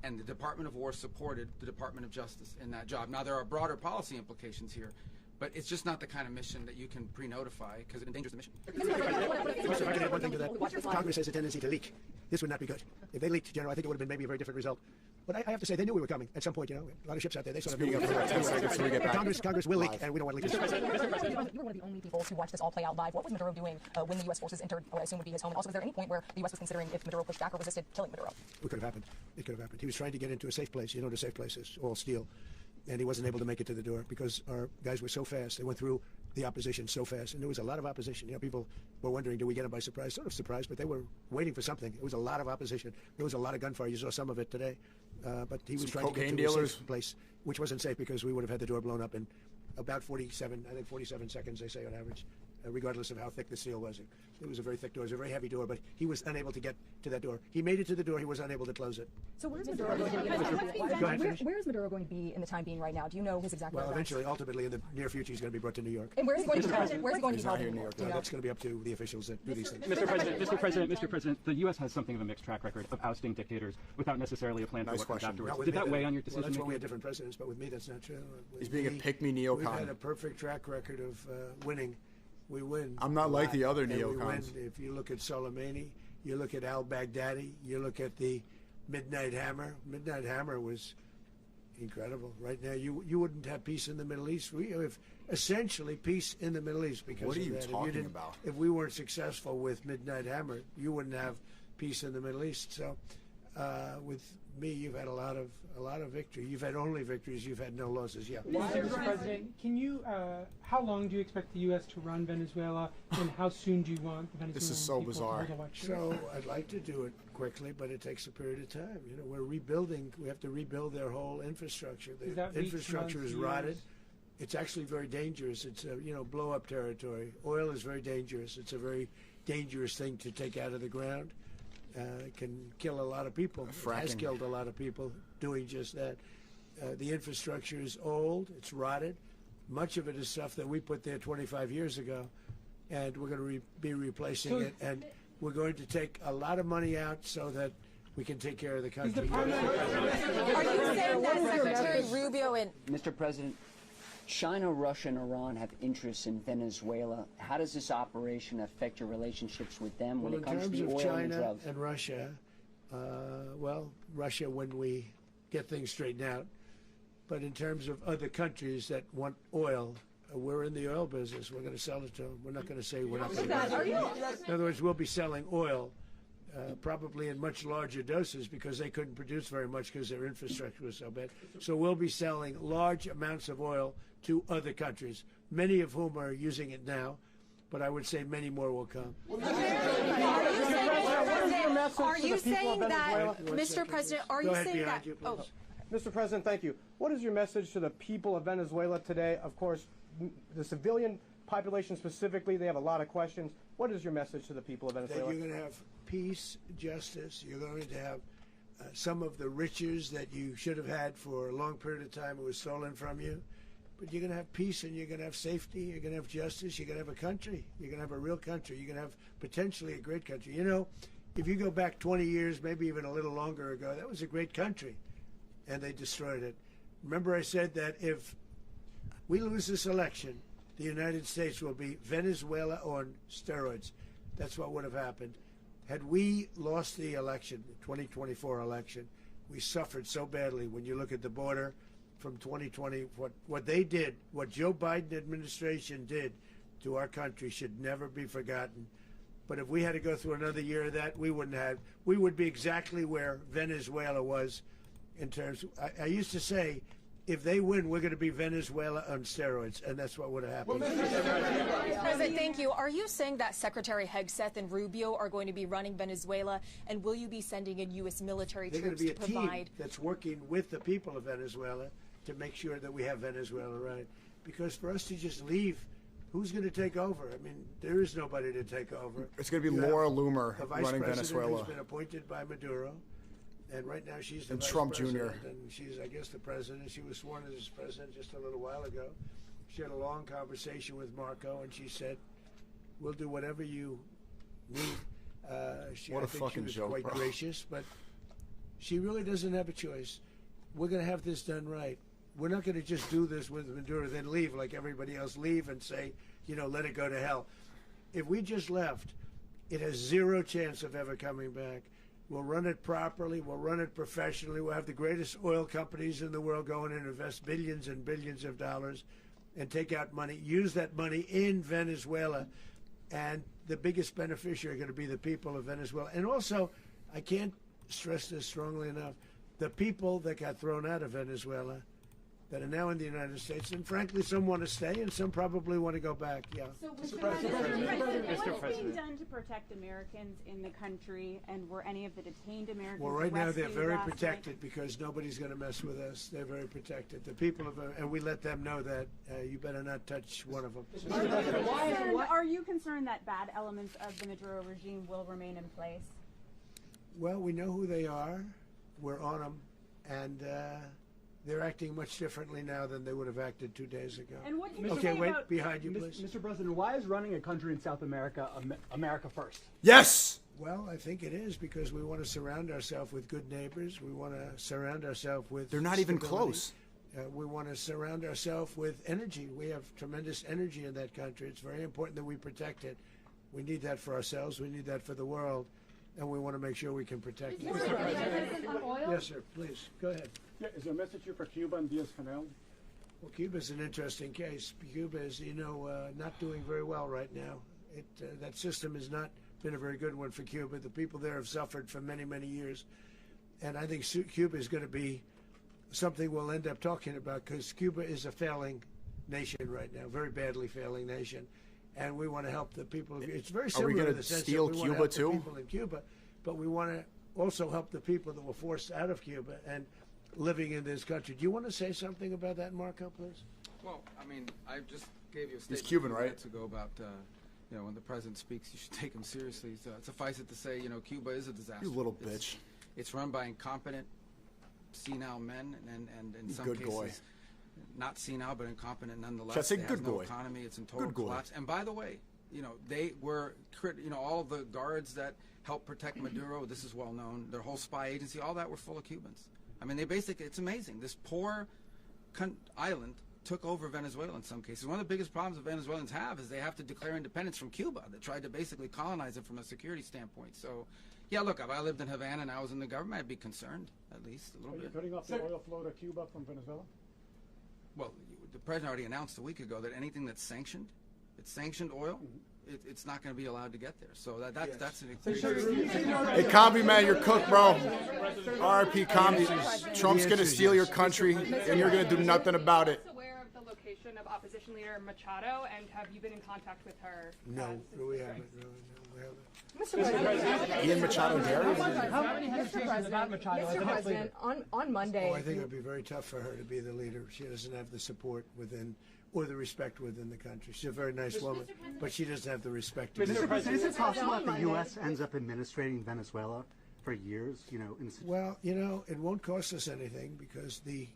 and the Department of War supported the Department of Justice in that job. Now, there are broader policy implications here, but it's just not the kind of mission that you can pre-notify because it endangers the mission. If I can add one thing to that. Congress has a tendency to leak. This would not be good. If they leaked, General, I think it would have been maybe a very different result. But I have to say, they knew we were coming at some point. You know, a lot of ships out there. They sort of knew we were coming. 10 seconds till we get back. Congress will leak, and we don't want to leak. Mr. President, you were one of the only people to watch this all play out live. What was Maduro doing when the U.S. forces entered what I assume would be his home? And also, was there any point where the U.S. was considering if Maduro pushed back or resisted killing Maduro? It could have happened. It could have happened. He was trying to get into a safe place. You know, the safe place is all steel. And he wasn't able to make it to the door because our guys were so fast. They went through the opposition so fast. And there was a lot of opposition. You know, people were wondering, do we get them by surprise? Sort of surprised, but they were waiting for something. It was a lot of opposition. There was a lot of gunfire. You saw some of it today. But he was trying to get to a safe place, which wasn't safe because we would have had the door blown up in about 47 seconds, they say on average, regardless of how thick the steel was. It was a very thick door. It was a very heavy door, but he was unable to get to that door. He made it to the door. He was unable to close it. So where's Maduro going to be? Where is Maduro going to be in the time being right now? Do you know his exact Well, whereabouts? eventually, ultimately, in the near future, he's going to be brought to New York. And where's he going to be held? Where's he going to He's be not held? here in New York. That's going to be up to the officials that do these things. Mr. President, the U.S. has something of a mixed track record of ousting dictators without necessarily a plan for what comes afterwards. Did that weigh on your decision? Well, that's why we had different presidents, but with me, that's not true. He's being a pick-me neocon. We've had a perfect track record of winning. We win. I'm not like the other and neocons. We win. If you look at Soleimani, you look at al-Baghdadi, you look at the Midnight Hammer. Midnight Hammer was incredible. Right now, you wouldn't have peace in the Middle East. We have essentially peace in the Middle East because what are of you that. talking about? If we weren't successful with Midnight Hammer, you wouldn't have peace in the Middle East. So, with me, you've had a lot of victory. You've had only victories. You've had no losses. Yeah. Mr. President, can you? How long do you expect the U.S. to run Venezuela, and how soon do you want the Venezuelan This is so people bizarre. to hold elections? So I'd like to do it quickly, but it takes a period of time. You know, we're rebuilding. We have to rebuild their whole infrastructure. The infrastructure is rotted. It's actually very dangerous. It's blow-up territory. Oil is very dangerous. It's a very dangerous thing to take out of the ground. It can kill a lot of people. It has killed a lot of people doing just that. The infrastructure is old. It's rotted. Much of it is stuff that we put there 25 years ago, and we're going to be replacing it. And we're going to take a lot of money out so that we can take care of the country. Are you saying that Secretary Rubio and Mr. President, China, Russia, and Iran have interests in Venezuela. How does this operation affect your relationships with them when it comes to the oil and drugs? In terms of China and and Russia, Russia when we get things straightened out. But in terms of other countries that want oil, we're in the oil business. We're going to sell it to them. We're not going to say we're not going to. In other words, we'll be selling oil probably in much larger doses because they couldn't produce very much because their infrastructure was so bad. So we'll be selling large amounts of oil to other countries, many of whom are using it now, but I would say many more will come. Are you saying that, Mr. President, are you saying that? Mr. President, thank you. What is your message to the people of Venezuela today? Of course, the civilian population specifically, they have a lot of questions. What is your message to the people of Venezuela? That you're going to have peace, justice. You're going to have some of the riches that you should have had for a long period of time. It was stolen from you. But you're going to have peace and you're going to have safety. You're going to have justice. You're going to have a country. You're going to have a real country. You're going to have potentially a great country. You know, if you go back 20 years, maybe even a little longer ago, that was a great country. And they destroyed it. Remember I said that if we lose this election, the United States will be Venezuela on steroids. That's what would have happened. Had we lost the election, the 2024 election, we suffered so badly. When you look at the border from 2020, what they did, what Joe Biden administration did to our country should never be forgotten. But if we had to go through another year of that, we would be exactly where Venezuela was in terms of, I used to say, if they win, we're going to be Venezuela on steroids, and that's what would have happened. President, thank you. Are you saying that Secretary Hegseth and Rubio are going to be running Venezuela, and will you be sending in U.S. military They're troops going to to be a provide? team that's working with the people of Venezuela to make sure that we have Venezuela right. Because for us to just leave, who's going to take over? I mean, there is nobody to take over. It's going to be Laura Loomer running The vice Venezuela. president who's been appointed by Maduro. And right now she's the and vice Trump president, Jr. and she's, I guess, the president. She was sworn as president just a little while ago. She had a long conversation with Marco, and she said, "We'll do whatever you need." What a I think fucking she was joke, quite bro. gracious, but she really doesn't have a choice. We're going to have this done right. We're not going to just do this with Maduro, then leave like everybody else, leave and say, let it go to hell. If we just left, it has zero chance of ever coming back. We'll run it properly. We'll run it professionally. We'll have the greatest oil companies in the world go in and invest billions and billions of dollars and take out money, use that money in Venezuela. And the biggest beneficiary are going to be the people of Venezuela. And also, I can't stress this strongly enough, the people that got thrown out of Venezuela that are now in the United States, and frankly, some want to stay and some probably want to go back. Yeah. So, Mr. President, what's being done to protect Americans in the country, and were any of the detained Americans Well, right now they're rescued very last protected night? because nobody's going to mess with us. They're very protected. The people of, and we let them know that you better not touch one of them. Are you concerned that bad elements of the Maduro regime will remain in place? Well, we know who they are. We're on them, and they're acting much differently now than they would have acted 2 days ago. And what can you okay, say wait, about behind you, please. Mr. President, why is running a country in South America America first? Yes! Well, I think it is because we want to surround ourselves with good neighbors. We want to surround ourselves with They're not even stability. close. We want to surround ourselves with energy. We have tremendous energy in that country. It's very important that we protect it. We need that for ourselves. We need that for the world. And we want to make sure we can protect it. Yes, sir. Please, go ahead. Yeah, is there a message here for Cuba and Diaz-Canel? Well, Cuba's an interesting case. Cuba is, not doing very well right now. That system has not been a very good one for Cuba. The people there have suffered for many, many years. And I think Cuba is going to be something we'll end up talking about because Cuba is a failing nation right now, very badly failing nation. And we want to help the people. It's very similar to the sense that we want to help the people in Cuba, but we want to also help the people that were forced out of Cuba and living in this country. Do you want to say something about that, Marco, please? Well, I mean, I just gave you a statement. He's Cuban, right? Minutes ago about, when the president speaks, you should take him seriously. So suffice it to say, Cuba is a disaster. You little bitch. It's run by incompetent, senile men, and in some good cases, boy. not senile but incompetent nonetheless. Should I say They good have no boy? economy. It's in total Good boy. collapse. And by the way, they were, all of the guards that helped protect Maduro. This is well known. Their whole spy agency, all that were full of Cubans. I mean, it's amazing. This poor island took over Venezuela in some cases. One of the biggest problems that Venezuelans have is they have to declare independence from Cuba. They tried to basically colonize it from a security standpoint. So, yeah, look, if I lived in Havana and I was in the government, I'd be concerned, at least a little bit. Cutting off the oil flow to Cuba from Venezuela? Well, the president already announced a week ago that anything that's sanctioned, it's sanctioned oil, it's not going to be allowed to get there. So that's an Hey, Combi, man, you're cooked, bro. RIP, Combi. Trump's going to steal your country, and you're going to do nothing about it. Aware of the location of opposition leader Machado, and have you been in contact with her? No, we haven't. No, we haven't. Mr. President, Ian Machado Dairy? Mr. President, on Monday. Oh, I think it would be very tough for her to be the leader. She doesn't have the support within or the respect within the country. She's a very nice woman, but she doesn't have the respect. Mr. President, is it possible that the U.S. ends up administrating Venezuela for years? Well, it won't cost us anything because the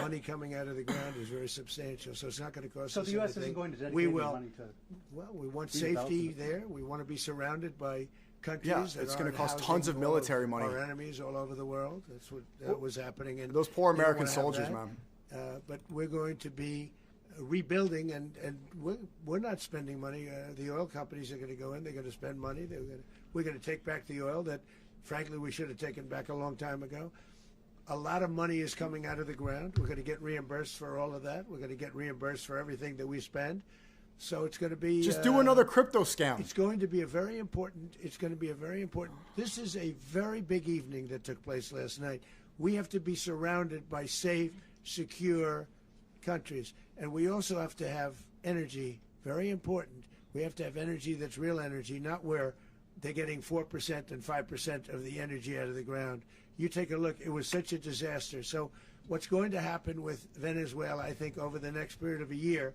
money coming out of the ground is very substantial. So it's not going to cost us anything. So the U.S. isn't going to dedicate we any will. money to. Well, we want safety there. We want to be surrounded by countries that it's going aren't to cost housing tons of all military money. Our enemies all over the world. That's what was happening. And those poor we don't American wanna have soldiers, that. man. But we're going to be rebuilding, and we're not spending money. The oil companies are going to go in. They're going to spend money. We're going to take back the oil that, frankly, we should have taken back a long time ago. A lot of money is coming out of the ground. We're going to get reimbursed for all of that. We're going to get reimbursed for everything that we spend. So it's going to be just do another crypto scam. It's going to be a very important. This is a very big evening that took place last night. We have to be surrounded by safe, secure countries. And we also have to have energy, very important. We have to have energy that's real energy, not where they're getting 4% and 5% of the energy out of the ground. You take a look, it was such a disaster. So what's going to happen with Venezuela, I think, over the next period of a year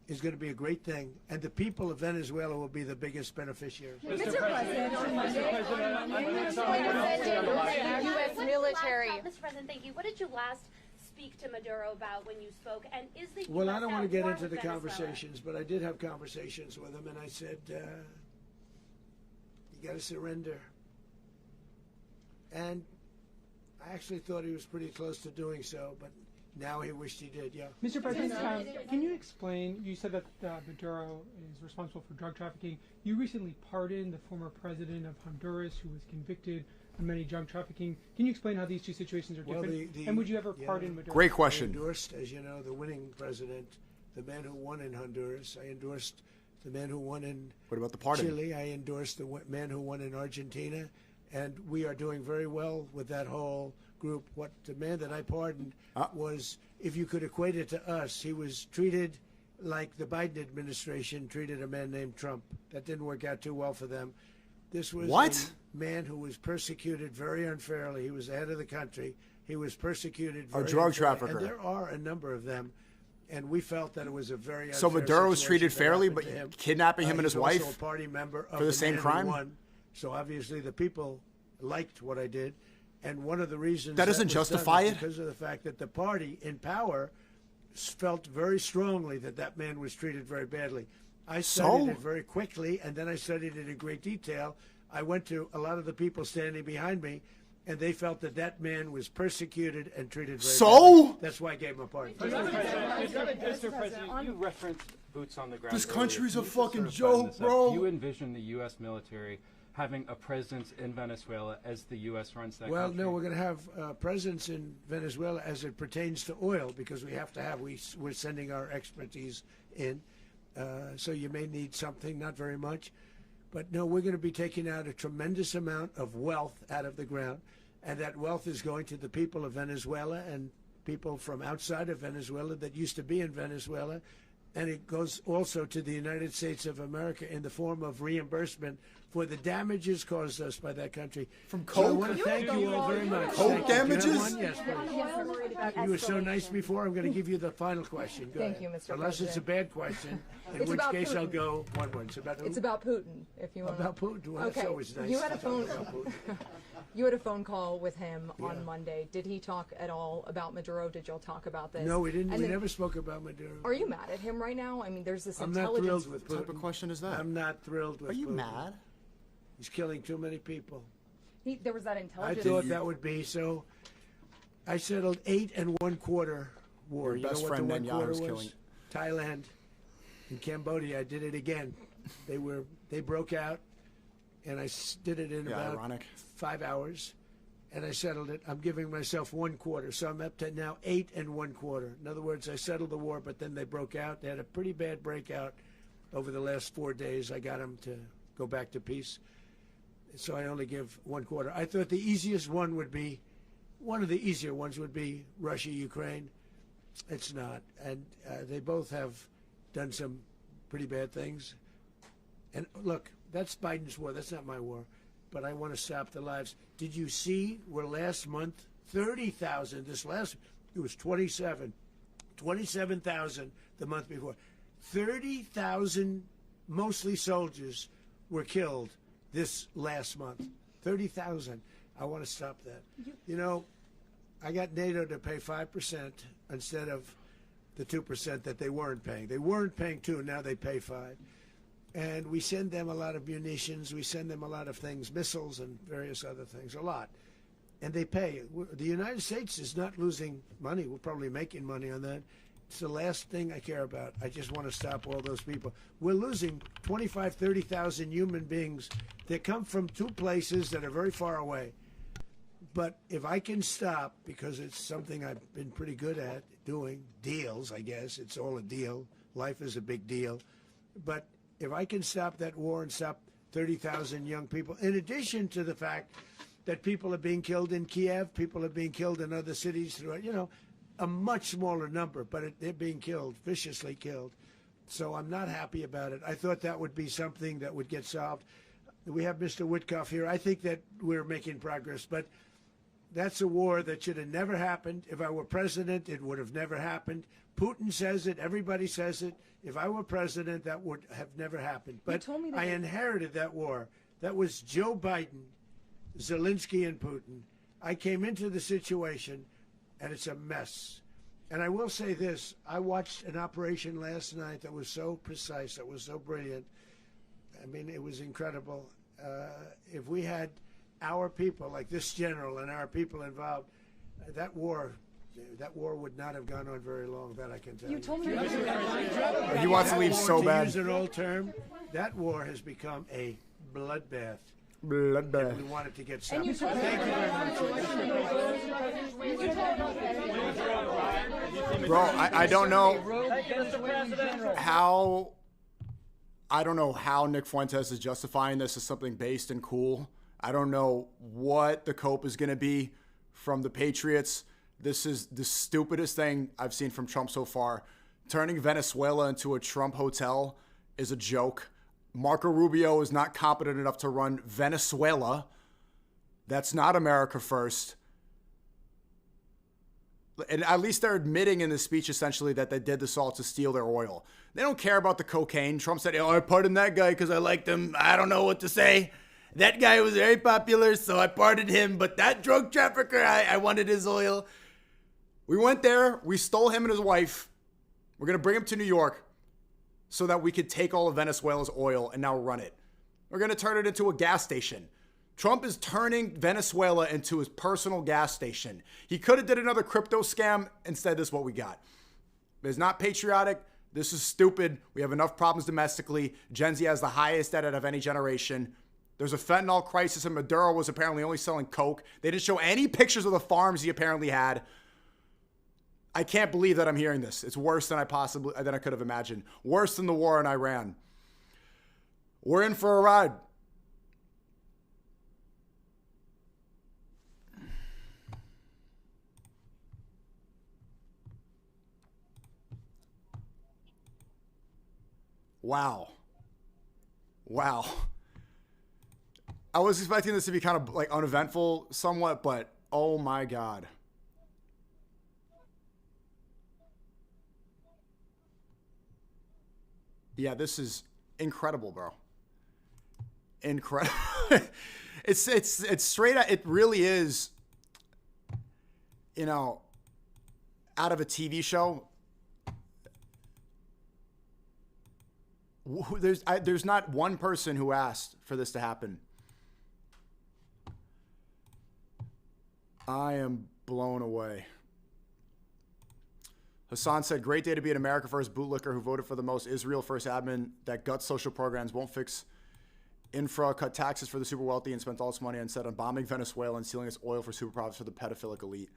is going to be a great thing. And the people of Venezuela will be the biggest beneficiaries. Mr. President, U.S. military. Mr. President, thank you. What did you last speak to Maduro about when you spoke? And is the Well, US I don't want to at get war into with the Venezuela? conversations, but I did have conversations with him, and I said, you got to surrender. And I actually thought he was pretty close to doing so, but now he wished he did, yeah. Mr. President, can you explain, you said that Maduro is responsible for drug trafficking. You recently pardoned the former president of Honduras who was convicted of many drug trafficking. Can you explain how these two situations are different? And would you ever pardon Maduro? Great question. I endorsed, as you know, the winning president, the man who won in Honduras. I endorsed the man who won in What about the pardon? Chile. I endorsed the man who won in Argentina. And we are doing very well with that whole group. What the man that I pardoned was, if you could equate it to us, he was treated like the Biden administration treated a man named Trump. That didn't work out too well for them. This was a man who was persecuted very unfairly. He was the head of the country. He was persecuted very A drug unfairly. trafficker. And there are a number of them. And we felt that it was a very unfair So Maduro was situation treated that fairly, happened but to him. kidnapping him and his He's wife also a party member of for the same man who crime? won. So obviously the people liked what I did. And one of the reasons That doesn't was done justify was it? because of the fact that the party in power felt very strongly that that man was treated very badly. I studied it very quickly, and then I studied it in great detail. I went to a lot of the people standing behind me, and they felt that that man was persecuted and treated very badly. That's why I gave him a pardon. Mr. President, you referenced boots on the ground. This earlier. country's a Can you fucking just sort of joke, button this up? bro. Do you envision the U.S. military having a presence in Venezuela as the U.S. runs that Well, country? no, we're going to have a presence in Venezuela as it pertains to oil, because we have to have, we're sending our expertise in. So you may need something, not very much. But no, we're going to be taking out a tremendous amount of wealth out of the ground. And that wealth is going to the people of Venezuela and people from outside of Venezuela that used to be in Venezuela. And it goes also to the United States of America in the form of reimbursement for the damages caused us by that country. From So I coke? want to thank you all very much. Coke Thank you. Do you have damages? one? Yes, please. You were so nice before. I'm going to give you the final question. Go Thank ahead. you, Mr. Unless it's a President. bad question, in It's which about case I'll Putin. go one word. It's about who? It's about Putin, if you want. About Putin. Well, okay. that's always nice. You had to a talk phone. about Putin. You had a phone call with him on Monday. Did he talk at all about Maduro? Did y'all talk about this? No, we didn't. And We then- never spoke about Maduro. Are you mad at him right now? I mean, there's this I'm not intelligence. thrilled with Putin. What type of question is that? I'm not thrilled with Are you Putin. mad? He's killing too many people. There was that I intelligence. thought that would be so. I settled 8 1/4 war. Your You know best what friend the 1/4 Netanyahu's was? killing. Thailand and Cambodia. I did it again. They broke out, and I did it in about ironic. 5 hours, and I settled it. I'm giving myself 1/4, so I'm up to now 8 1/4. In other words, I settled the war, but then they broke out. They had a pretty bad breakout over the last 4 days. I got them to go back to peace. So I only give 1/4. I thought the easiest one would be, one of the easier ones would be Russia, Ukraine. It's not. And they both have done some pretty bad things. And look, that's Biden's war. That's not my war. But I want to stop the lives. Did you see where last month, 30,000, it was 27,000 the month before. 30,000, mostly soldiers, were killed this last month. 30,000. I want to stop that. You know, I got NATO to pay 5% instead of the 2% that they weren't paying. They weren't paying 2, now they pay 5. And we send them a lot of munitions, we send them a lot of things, missiles and various other things, a lot. And they pay. The United States is not losing money. We're probably making money on that. It's the last thing I care about. I just want to stop all those people. We're losing 25, 30,000 human beings that come from 2 places that are very far away. But if I can stop, because it's something I've been pretty good at doing, deals, I guess. It's all a deal. Life is a big deal. But if I can stop that war and stop 30,000 young people, in addition to the fact that people are being killed in Kiev, people are being killed in other cities throughout, a much smaller number, but they're being killed, viciously killed. So I'm not happy about it. I thought that would be something that would get solved. We have Mr. Witkoff here. I think that we're making progress, but that's a war that should have never happened. If I were president, it would have never happened. Putin says it. Everybody says it. If I were president, that would have never happened. But I inherited that war. That was Joe Biden, Zelensky, and Putin. I came into the situation, and it's a mess. And I will say this. I watched an operation last night that was so precise, that was so brilliant. I mean, it was incredible. If we had our people, like this general and our people involved, that war would not have gone on very long, that I can tell you. You told me he wants to leave so bad. To use an old term, that war has become a bloodbath. Bloodbath. We want it to get stopped. Thank you very much. Bro, I don't know how. I don't know how Nick Fuentes is justifying this as something based and cool. I don't know what the cope is going to be from the Patriots. This is the stupidest thing I've seen from Trump so far. Turning Venezuela into a Trump hotel is a joke. Marco Rubio is not competent enough to run Venezuela. That's not America first. And at least they're admitting in the speech essentially that they did this all to steal their oil. They don't care about the cocaine. Trump said, oh, I pardoned that guy because I liked him. I don't know what to say. That guy was very popular, so I pardoned him. But that drug trafficker, I wanted his oil. We went there. We stole him and his wife. We're going to bring him to New York so that we could take all of Venezuela's oil and now run it. We're going to turn it into a gas station. Trump is turning Venezuela into his personal gas station. He could have did another crypto scam. Instead, this is what we got. It's not patriotic. This is stupid. We have enough problems domestically. Gen Z has the highest debt out of any generation. There's a fentanyl crisis, and Maduro was apparently only selling coke. They didn't show any pictures of the farms he apparently had. I can't believe that I'm hearing this. It's worse than I could have imagined. Worse than the war in Iran. We're in for a ride. Wow. I was expecting this to be kind of like uneventful somewhat, but oh my God. Yeah, this is incredible, bro. Incredible. It's straight out. It really is, out of a TV show. There's not one person who asked for this to happen. I am blown away. Hassan said, great day to be an America First bootlicker who voted for the most Israel First admin that guts social programs, won't fix infra, cut taxes for the super wealthy, and spent all its money instead on bombing Venezuela and stealing its oil for super profits for the pedophilic elite.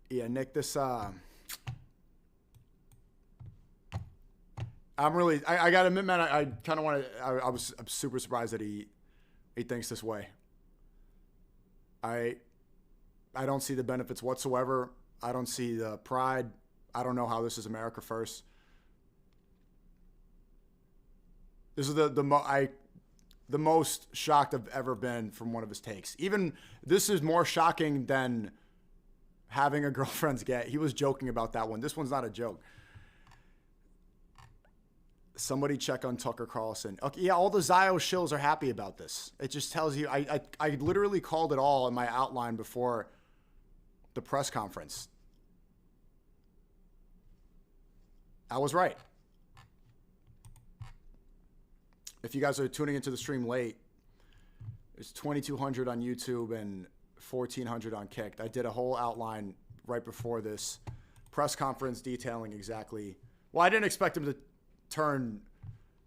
Yeah, Nick, this... I gotta admit, man, I kind of want to... I'm super surprised that he thinks this way. I don't see the benefits whatsoever. I don't see the pride. I don't know how this is America First. This is the most shocked I've ever been from one of his takes. Even this is more shocking than having a girlfriend's get. He was joking about that one. This one's not a joke. Somebody check on Tucker Carlson. Okay, yeah, all the Zio shills are happy about this. It just tells you, I literally called it all in my outline before the press conference. I was right. If you guys are tuning into the stream late, it's 2,200 on YouTube and 1,400 on Kicked. I did a whole outline right before this press conference detailing exactly. Well, I didn't expect him to turn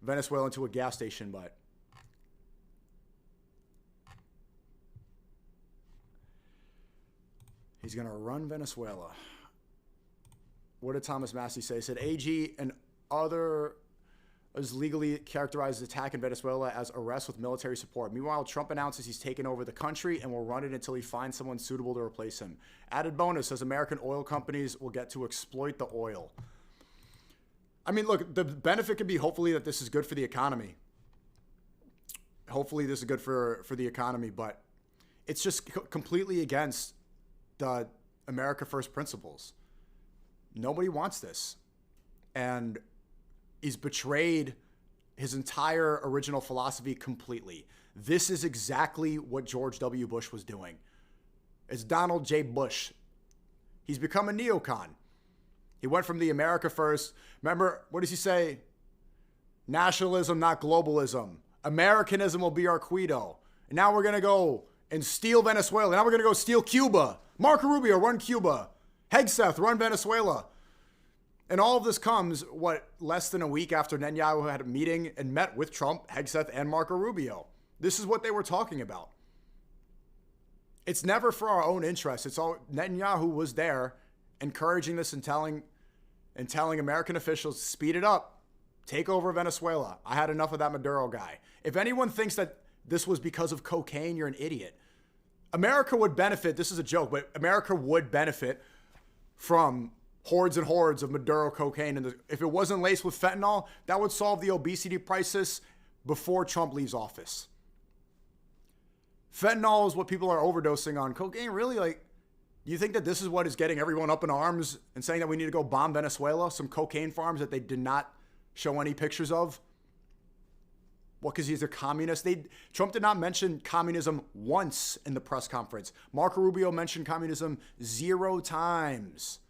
Venezuela into a gas station, but he's going to run Venezuela. What did Thomas Massey say? He said, AG and other has legally characterized the attack in Venezuela as arrest with military support. Meanwhile, Trump announces he's taken over the country and will run it until he finds someone suitable to replace him. Added bonus says American oil companies will get to exploit the oil. I mean, look, the benefit could be hopefully that this is good for the economy. Hopefully this is good for the economy, but it's just completely against the America First principles. Nobody wants this. And he's betrayed his entire original philosophy completely. This is exactly what George W. Bush was doing. It's Donald J. Bush. He's become a neocon. He went from the America First. Remember, what does he say? Nationalism, not globalism. Americanism will be our credo. And now we're going to go and steal Venezuela. Now we're going to go steal Cuba. Marco Rubio, run Cuba. Hegseth, run Venezuela. And all of this comes, less than a week after Netanyahu had a meeting and met with Trump, Hegseth, and Marco Rubio. This is what they were talking about. It's never for our own interests. It's all Netanyahu was there encouraging this and telling American officials, speed it up. Take over Venezuela. I had enough of that Maduro guy. If anyone thinks that this was because of cocaine, you're an idiot. America would benefit, this is a joke, but America would benefit from hordes and hordes of Maduro cocaine. And if it wasn't laced with fentanyl, that would solve the obesity crisis before Trump leaves office. Fentanyl is what people are overdosing on. Cocaine, really? Like, you think that this is what is getting everyone up in arms and saying that we need to go bomb Venezuela? Some cocaine farms that they did not show any pictures of? What, because he's a communist? Trump did not mention communism once in the press conference. Marco Rubio mentioned communism 0 times.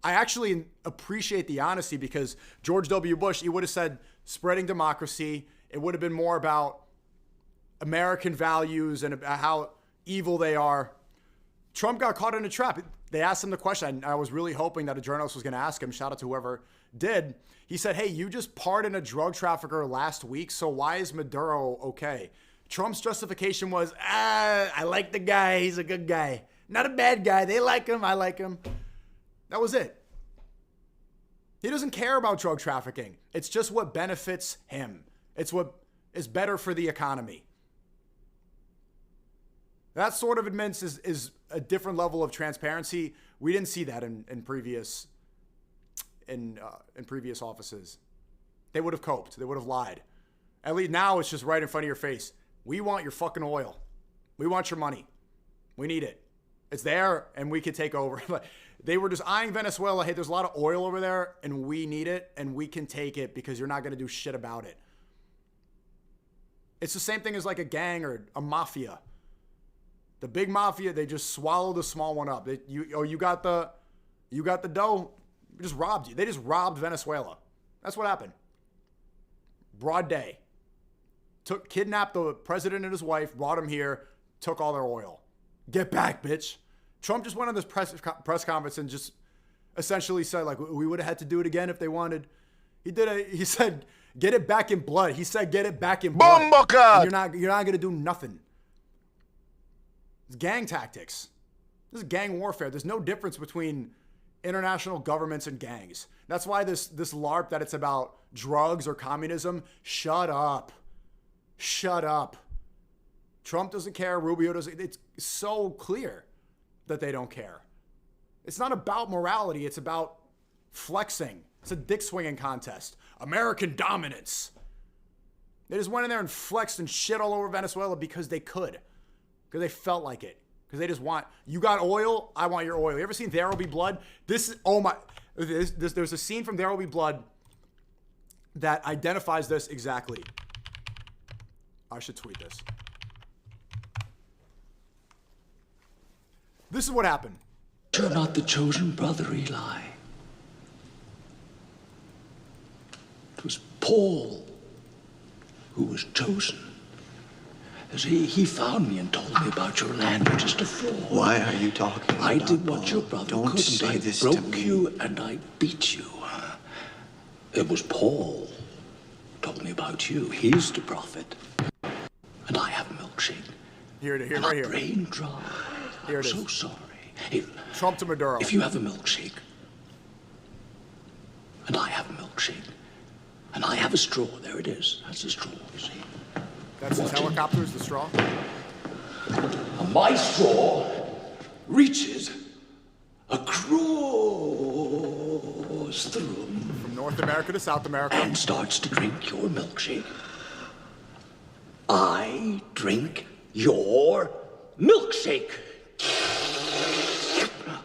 I actually appreciate the honesty because George W. Bush, he would have said spreading democracy. It would have been more about American values and about how evil they are. Trump got caught in a trap. They asked him the question. I was really hoping that a journalist was going to ask him. Shout out to whoever did. He said, hey, you just pardoned a drug trafficker last week, so why is Maduro okay? Trump's justification was, I like the guy. He's a good guy. Not a bad guy. They like him. I like him. That was it. He doesn't care about drug trafficking. It's just what benefits him. It's what is better for the economy. That sort of admits is a different level of transparency. We didn't see that in previous offices. They would have coped. They would have lied. At least now it's just right in front of your face. We want your fucking oil. We want your money. We need it. It's there and we can take over. They were just eyeing Venezuela. Hey, there's a lot of oil over there and we need it and we can take it because you're not going to do shit about it. It's the same thing as like a gang or a mafia. The big mafia, they just swallow the small one up. You got the dough. We just robbed you. They just robbed Venezuela. That's what happened. Broad day. Kidnapped the president and his wife, brought him here, took all their oil. Get back, bitch. Trump just went on this press conference and just essentially said, like, we would have had to do it again if they wanted. He said, get it back in blood. He said, get it back in blood. You're not going to do nothing. It's gang tactics. This is gang warfare. There's no difference between international governments and gangs. That's why this LARP that it's about drugs or communism, shut up. Shut up. Trump doesn't care. Rubio doesn't. It's so clear that they don't care. It's not about morality. It's about flexing. It's a dick swinging contest. American dominance. They just went in there and flexed and shit all over Venezuela because they could. Because they felt like it. Because they just want, you got oil, I want your oil. You ever seen There Will Be Blood? There's a scene from There Will Be Blood that identifies this exactly. I should tweet this. This is what happened. You're not the chosen brother, Eli. It was Paul who was chosen. As he found me and told me about your land just a fall. Why are you talking about I did what Paul? your brother Don't couldn't. say I this broke to me. you and I beat you. It was Paul who told me about you. He's the prophet. And I have a milkshake. Here, right here. Brain dry. Here it is. I'm so sorry. Trump to Maduro. If you have a milkshake, and I have a milkshake, And I have a straw. There it is. That's the straw, you see. That's his helicopters, the straw? And my straw reaches across the room. From North America to South America. And starts to drink your milkshake. I drink your milkshake.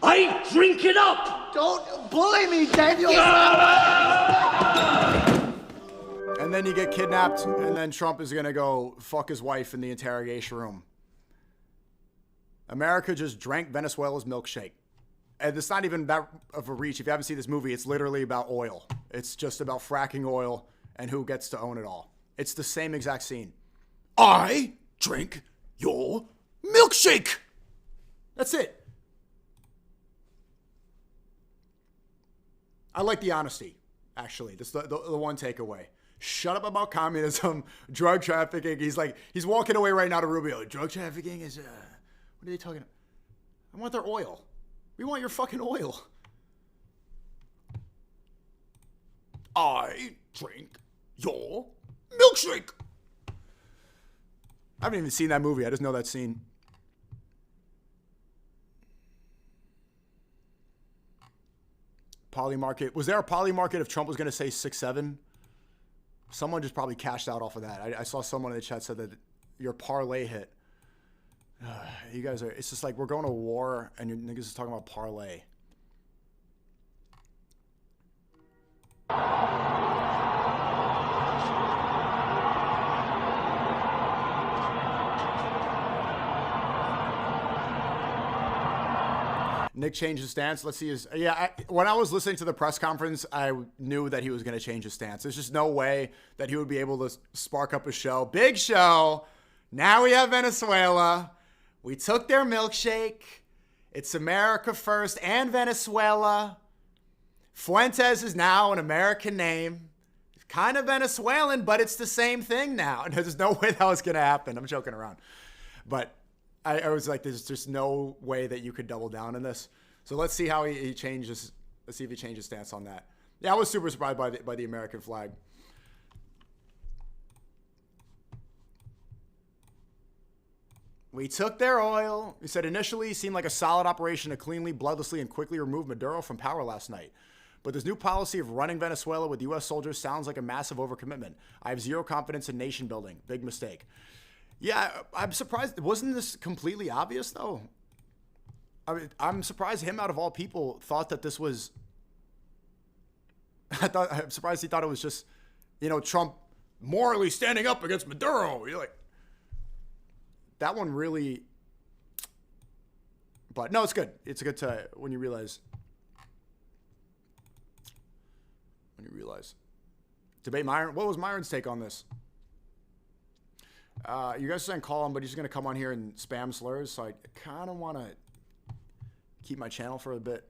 I drink it up. Don't bully me, Daniel. And then you get kidnapped, and then Trump is going to go fuck his wife in the interrogation room. America just drank Venezuela's milkshake. And it's not even that of a reach. If you haven't seen this movie, it's literally about oil. It's just about fracking oil and who gets to own it all. It's the same exact scene. I drink your milkshake. That's it. I like the honesty, actually. That's the one takeaway. Shut up about communism, drug trafficking. He's walking away right now to Rubio. Drug trafficking is, what are they talking about? I want their oil. We want your fucking oil. I drink your milkshake. I haven't even seen that movie. I just know that scene. Poly market. Was there a poly market if Trump was going to say 6-7? Someone just probably cashed out off of that. I saw someone in the chat said that your parlay hit. You guys are, it's just like we're going to war and your niggas is talking about parlay. Nick changed his stance. Let's see his. Yeah, when I was listening to the press conference, I knew that he was going to change his stance. There's just no way that he would be able to spark up a show. Big show. Now we have Venezuela. We took their milkshake. It's America first and Venezuela. Fuentes is now an American name. It's kind of Venezuelan, but it's the same thing now. And there's no way that was going to happen. I'm joking around. But I was like, there's just no way that you could double down on this. So let's see how he changes. Let's see if he changes stance on that. Yeah, I was super surprised by the American flag. We took their oil. He said initially it seemed like a solid operation to cleanly, bloodlessly, and quickly remove Maduro from power last night. But this new policy of running Venezuela with U.S. soldiers sounds like a massive overcommitment. I have zero confidence in nation building. Big mistake. Yeah, I'm surprised. Wasn't this completely obvious, though? I mean, I'm surprised him, out of all people, thought that this was... I'm surprised he thought it was just, Trump morally standing up against Maduro. You're like... That one really... But no, it's good. It's good to... When you realize... Debate Myron. What was Myron's take on this? You guys are saying call him, but he's going to come on here and spam slurs, so I kind of want to keep my channel for a bit.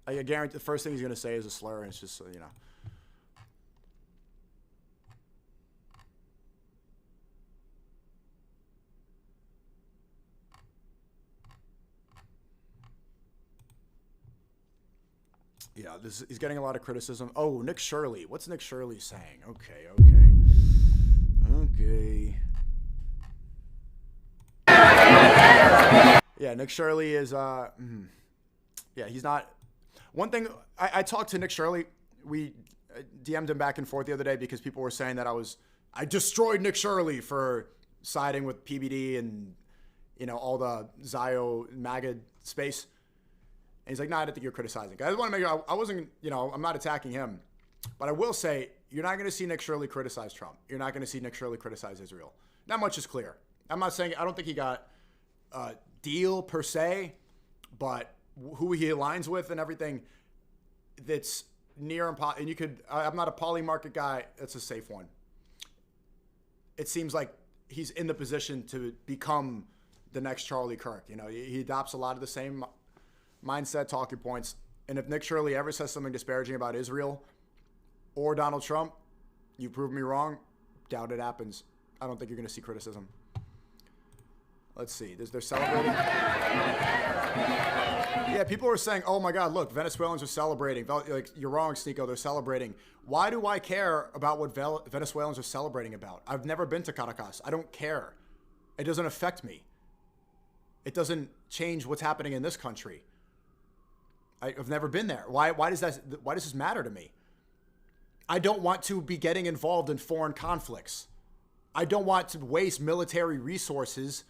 I guarantee the first thing he's going to say is a slur, and it's just, Yeah, he's getting a lot of criticism. Oh, Nick Shirley. What's Nick Shirley saying? Okay. Yeah, Nick Shirley is, yeah, he's not. One thing, I talked to Nick Shirley. We DM'd him back and forth the other day because people were saying that I destroyed Nick Shirley for siding with PBD and, all the Zio MAGA space. And he's like, no, I don't think you're criticizing. I just want to make sure I wasn't, I'm not attacking him. But I will say, you're not going to see Nick Shirley criticize Trump. You're not going to see Nick Shirley criticize Israel. Not much is clear. I'm not saying, I don't think he got a deal per se, but who he aligns with and everything that's near and you could, I'm not a poly market guy. That's a safe one. It seems like he's in the position to become the next Charlie Kirk. He adopts a lot of the same mindset, talking points. And if Nick Shirley ever says something disparaging about Israel or Donald Trump, you prove me wrong. Doubt it happens. I don't think you're going to see criticism. Let's see. They're celebrating. Yeah, people are saying, oh my God, look, Venezuelans are celebrating. Like, you're wrong, SNEAKO, they're celebrating. Why do I care about what Venezuelans are celebrating about? I've never been to Caracas. I don't care. It doesn't affect me. It doesn't change what's happening in this country. I've never been there. Why does this matter to me? I don't want to be getting involved in foreign conflicts. I don't want to waste military resources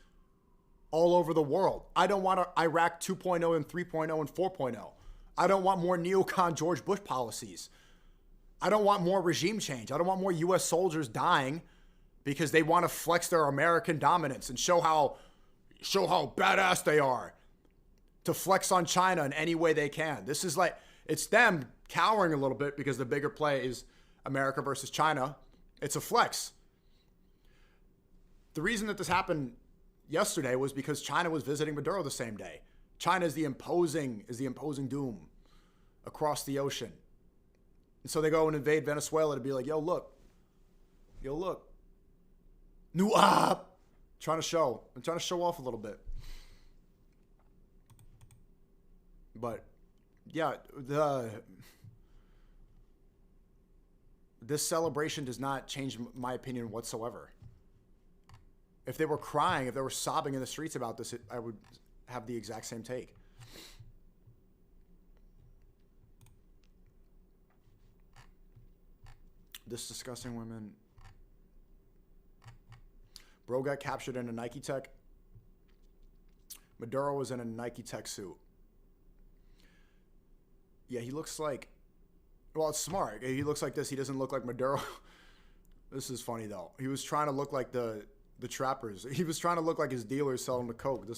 all over the world. I don't want Iraq 2.0 and 3.0 and 4.0. I don't want more neocon George Bush policies. I don't want more regime change. I don't want more U.S. soldiers dying because they want to flex their American dominance and show how badass they are, to flex on China in any way they can. This is like, it's them cowering a little bit because the bigger play is America versus China. It's a flex. The reason that this happened yesterday was because China was visiting Maduro the same day. China is the imposing doom across the ocean. And so they go and invade Venezuela to be like, yo, look. New up. I'm trying to show off a little bit. But yeah, this celebration does not change my opinion whatsoever. If they were crying, if they were sobbing in the streets about this, I would have the exact same take. This disgusting women. Bro got captured in a Nike Tech. Maduro was in a Nike Tech suit. Yeah, he looks like, well, it's smart. He looks like this. He doesn't look like Maduro. This is funny though. He was trying to look like the trappers. He was trying to look like his dealers selling the coke. He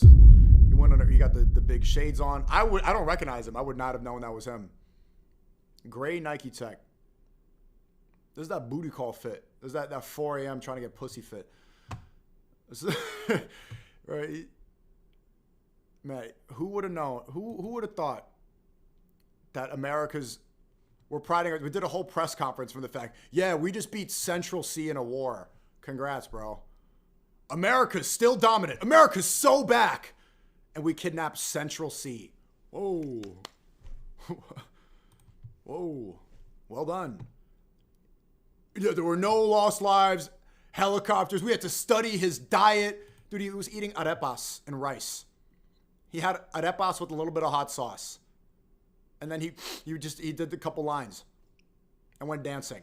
got the big shades on. I don't recognize him. I would not have known that was him. Gray Nike Tech. This is that booty call fit. This is that 4 a.m. trying to get pussy fit. Right? Man, who would have known? Who would have thought that we're priding, we did a whole press conference from the fact, yeah, we just beat Central C in a war. Congrats, bro. America's still dominant. America's so back. And we kidnapped Central C. Whoa. Whoa. Well done. Yeah, there were no lost lives, helicopters. We had to study his diet. Dude, he was eating arepas and rice. He had arepas with a little bit of hot sauce. And then he did a couple lines and went dancing.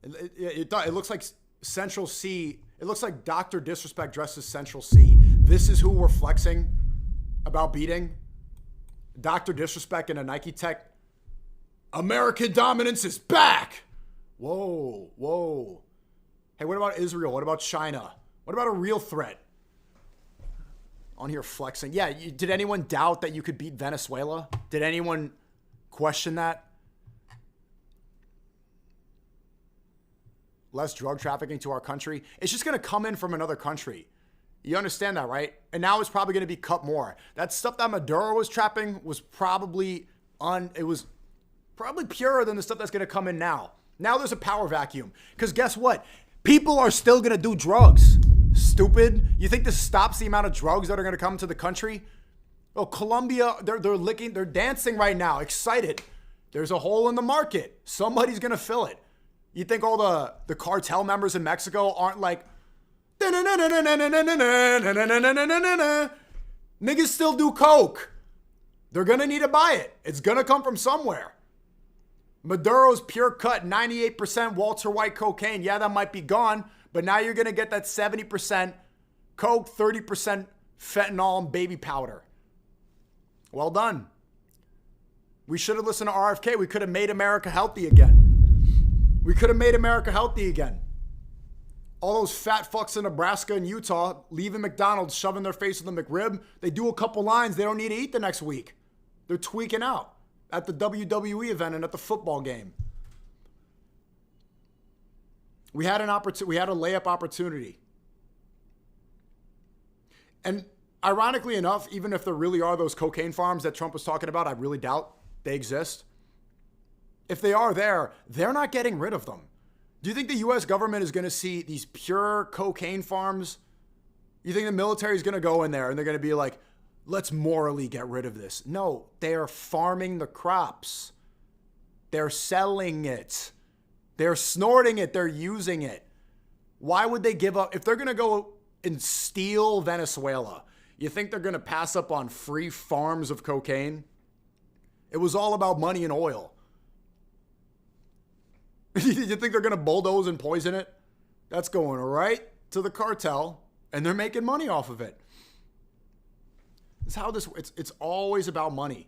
It looks like Central C. It looks like Dr. Disrespect dressed as Central C. This is who we're flexing about beating. Dr. Disrespect in a Nike Tech. American dominance is back. Whoa, whoa. Hey, what about Israel? What about China? What about a real threat? On here flexing. Yeah, did anyone doubt that you could beat Venezuela? Did anyone question that? Less drug trafficking to our country. It's just going to come in from another country. You understand that, right? And now it's probably going to be cut more. That stuff that Maduro was trapping was probably purer than the stuff that's going to come in now. Now there's a power vacuum. Because guess what? People are still going to do drugs. Stupid. You think this stops the amount of drugs that are going to come to the country? Oh, Colombia, they're dancing right now, excited. There's a hole in the market. Somebody's going to fill it. You think all the cartel members in Mexico aren't like, niggas still do coke. They're going to need to buy it. It's going to come from somewhere. Maduro's pure cut, 98% Walter White cocaine. Yeah, that might be gone, but now you're going to get that 70% coke, 30% fentanyl and baby powder. Well done. We should have listened to RFK. We could have made America healthy again. We could have made America healthy again. All those fat fucks in Nebraska and Utah leaving McDonald's, shoving their face with a McRib. They do a couple lines. They don't need to eat the next week. They're tweaking out at the WWE event and at the football game. We had a layup opportunity. And ironically enough, even if there really are those cocaine farms that Trump was talking about, I really doubt they exist. If they are there, they're not getting rid of them. Do you think the U.S. government is going to see these pure cocaine farms You think the military is going to go in there and they're going to be like, let's morally get rid of this? No, they're farming the crops. They're selling it. They're snorting it. They're using it. Why would they give up? If they're going to go and steal Venezuela, you think they're going to pass up on free farms of cocaine? It was all about money and oil. You think they're going to bulldoze and poison it? That's going right to the cartel, and they're making money off of it. It's how this, it's always about money.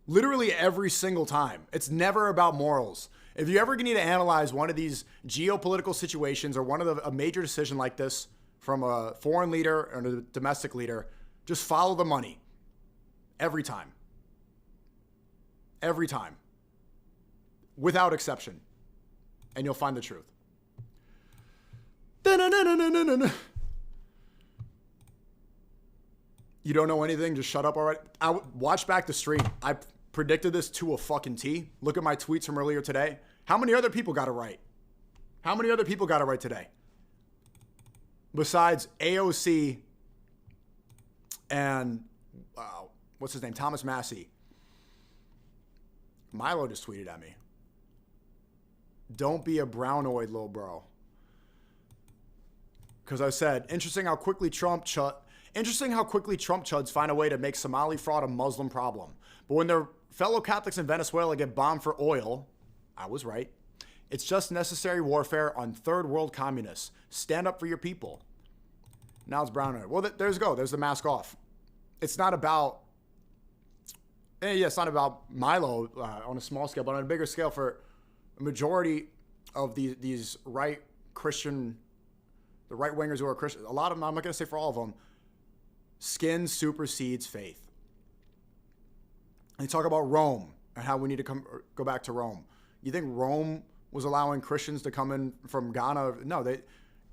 Literally every single time. It's never about morals. If you ever need to analyze one of these geopolitical situations or a major decision like this from a foreign leader or a domestic leader, just follow the money. Every time. Every time. Without exception. And you'll find the truth. You don't know anything? Just shut up already. Watch back the stream. I predicted this to a fucking T. Look at my tweets from earlier today. How many other people got it right? How many other people got it right today? Besides AOC and, what's his name? Thomas Massey. Milo just tweeted at me. Don't be a brownoid, little bro. Because I said, interesting how quickly Trump chuds find a way to make Somali fraud a Muslim problem. But when their fellow Catholics in Venezuela get bombed for oil, I was right. It's just necessary warfare on third world communists. Stand up for your people. Now it's brownoid. Well, there's the mask off. It's not about, it's not about Milo on a small scale, but on a bigger scale for a majority of these right Christian, the right wingers who are Christian, a lot of them, I'm not going to say for all of them, skin supersedes faith. And they talk about Rome and how we need to go back to Rome. You think Rome was allowing Christians to come in from Ghana? No,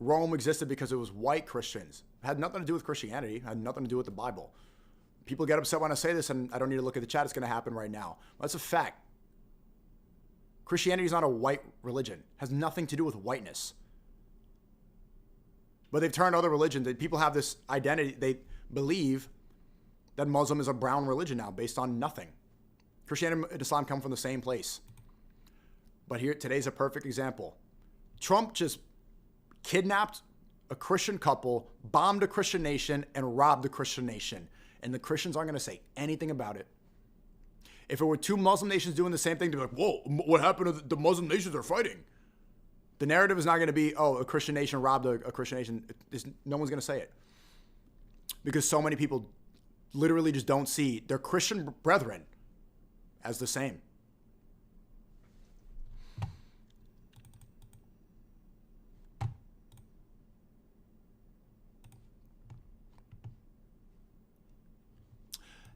Rome existed because it was white Christians. It had nothing to do with Christianity. It had nothing to do with the Bible. People get upset when I say this, and I don't need to look at the chat. It's going to happen right now. That's a fact. Christianity is not a white religion. It has nothing to do with whiteness. But they've turned other religions. People have this identity. They believe that Muslim is a brown religion now based on nothing. Christianity and Islam come from the same place. But here, today's a perfect example. Trump just kidnapped a Christian couple, bombed a Christian nation, and robbed a Christian nation. And the Christians aren't going to say anything about it. If it were two Muslim nations doing the same thing, they'd be like, whoa, what happened to the Muslim nations are fighting? The narrative is not going to be, oh, a Christian nation robbed a Christian nation. No one's going to say it. Because so many people literally just don't see their Christian brethren as the same.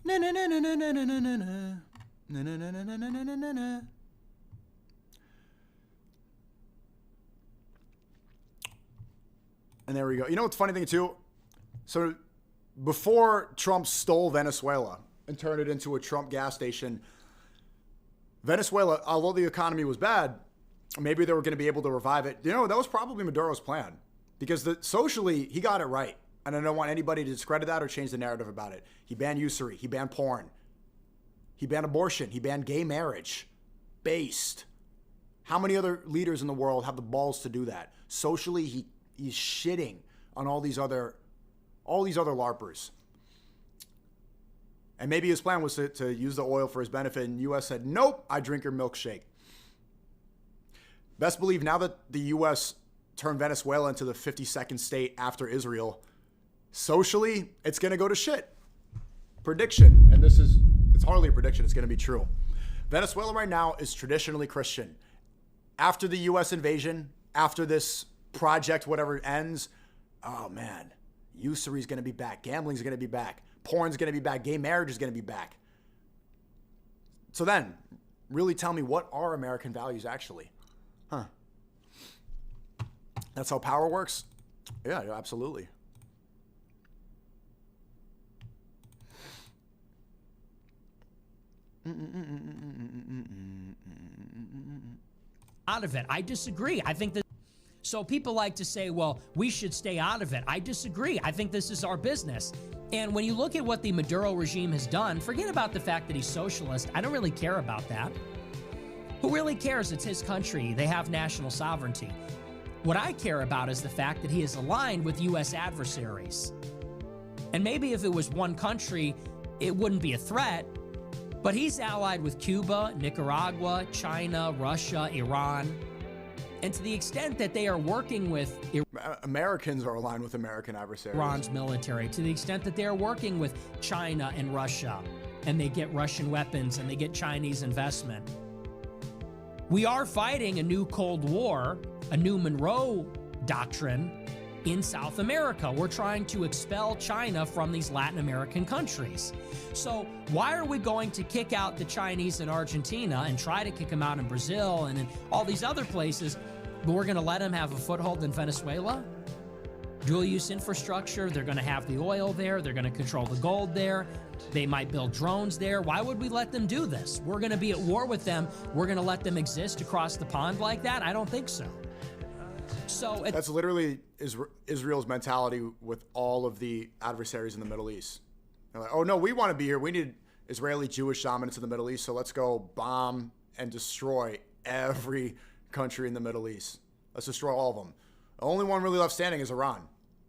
Na na na na na na na na na na na na na na na na na. And there we go. You know what's the funny thing too? So before Trump stole Venezuela and turned it into a Trump gas station, Venezuela, although the economy was bad, maybe they were going to be able to revive it. You know, that was probably Maduro's plan because socially he got it right. And I don't want anybody to discredit that or change the narrative about it. He banned usury. He banned porn. He banned abortion. He banned gay marriage. Based. How many other leaders in the world have the balls to do that? Socially, he's shitting on all these other LARPers. And maybe his plan was to use the oil for his benefit, and the U.S. said, nope, I drink your milkshake. Best believe now that the U.S. turned Venezuela into the 52nd state after Israel, socially, it's going to go to shit. Prediction, and it's hardly a prediction, it's going to be true. Venezuela right now is traditionally Christian. After the U.S. invasion, after this project, whatever ends, oh man, usury is going to be back. Gambling is going to be back. Porn is going to be back. Gay marriage is going to be back. So then, really tell me, what are American values actually? Huh. That's how power works? Yeah, absolutely. Out of it. I disagree. I think that So people like to say, well, we should stay out of it. I disagree. I think this is our business. And when you look at what the Maduro regime has done, forget about the fact that he's socialist. I don't really care about that. Who really cares? It's his country. They have national sovereignty. What I care about is the fact that he is aligned with U.S. adversaries. And maybe if it was one country, it wouldn't be a threat. But he's allied with Cuba, Nicaragua, China, Russia, Iran. And to the extent that they are working with Americans are aligned with American adversaries. Iran's military, to the extent that they're working with China and Russia, and they get Russian weapons and they get Chinese investment. We are fighting a new Cold War, a new Monroe Doctrine in South America. We're trying to expel China from these Latin American countries. So why are we going to kick out the Chinese in Argentina and try to kick them out in Brazil and in all these other places, but we're going to let them have a foothold in Venezuela? Dual-use infrastructure, they're going to have the oil there, they're going to control the gold there, they might build drones there. Why would we let them do this? We're going to be at war with them. We're going to let them exist across the pond like that? I don't think so. So that's literally Israel's mentality with all of the adversaries in the Middle East. They're like, oh no, we want to be here. We need Israeli Jewish dominance in the Middle East, so let's go bomb and destroy every country in the Middle East. Let's destroy all of them. The only one really left standing is Iran.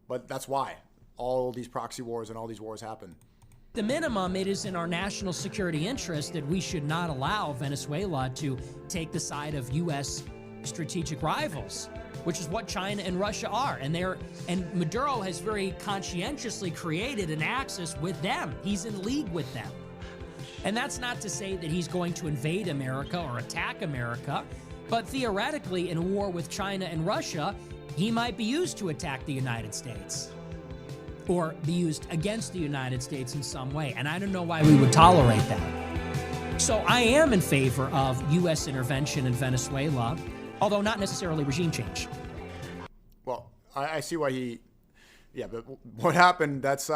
But that's why all these proxy wars and all these wars happen. At the minimum, it is in our national security interest that we should not allow Venezuela to take the side of U.S. strategic rivals, which is what China and Russia are. And Maduro has very conscientiously created an axis with them. He's in league with them. And that's not to say that he's going to invade America or attack America, but theoretically, in a war with China and Russia, he might be used to attack the United States or be used against the United States in some way. And I don't know why we would tolerate that. So I am in favor of U.S. intervention in Venezuela, although not necessarily regime change. Well, I see why but what happened, that's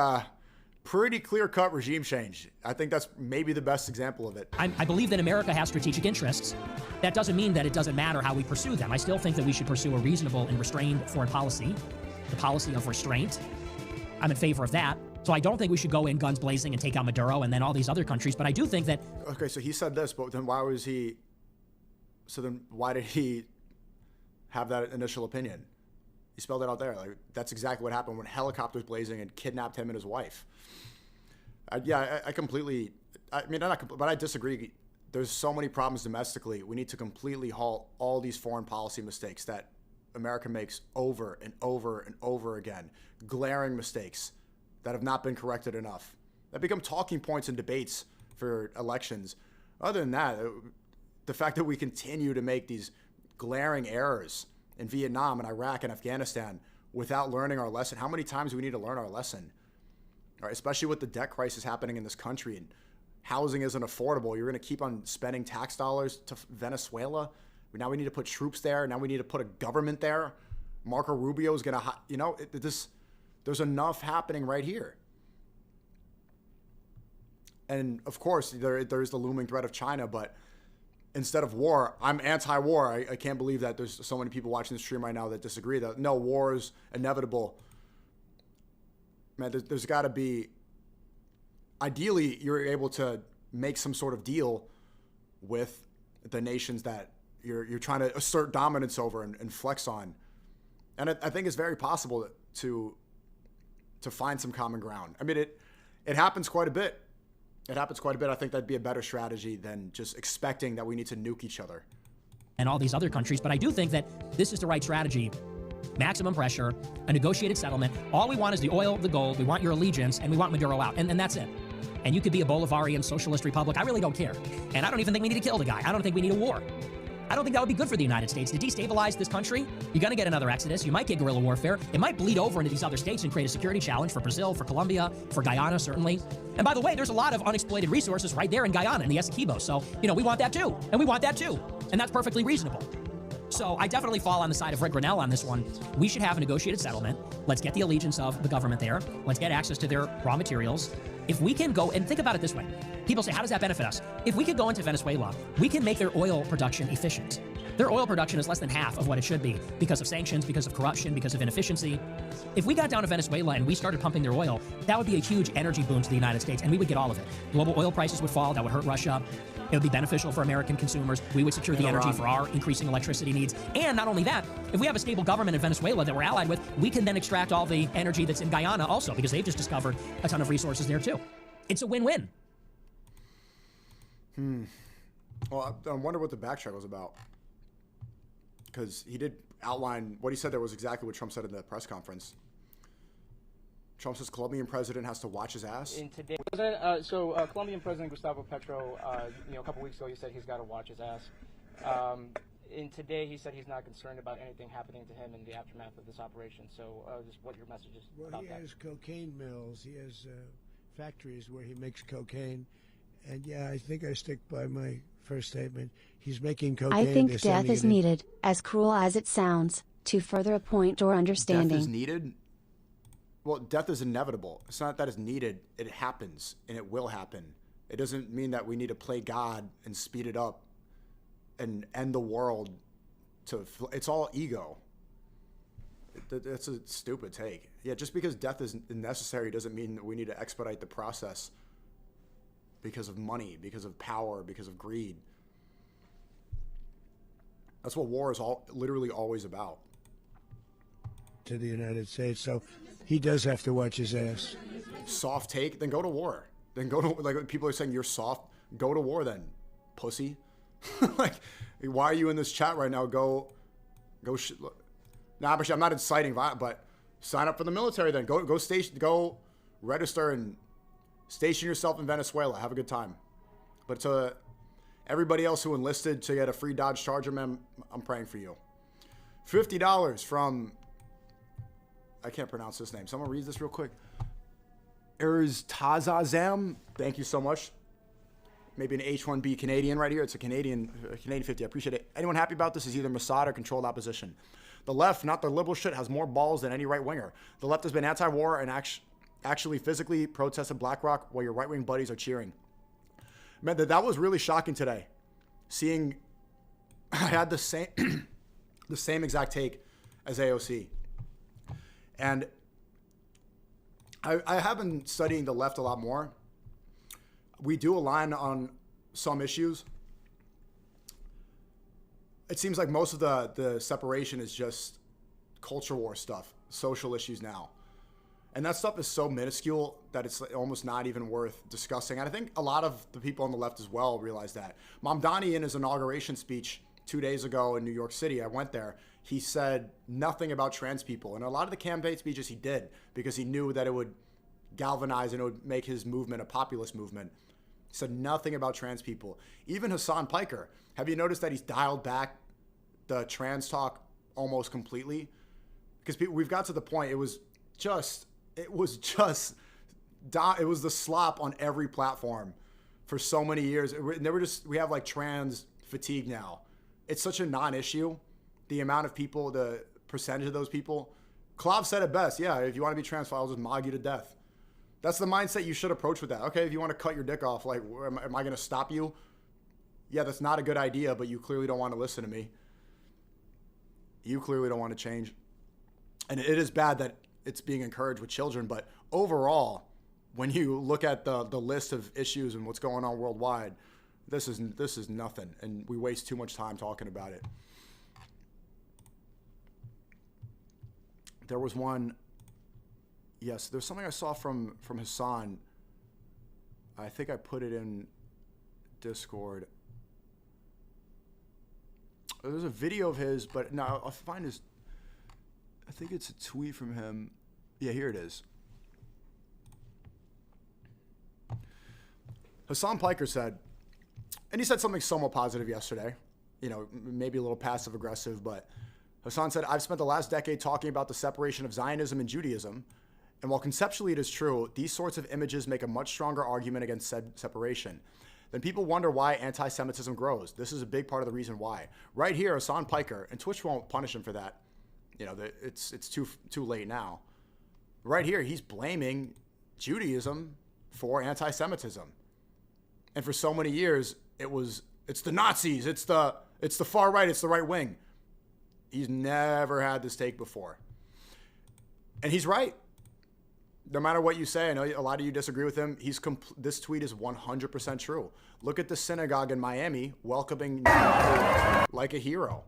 pretty clear-cut regime change. I think that's maybe the best example of it. I believe that America has strategic interests. That doesn't mean that it doesn't matter how we pursue them. I still think that we should pursue a reasonable and restrained foreign policy, the policy of restraint. I'm in favor of that. So I don't think we should go in guns blazing and take out Maduro and then all these other countries, but I do think that... Okay, so he said this, but then why did he have that initial opinion? He spelled it out there. Like, that's exactly what happened when helicopters blazing and kidnapped him and his wife. I disagree. There's so many problems domestically. We need to completely halt all these foreign policy mistakes that America makes over and over and over again. Glaring mistakes that have not been corrected enough. That become talking points in debates for elections. Other than that, the fact that we continue to make these glaring errors in Vietnam and Iraq and Afghanistan without learning our lesson. How many times do we need to learn our lesson? All right, especially with the debt crisis happening in this country and housing isn't affordable. You're going to keep on spending tax dollars to Venezuela. Now we need to put troops there. Now we need to put a government there. Marco Rubio is going to, there's enough happening right here. And of course, there's the looming threat of China, but instead of war, I'm anti-war. I can't believe that there's so many people watching this stream right now that disagree that no, war is inevitable. Man, there's got to be, ideally, you're able to make some sort of deal with the nations that you're trying to assert dominance over and flex on. And I think it's very possible to find some common ground. I mean, it happens quite a bit. It happens quite a bit. I think that'd be a better strategy than just expecting that we need to nuke each other. And all these other countries. But I do think that this is the right strategy. Maximum pressure, a negotiated settlement. All we want is the oil, the gold. We want your allegiance, and we want Maduro out. And that's it. And you could be a Bolivarian socialist republic. I really don't care. And I don't even think we need to kill the guy. I don't think we need a war. I don't think that would be good for the United States. To destabilize this country, you're going to get another exodus. You might get guerrilla warfare. It might bleed over into these other states and create a security challenge for Brazil, for Colombia, for Guyana, certainly. And by the way, there's a lot of unexploited resources right there in Guyana, in the Essequibo. So, we want that too. And we want that too. And that's perfectly reasonable. So I definitely fall on the side of Rick Grinnell on this one. We should have a negotiated settlement. Let's get the allegiance of the government there. Let's get access to their raw materials. If we can go, and think about it this way. People say, how does that benefit us? If we could go into Venezuela, we can make their oil production efficient. Their oil production is less than half of what it should be because of sanctions, because of corruption, because of inefficiency. If we got down to Venezuela and we started pumping their oil, that would be a huge energy boon to the United States, and we would get all of it. Global oil prices would fall. That would hurt Russia. It would be beneficial for American consumers. We would secure the energy for our increasing electricity needs. And not only that, if we have a stable government in Venezuela that we're allied with, we can then extract all the energy that's in Guyana also, because they've just discovered a ton of resources there too. It's a win-win. Well, I wonder what the backtrack was about. Because he did outline what he said there was exactly what Trump said in the press conference. Trump says Colombian president has to watch his ass. In today, Colombian President Gustavo Petro, a couple weeks ago, he said he's got to watch his ass. In today, he said he's not concerned about anything happening to him in the aftermath of this operation. So, just what your message is about that. Well, he has cocaine mills. He has factories where he makes cocaine. And yeah, I think I stick by my first statement. He's making cocaine. I think death is needed, as cruel as it sounds, to further a point or understanding. Death is needed? Well, death is inevitable. It's not that it's needed. It happens, and it will happen. It doesn't mean that we need to play God and speed it up and end the world. It's all ego. That's a stupid take. Yeah, just because death is necessary doesn't mean that we need to expedite the process because of money, because of power, because of greed. That's what war is literally always about. To the United States, so he does have to watch his ass. Soft take? Then go to war. Then go to, like, people are saying you're soft. Go to war then, pussy. Like, why are you in this chat right now? Nah, but I'm not inciting violence, but sign up for the military then. Go register and station yourself in Venezuela. Have a good time. But to everybody else who enlisted to get a free Dodge Charger, man, I'm praying for you. $50 from, I can't pronounce this name. Someone reads this real quick. Tazazam. Thank you so much. Maybe an H-1B Canadian right here. It's a Canadian 50. I appreciate it. Anyone happy about this is either Mossad or controlled opposition. The left, not the liberal shit, has more balls than any right-winger. The left has been anti-war and actually physically protested BlackRock while your right-wing buddies are cheering. Man, that was really shocking today. Seeing, I had the same exact take as AOC. And I have been studying the left a lot more. We do align on some issues. It seems like most of the separation is just culture war stuff, social issues now. And that stuff is so minuscule that it's almost not even worth discussing. And I think a lot of the people on the left as well realize that. Mamdani, in his inauguration speech 2 days ago in New York City, I went there, he said nothing about trans people. And a lot of the campaign speeches he did because he knew that it would galvanize and it would make his movement a populist movement. He said nothing about trans people. Even Hassan Piker, have you noticed that he's dialed back the trans talk almost completely? Because we've got to the point, it was the slop on every platform for so many years. We have like trans fatigue now. It's such a non-issue. The amount of people, the percentage of those people. Klav said it best. Yeah, if you want to be trans, I'll just mog you to death. That's the mindset you should approach with that. Okay, if you want to cut your dick off, like, am I going to stop you? Yeah, that's not a good idea, but you clearly don't want to listen to me. You clearly don't want to change. And it is bad that it's being encouraged with children, but overall, when you look at the list of issues and what's going on worldwide, this is nothing, and we waste too much time talking about it. There was one, yes, there's something I saw from Hassan. I think I put it in Discord. There's a video of his, but no, I'll find his, I think it's a tweet from him. Yeah, here it is. Hassan Piker said, and he said something somewhat positive yesterday, maybe a little passive aggressive, but Hassan said, I've spent the last decade talking about the separation of Zionism and Judaism, and while conceptually it is true, these sorts of images make a much stronger argument against said separation. Then people wonder why anti-Semitism grows. This is a big part of the reason why. Right here, Hassan Piker, and Twitch won't punish him for that. It's too late now. Right here, he's blaming Judaism for anti-Semitism. And for so many years, it's the Nazis, it's the It's the far right. It's the right wing. He's never had this take before. And he's right. No matter what you say, I know a lot of you disagree with him. This tweet is 100% true. Look at the synagogue in Miami welcoming like a hero.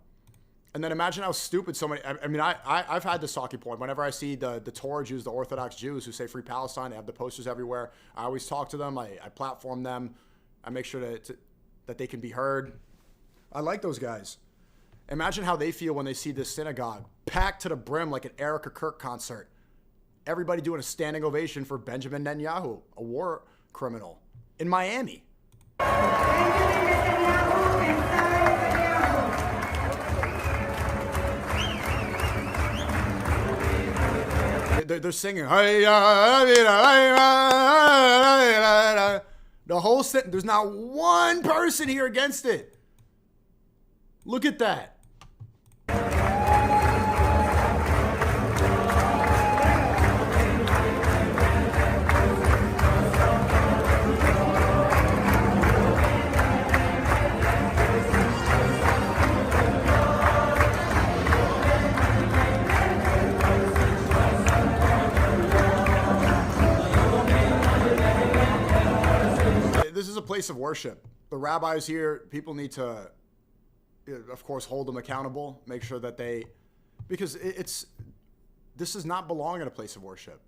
And then imagine how stupid so many. I mean, I've had this talking point. Whenever I see the Torah Jews, the Orthodox Jews who say Free Palestine, they have the posters everywhere. I always talk to them. I platform them. I make sure that they can be heard. I like those guys. Imagine how they feel when they see this synagogue packed to the brim like an Erica Kirk concert. Everybody doing a standing ovation for Benjamin Netanyahu, a war criminal, in Miami. They're singing. The whole sentence. There's not one person here against it. Look at that. This is a place of worship. The rabbis here, people need to, of course, hold them accountable, make sure that because this does not belong in a place of worship.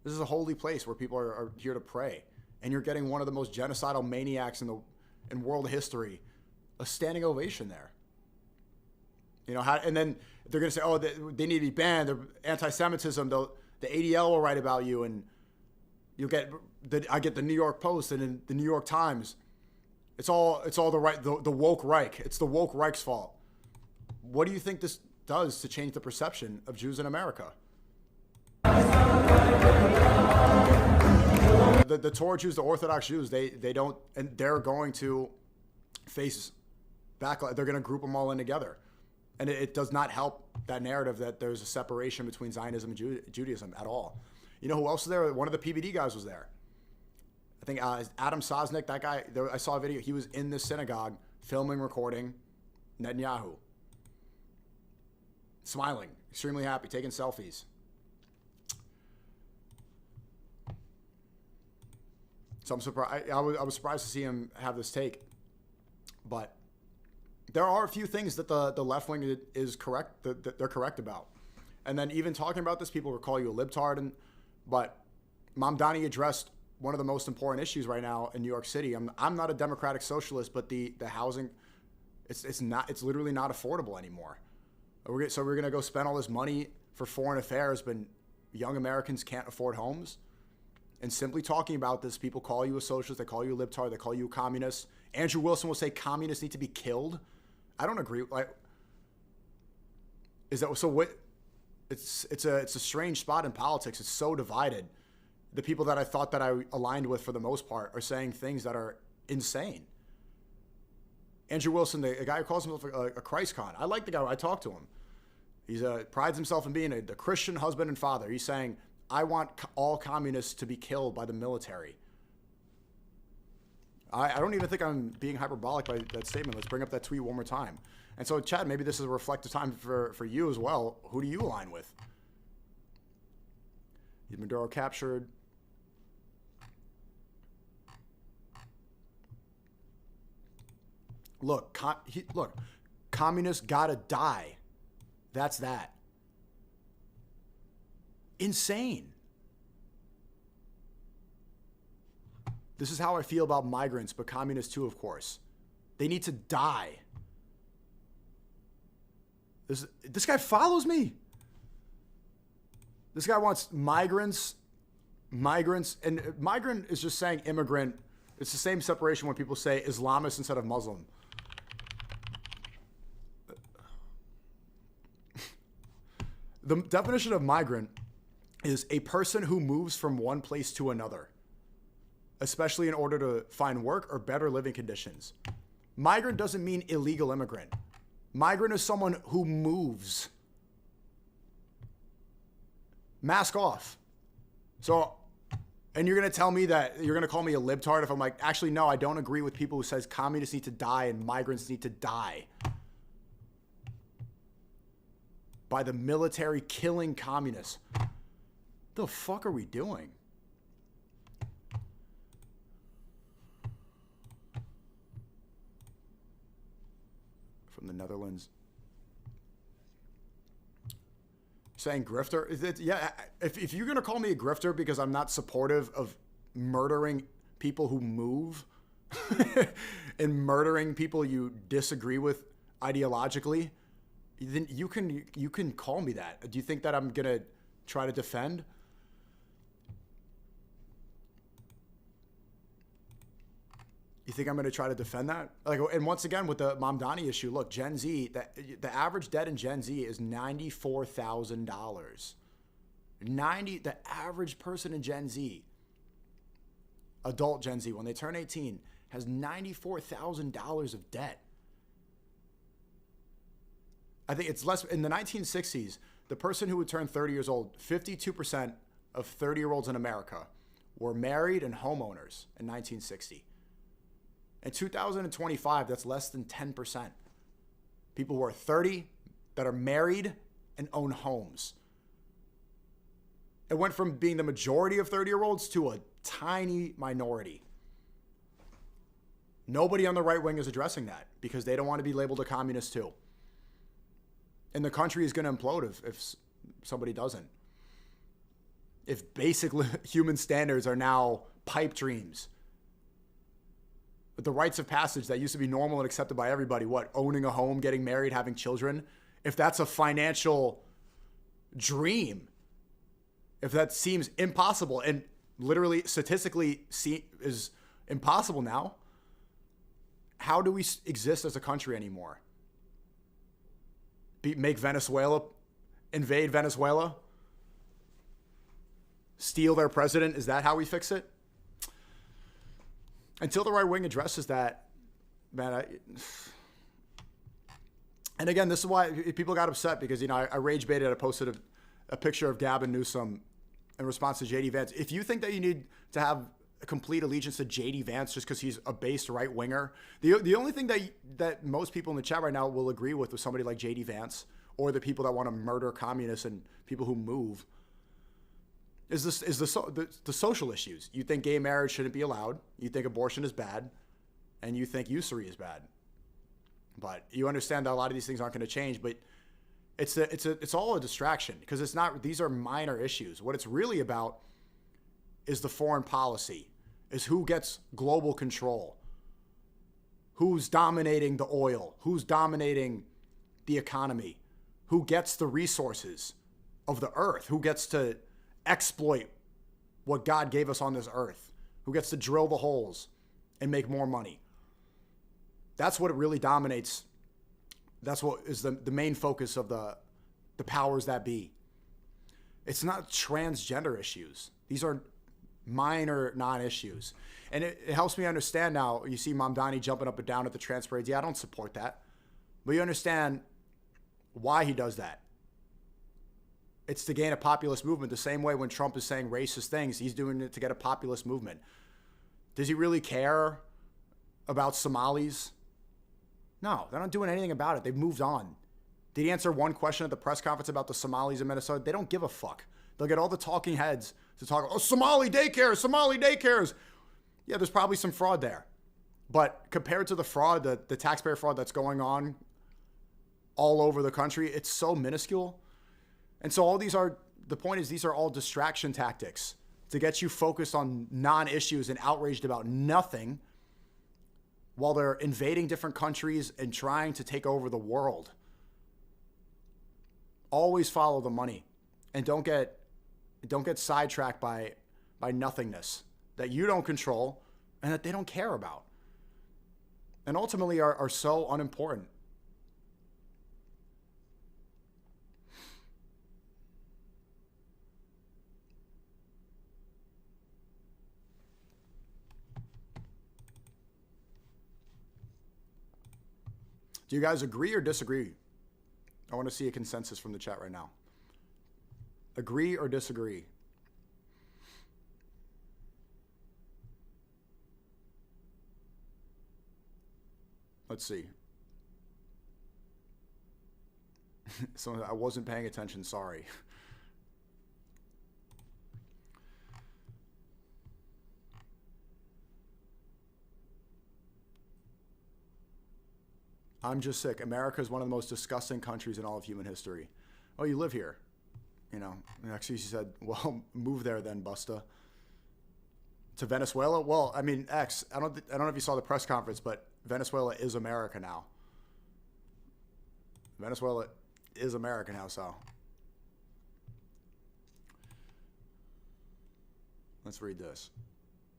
This is a holy place where people are here to pray. And you're getting one of the most genocidal maniacs in world history, a standing ovation there. You know, and then they're going to say, oh, they need to be banned. They're anti-Semitism. The ADL will write about you, and you'll get I get the New York Post and in the New York Times. It's all the woke Reich. It's the woke Reich's fault. What do you think this does to change the perception of Jews in America? The Torah Jews, the Orthodox Jews, they don't, and they're going to face backlash. They're going to group them all in together. And it does not help that narrative that there's a separation between Zionism and Judaism at all. You know who else was there? One of the PBD guys was there. I think Adam Sosnick, that guy, I saw a video. He was in this synagogue filming, recording Netanyahu. Smiling, extremely happy, taking selfies. So I'm surprised. I was surprised to see him have this take. But there are a few things that the left wing is correct, that they're correct about. And then even talking about this, people will call you a libtard. But Mamdani addressed one of the most important issues right now in New York City. I'm not a democratic socialist, but the housing, it's literally not affordable anymore. So we're gonna go spend all this money for foreign affairs, but young Americans can't afford homes. And simply talking about this, people call you a socialist, they call you a libtard, they call you a communist. Andrew Wilson will say communists need to be killed. I don't agree. Is that so? What? It's a strange spot in politics. It's so divided. The people that I thought that I aligned with for the most part are saying things that are insane. Andrew Wilson, the guy who calls himself a Christ con. I like the guy. I talked to him. He prides himself in being the Christian husband and father. He's saying, I want all communists to be killed by the military. I don't even think I'm being hyperbolic by that statement. Let's bring up that tweet one more time. And so, Chad, maybe this is a reflective time for you as well. Who do you align with? Maduro captured. Look, communists gotta die. That's that. Insane. This is how I feel about migrants, but communists too, of course. They need to die. This guy follows me. This guy wants migrants, and migrant is just saying immigrant. It's the same separation when people say Islamist instead of Muslim. The definition of migrant is a person who moves from one place to another, especially in order to find work or better living conditions. Migrant doesn't mean illegal immigrant. Migrant is someone who moves. Mask off. So, and you're going to tell me that you're going to call me a libtard if I'm like, actually, no, I don't agree with people who says communists need to die and migrants need to die. by the military killing communists. The fuck are we doing? From the Netherlands. Saying grifter? Is it, yeah, if you're going to call me a grifter because I'm not supportive of murdering people who move and murdering people you disagree with ideologically, then you can call me that. Do you think that I'm going to try to defend? You think I'm going to try to defend that? Like, and once again, with the Mamdani issue, look, Gen Z, the average debt in Gen Z is $94,000. The average person in Gen Z, adult Gen Z, when they turn 18, has $94,000 of debt. I think it's less. In the 1960s, the person who would turn 30 years old, 52% of 30-year-olds in America were married and homeowners in 1960. In 2025, that's less than 10%. People who are 30 that are married and own homes. It went from being the majority of 30-year-olds to a tiny minority. Nobody on the right wing is addressing that because they don't want to be labeled a communist too. And the country is going to implode if somebody doesn't. If basic human standards are now pipe dreams. But the rites of passage that used to be normal and accepted by everybody, what, owning a home, getting married, having children, if that's a financial dream, if that seems impossible and literally statistically is impossible now, how do we exist as a country anymore? Make Venezuela, invade Venezuela, steal their president? Is that how we fix it? Until the right wing addresses that, man, and again, this is why people got upset because, I rage baited. I posted a picture of Gavin Newsom in response to JD Vance. If you think that you need to have a complete allegiance to JD Vance just because he's a based right winger, the only thing that most people in the chat right now will agree with somebody like JD Vance or the people that want to murder communists and people who move is the social issues. You think gay marriage shouldn't be allowed. You think abortion is bad, and you think usury is bad. But you understand that a lot of these things aren't going to change. But it's all a distraction because it's not. These are minor issues. What it's really about is the foreign policy, is who gets global control, who's dominating the oil, who's dominating the economy, who gets the resources of the earth, who gets to exploit what God gave us on this earth, who gets to drill the holes and make more money. That's what it really dominates. That's what is the main focus of the powers that be. It's not transgender issues. These are minor non-issues. And it helps me understand now. You see Mamdani jumping up and down at the trans parades. Yeah, I don't support that. But you understand why he does that. It's to gain a populist movement the same way when Trump is saying racist things, he's doing it to get a populist movement. Does he really care about Somalis? No, they're not doing anything about it. They've moved on. Did he answer one question at the press conference about the Somalis in Minnesota? They don't give a fuck. They'll get all the talking heads to talk, Somali daycares. Yeah, there's probably some fraud there. But compared to the fraud, the taxpayer fraud that's going on all over the country, it's so minuscule. And so the point is these are all distraction tactics to get you focused on non-issues and outraged about nothing while they're invading different countries and trying to take over the world. Always follow the money and don't get sidetracked by nothingness that you don't control and that they don't care about and ultimately are so unimportant. Do you guys agree or disagree? I want to see a consensus from the chat right now. Agree or disagree? Let's see. So I wasn't paying attention, sorry. I'm just sick. America is one of the most disgusting countries in all of human history. Oh, you live here. You know, actually she said, well, move there then, Busta. To Venezuela? Well, I mean, I don't know if you saw the press conference, but Venezuela is America now. Venezuela is America now, so. Let's read this.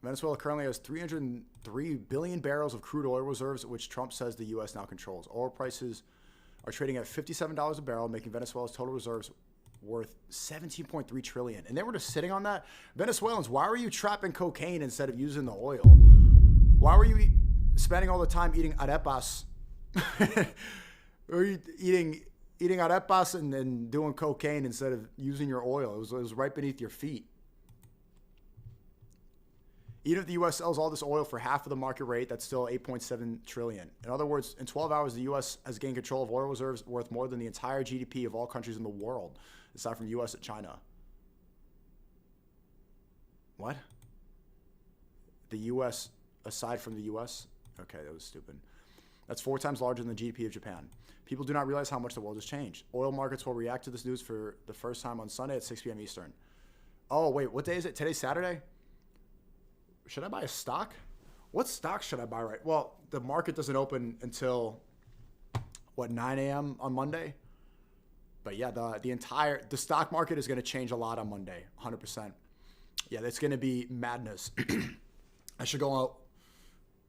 Venezuela currently has 303 billion barrels of crude oil reserves, which Trump says the U.S. now controls. Oil prices are trading at $57 a barrel, making Venezuela's total reserves worth $17.3 trillion. And they were just sitting on that. Venezuelans, why were you trapping cocaine instead of using the oil? Why were you spending all the time eating arepas? Or eating arepas and then doing cocaine instead of using your oil? It was right beneath your feet. Even if the U.S. sells all this oil for half of the market rate, that's still $8.7 trillion. In other words, in 12 hours, the U.S. has gained control of oil reserves worth more than the entire GDP of all countries in the world, aside from the U.S. and China. What? The U.S. aside from the U.S.? Okay, that was stupid. That's 4 times larger than the GDP of Japan. People do not realize how much the world has changed. Oil markets will react to this news for the first time on Sunday at 6 p.m. Eastern. Oh, wait, what day is it? Today's Saturday? Should I buy a stock? What stock should I buy right? Well, the market doesn't open until, what, 9 a.m. on Monday? But yeah, the stock market is going to change a lot on Monday, 100%. Yeah, that's going to be madness. I should go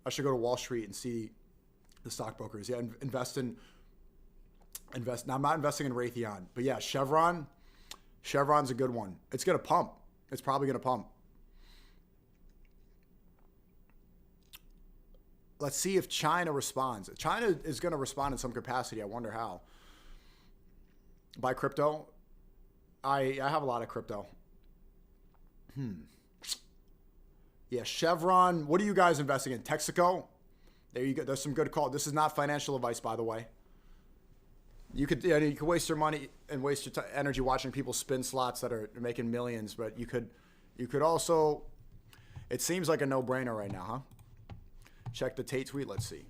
to Wall Street and see the stockbrokers. Yeah, invest. Now, I'm not investing in Raytheon, but yeah, Chevron's a good one. It's going to pump. It's probably going to pump. Let's see if China responds. China is going to respond in some capacity. I wonder how. Buy crypto? I have a lot of crypto. Yeah, Chevron. What are you guys investing in? Texaco? There you go. There's some good call. This is not financial advice, by the way. You could waste your money and waste your energy watching people spin slots that are making millions, but you could also. It seems like a no-brainer right now, huh? Check the Tate tweet. Let's see.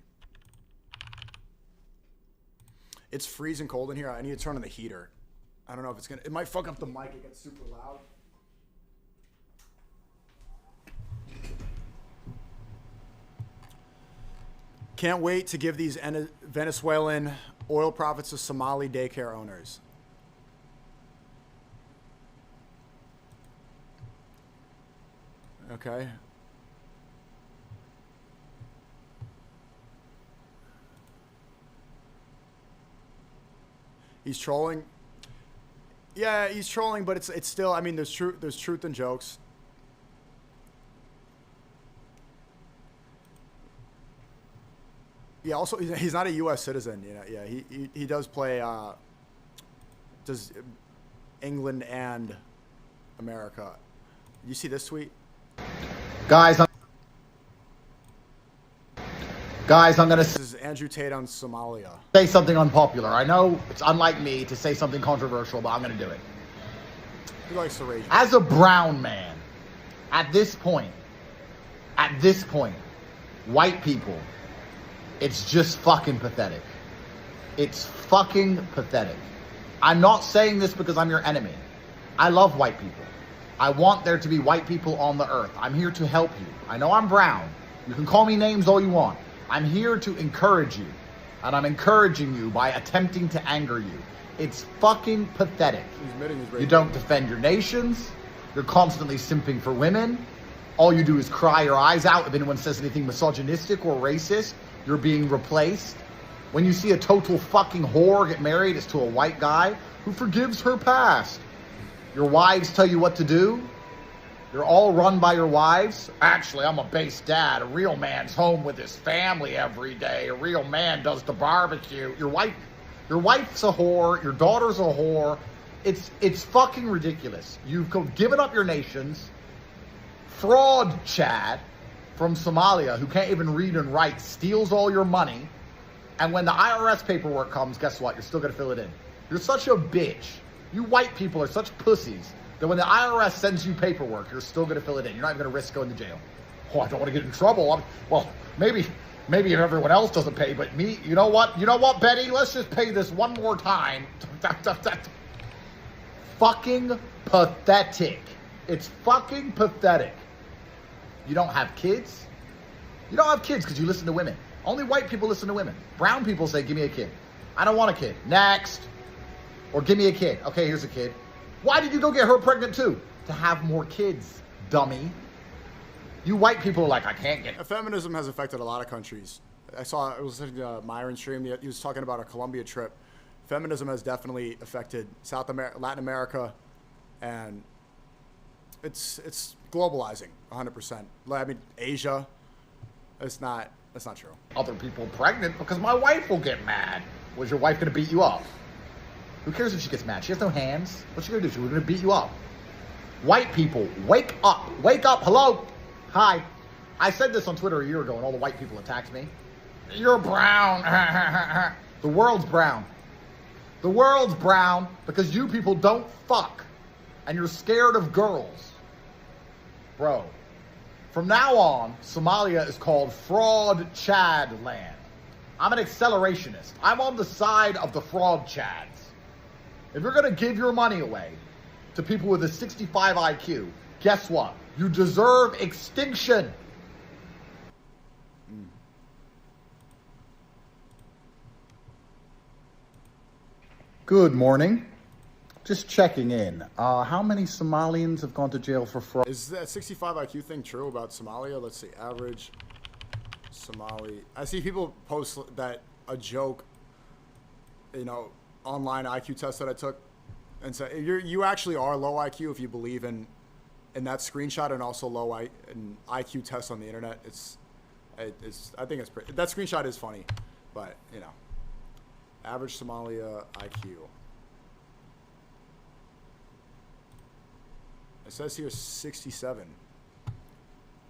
It's freezing cold in here. I need to turn on the heater. I don't know if it's going to... It might fuck up the mic. It gets super loud. Can't wait to give these Venezuelan oil profits to Somali daycare owners. Okay. He's trolling. Yeah, he's trolling, but it's still. I mean, there's truth in jokes. Yeah. Also, he's not a U.S. citizen. You know. Yeah. He does play. Does England and America? You see this tweet? Guys, I'm going to This is Andrew Tate on Somalia. say something unpopular. I know it's unlike me to say something controversial, but I'm going to do it. He likes to rage. As a brown man, at this point, white people, it's just fucking pathetic. It's fucking pathetic. I'm not saying this because I'm your enemy. I love white people. I want there to be white people on the earth. I'm here to help you. I know I'm brown. You can call me names all you want. I'm here to encourage you, and I'm encouraging you by attempting to anger you. It's fucking pathetic. You don't defend your nations. You're constantly simping for women. All you do is cry your eyes out if anyone says anything misogynistic or racist. You're being replaced. When you see a total fucking whore get married, it's to a white guy who forgives her past. Your wives tell you what to do. You're all run by your wives. Actually, I'm a base dad. A real man's home with his family every day. A real man does the barbecue. Your wife's a whore. Your daughter's a whore. It's fucking ridiculous. You've given up your nations. Fraud Chad from Somalia, who can't even read and write, steals all your money. And when the IRS paperwork comes, guess what? You're still going to fill it in. You're such a bitch. You white people are such pussies that when the IRS sends you paperwork, you're still going to fill it in. You're not even going to risk going to jail. Oh, I don't want to get in trouble. Well, maybe if everyone else doesn't pay, but me, you know what? You know what, Betty? Let's just pay this one more time. Fucking pathetic. It's fucking pathetic. You don't have kids? You don't have kids because you listen to women. Only white people listen to women. Brown people say, give me a kid. I don't want a kid. Next. Or give me a kid. Okay, here's a kid. Why did you go get her pregnant too? To have more kids, dummy. You white people are like, I can't get... Feminism has affected a lot of countries. I was listening to Myron stream. He was talking about a Colombia trip. Feminism has definitely affected Latin America, and it's globalizing 100%. I mean, Asia, that's not true. Other people pregnant because my wife will get mad. Was your wife going to beat you up? Who cares if she gets mad? She has no hands. What's she going to do? She's going to beat you up. White people, wake up. Wake up. Hello. Hi. I said this on Twitter a year ago and all the white people attacked me. You're brown. The world's brown. The world's brown because you people don't fuck. And you're scared of girls. Bro. From now on, Somalia is called Fraud Chad Land. I'm an accelerationist. I'm on the side of the fraud Chads. If you're going to give your money away to people with a 65 IQ, guess what? You deserve extinction. Good morning. Just checking in. How many Somalians have gone to jail for fraud? Is that 65 IQ thing true about Somalia? Let's see. Average Somali. I see people post that a joke, you know, online IQ test that I took, and so you actually are low IQ if you believe in that screenshot, and also low in IQ test on the internet. I think it's pretty, that screenshot is funny, but you know, average Somalia IQ. It says here 67.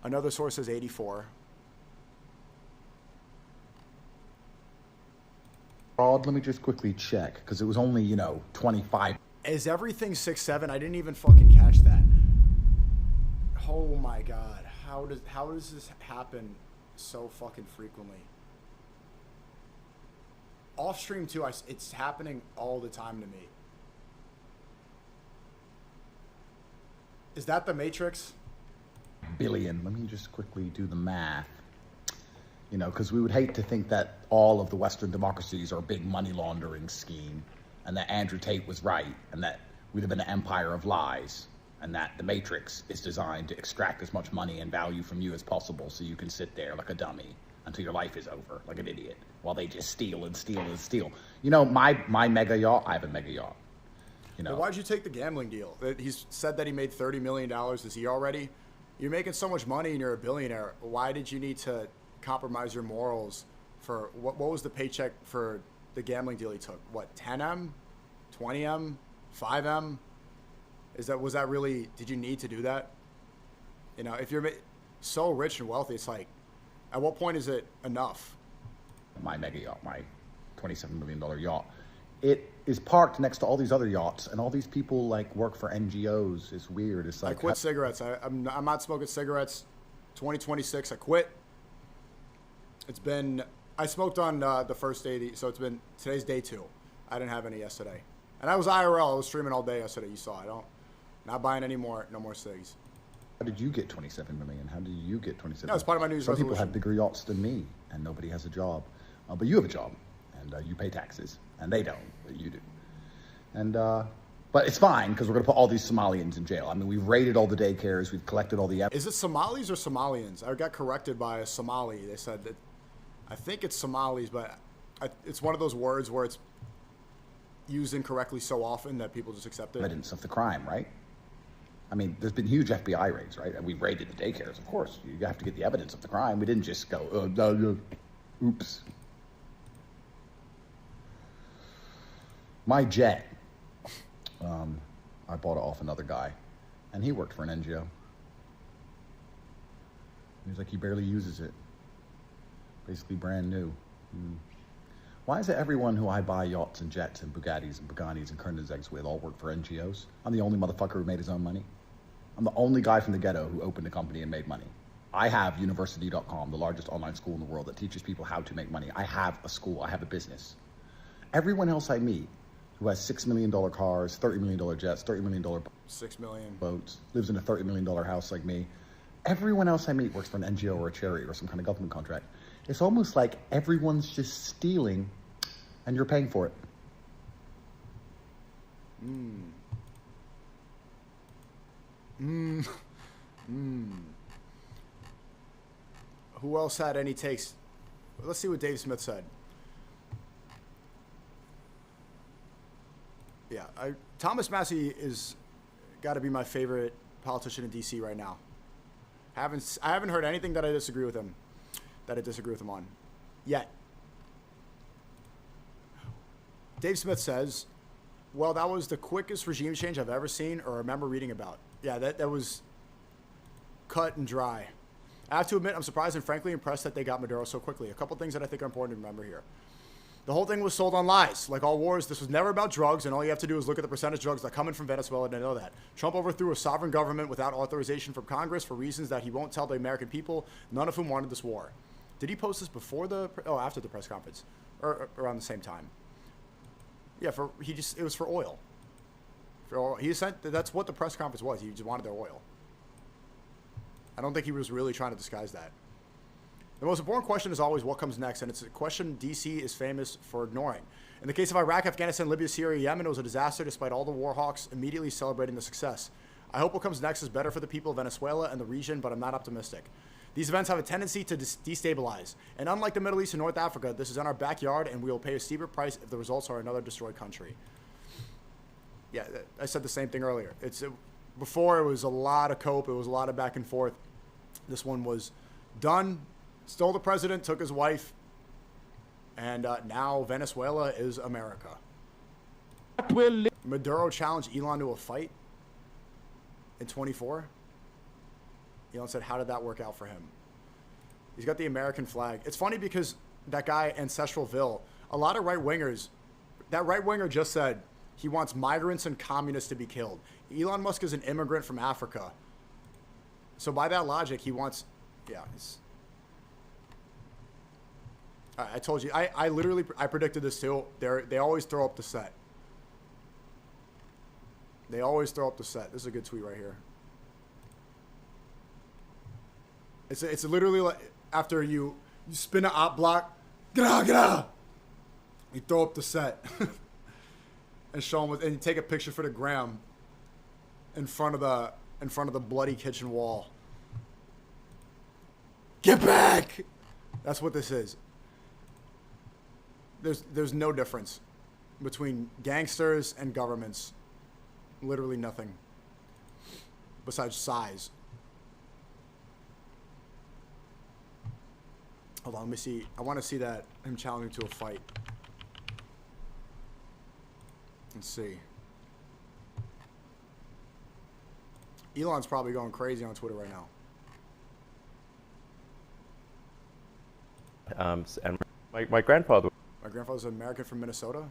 Another source says 84. Fraud, let me just quickly check, because it was only, you know, 25. Is everything 6'7"? I didn't even fucking catch that. Oh my god. How does this happen so fucking frequently? Off stream too, it's happening all the time to me. Is that the Matrix? Billion. Let me just quickly do the math. You know, because we would hate to think that all of the Western democracies are a big money laundering scheme, and that Andrew Tate was right, and that we live in an empire of lies, and that the Matrix is designed to extract as much money and value from you as possible so you can sit there like a dummy until your life is over, like an idiot, while they just steal and steal and steal. You know, my mega yacht, I have a mega yacht. You know. Well, why'd you take the gambling deal? He's said that he made $30 million this year already. You're making so much money and you're a billionaire. Why did you need to compromise your morals for what was the paycheck for the gambling deal he took? What, 10M, 20M, 5M? Was that really, did you need to do that? You know, if you're so rich and wealthy, it's like, at what point is it enough? My mega yacht, my $27 million yacht, it is parked next to all these other yachts, and all these people like work for NGOs. It's weird. It's like, I quit cigarettes. I'm not smoking cigarettes. 2026, I quit. I smoked on the first day, today's day 2. I didn't have any yesterday. And I was IRL, I was streaming all day yesterday, you saw. Not buying any more, no more cigs. How did you get 27 million? How did you get 27 million? No, it's part of my New Year's resolution. Some people have bigger yachts than me, and nobody has a job. But you have a job, and you pay taxes, and they don't, but you do. And, but it's fine, because we're going to put all these Somalians in jail. I mean, we've raided all the daycares, we've collected all the evidence. Is it Somalis or Somalians? I got corrected by a Somali. They said that, I think it's Somalis, but it's one of those words where it's used incorrectly so often that people just accept it. Evidence of the crime, right? I mean, there's been huge FBI raids, right? And we raided the daycares, of course. You have to get the evidence of the crime. We didn't just go, oops. My jet, I bought it off another guy, and he worked for an NGO. He was like, he barely uses it. Basically brand new. Why is it everyone who I buy yachts and jets and Bugattis and Bugattis and Koenigseggs with all work for NGOs? I'm the only motherfucker who made his own money. I'm the only guy from the ghetto who opened a company and made money. I have university.com, the largest online school in the world that teaches people how to make money. I have a school, I have a business. Everyone else I meet who has $6 million cars, $30 million jets, $30 million $6 million boats, lives in a $30 million house like me. Everyone else I meet works for an NGO or a charity or some kind of government contract. It's almost like everyone's just stealing and you're paying for it. Who else had any takes? Let's see what Dave Smith said. Yeah, Thomas Massie is got to be my favorite politician in DC right now. I haven't heard anything that I disagree with him on yet. Dave Smith says, well, that was the quickest regime change I've ever seen or remember reading about. Yeah, that was cut and dry. I have to admit, I'm surprised and frankly impressed that they got Maduro so quickly. A couple things that I think are important to remember here. The whole thing was sold on lies. Like all wars, this was never about drugs, and all you have to do is look at the percentage of drugs that come in from Venezuela to know that. Trump overthrew a sovereign government without authorization from Congress for reasons that he won't tell the American people, none of whom wanted this war. Did he post this before after the press conference? Or around the same time? Yeah, it was for oil. That's what the press conference was. He just wanted their oil. I don't think he was really trying to disguise that. The most important question is always what comes next, and it's a question DC is famous for ignoring. In the case of Iraq, Afghanistan, Libya, Syria, Yemen, it was a disaster despite all the war hawks immediately celebrating the success. I hope what comes next is better for the people of Venezuela and the region, but I'm not optimistic. These events have a tendency to destabilize, and unlike the Middle East and North Africa, this is in our backyard, and we will pay a steeper price if the results are another destroyed country. Yeah, I said the same thing earlier. Before it was a lot of cope, it was a lot of back and forth. This one was done. Stole the president, took his wife, and now Venezuela is America. Maduro challenged Elon to a fight in 24. Elon said, how did that work out for him? He's got the American flag. It's funny because that guy, Ancestralville, a lot of right-wingers, that right-winger just said he wants migrants and communists to be killed. Elon Musk is an immigrant from Africa. So by that logic, he wants, I told you, I literally predicted this too. They always throw up the set. They always throw up the set. This is a good tweet right here. It's literally like after you spin an op block, you throw up the set and show them and you take a picture for the gram in front of the bloody kitchen wall. Get back! That's what this is. There's no difference between gangsters and governments. Literally nothing. Besides size. Hold on, let me see. I want to see that him challenging to a fight. Let's see. Elon's probably going crazy on Twitter right now. And my grandfather. My grandfather's an American from Minnesota.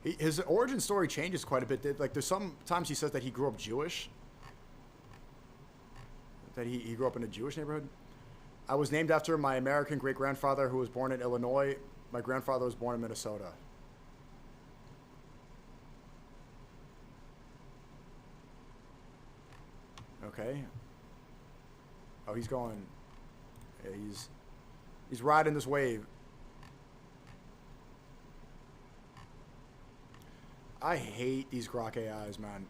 His origin story changes quite a bit. Like, there's sometimes he says that he grew up Jewish. That he grew up in a Jewish neighborhood. I was named after my American great-grandfather who was born in Illinois. My grandfather was born in Minnesota. Okay. Oh, he's going. Yeah, he's riding this wave. I hate these Grok AIs, man.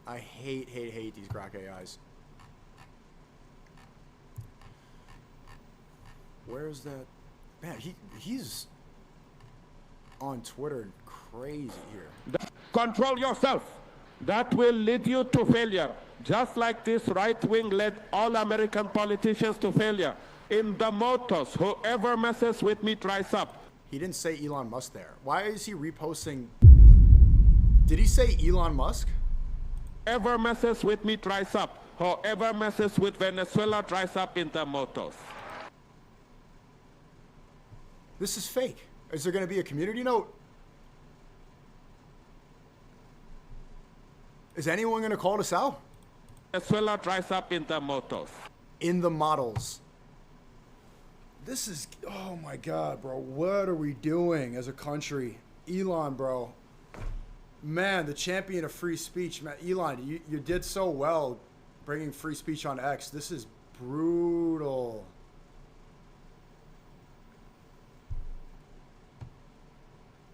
I hate these Grok AIs. Where's that? Man, he's on Twitter crazy here. Control yourself. That will lead you to failure. Just like this right wing led all American politicians to failure. In the motors, whoever messes with me dries up. He didn't say Elon Musk there. Why is he reposting? Did he say Elon Musk? Whoever messes with me dries up. Whoever messes with Venezuela dries up in the motors. This is fake. Is there going to be a community note? Is anyone going to call this out? Venezuela dries up in the motors. In the models. This is, oh my God, bro. What are we doing as a country? Elon, bro. Man, the champion of free speech. Man, Elon, you did so well bringing free speech on X. This is brutal.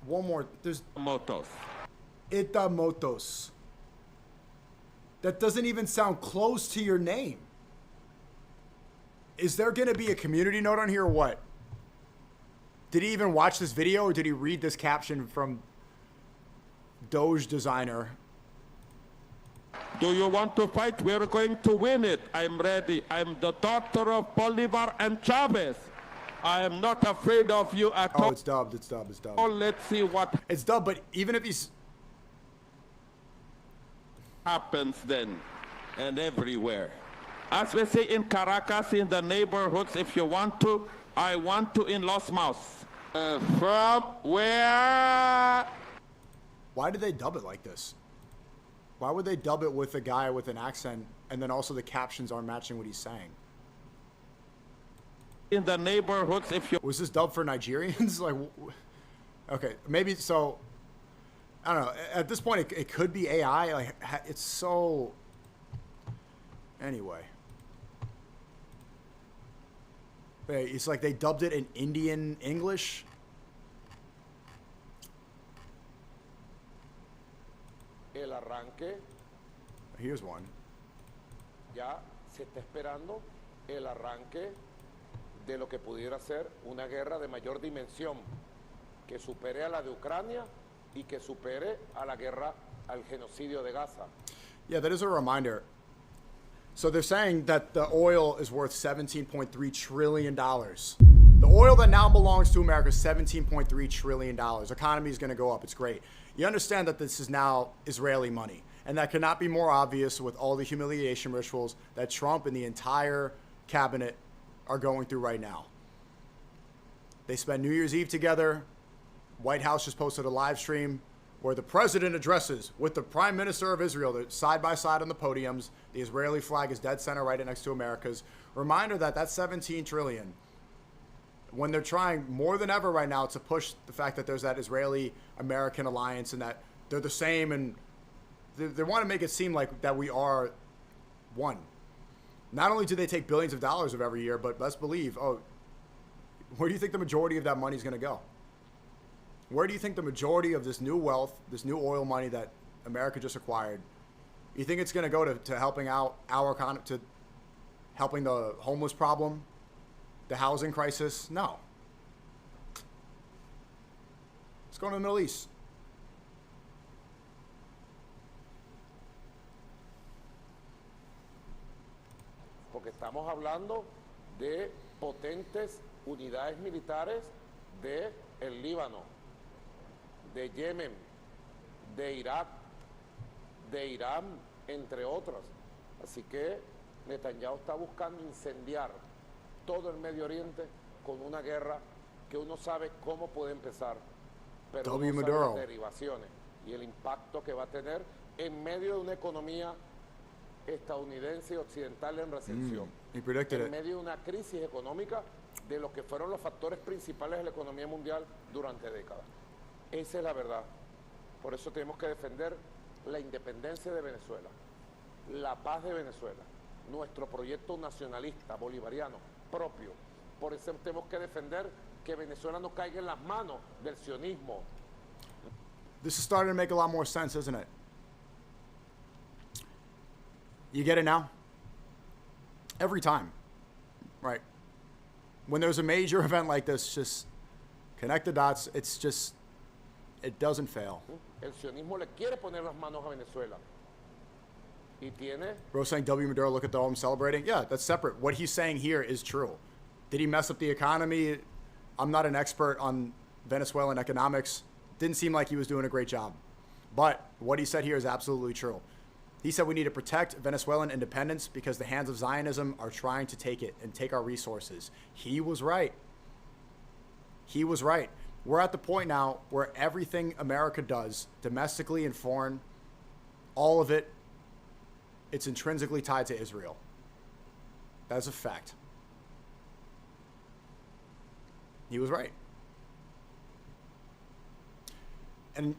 One more. There's motos. Ita motos. That doesn't even sound close to your name. Is there going to be a community note on here or what? Did he even watch this video or did he read this caption from Doge designer? Do you want to fight? We're going to win it. I'm ready. I'm the daughter of Bolivar and Chavez. I am not afraid of you at all. Oh, it's dubbed. It's dubbed. It's dubbed. Oh, let's see what it's dubbed. But even if he's happens then, and everywhere, as we say in Caracas, in the neighborhoods, if you want to, I want to in Los Maus. From where? Why did they dub it like this? Why would they dub it with a guy with an accent and then also the captions aren't matching what he's saying? In the neighborhoods, if you... Was this dubbed for Nigerians? Like, okay, maybe so... I don't know. At this point, it could be AI. Like, it's so... Anyway. Wait, it's like they dubbed it in Indian English. El arranque. Here's one. Ya se está esperando el arranque de lo que pudiera ser una guerra de mayor dimensión que supere a la de Ucrania y que supere a la guerra al genocidio de Gaza. Yeah, that is a reminder. So they're saying that the oil is worth $17.3 trillion. The oil that now belongs to America is $17.3 trillion. Economy is going to go up. It's great. You understand that this is now Israeli money. And that cannot be more obvious with all the humiliation rituals that Trump and the entire cabinet are going through right now. They spent New Year's Eve together. White House just posted a live stream where the president addresses with the prime minister of Israel. They're side by side on the podiums. The Israeli flag is dead center right next to America's. Reminder that that's 17 trillion. When they're trying more than ever right now to push the fact that there's that Israeli-American alliance and that they're the same, and they want to make it seem like that we are one. Not only do they take billions of dollars of every year, but let's believe, where do you think the majority of that money is going to go? Where do you think the majority of this new wealth, this new oil money that America just acquired, you think it's going to go to helping out our economy, to helping the homeless problem, the housing crisis? No. Let's go to the Middle East. Porque estamos hablando de potentes unidades militares de el Líbano, de Yemen, de Irak, de Irán, entre otras. Así que Netanyahu está buscando incendiar todo el Medio Oriente con una guerra que uno sabe cómo puede empezar, pero uno sabe las derivaciones y el impacto que va a tener en medio de una economía estadounidense y occidental en recesión, en medio de una crisis económica de lo que fueron los factores principales de la economía mundial durante décadas. Esa es la verdad. Por eso tenemos que defender la independencia de Venezuela, la paz de Venezuela, nuestro proyecto nacionalista, bolivariano, propio. Por eso tenemos que defender que Venezuela no caiga en las manos del sionismo. This is starting to make a lot more sense, isn't it? You get it now? Every time, right? When there's a major event like this, just connect the dots. It's just, it doesn't fail. El sionismo le quiere poner las manos a Venezuela. Y tiene... Bro saying W. Maduro, look at the home celebrating. Yeah, that's separate. What he's saying here is true. Did he mess up the economy? I'm not an expert on Venezuelan economics. Didn't seem like he was doing a great job. But what he said here is absolutely true. He said we need to protect Venezuelan independence because the hands of Zionism are trying to take it and take our resources. He was right. He was right. We're at the point now where everything America does, domestically and foreign, all of it, it's intrinsically tied to Israel. That's a fact. He was right. And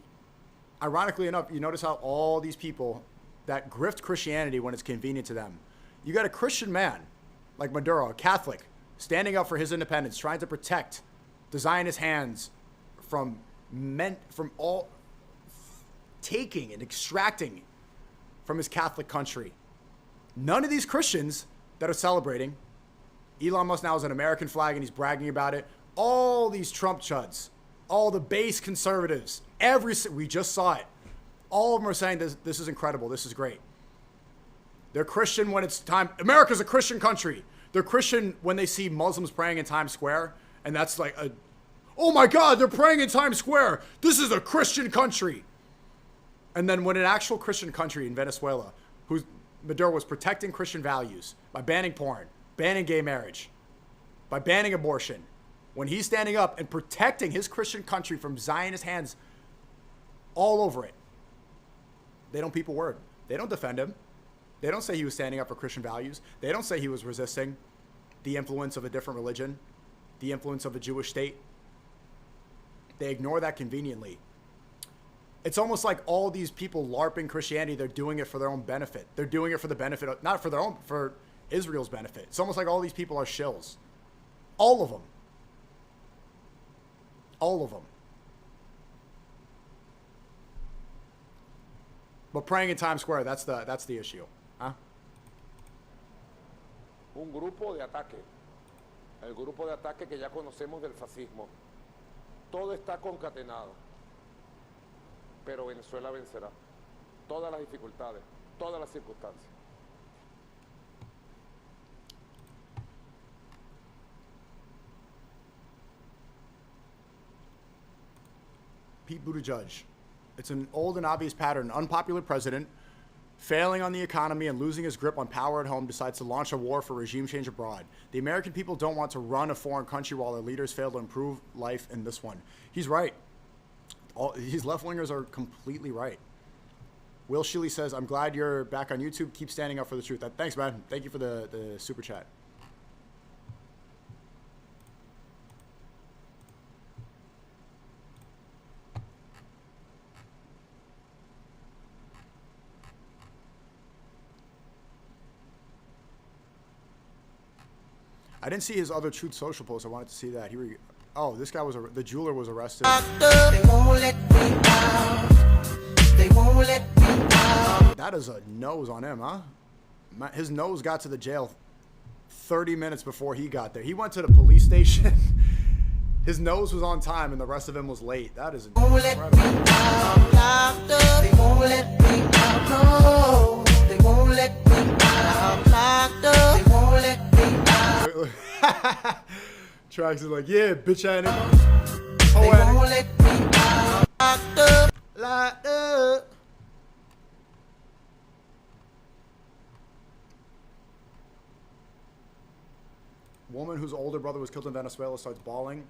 ironically enough, you notice how all these people that grift Christianity when it's convenient to them. You got a Christian man like Maduro, a Catholic, standing up for his independence, trying to protect the Zionist hands from all taking and extracting from his Catholic country. None of these Christians that are celebrating, Elon Musk now has an American flag and he's bragging about it. All these Trump chuds, all the base conservatives, we just saw it. All of them are saying this is incredible. This is great. They're Christian when it's time. America's a Christian country. They're Christian when they see Muslims praying in Times Square. And that's like, oh my God, they're praying in Times Square. This is a Christian country. And then when an actual Christian country in Venezuela, Maduro was protecting Christian values by banning porn, banning gay marriage, by banning abortion, when he's standing up and protecting his Christian country from Zionist hands all over it, they don't peep a word. They don't defend him. They don't say he was standing up for Christian values. They don't say he was resisting the influence of a different religion, the influence of a Jewish state. They ignore that conveniently. It's almost like all these people LARPing Christianity, they're doing it for their own benefit. They're doing it for the benefit of, not for their own, for Israel's benefit. It's almost like all these people are shills. All of them. All of them. But praying in Times Square, that's the issue. Huh? Un grupo de ataque. El grupo de ataque que ya conocemos del fascismo. Todo está concatenado. Pero Venezuela vencerá. Todas las dificultades, todas las circunstancias. Pete Buttigieg. It's an old and obvious pattern. An unpopular president, failing on the economy and losing his grip on power at home, decides to launch a war for regime change abroad. The American people don't want to run a foreign country while their leaders fail to improve life in this one. He's right. These left-wingers are completely right. Will Sheely says, I'm glad you're back on YouTube. Keep standing up for the truth. Thanks, man. Thank you for the super chat. I didn't see his other Truth Social post. I wanted to see that. Here we go. Oh, this guy was the jeweler was arrested. They won't let me out. They won't let me out. That is a nose on him, huh? His nose got to the jail 30 minutes before he got there. He went to the police station. His nose was on time and the rest of him was late. That is incredible. They won't let me out. No. They won't let me out. They won't let me out. Trax is like, yeah, bitch ass nigga. They won't let me out. Locked up. Woman whose older brother was killed in Venezuela starts bawling.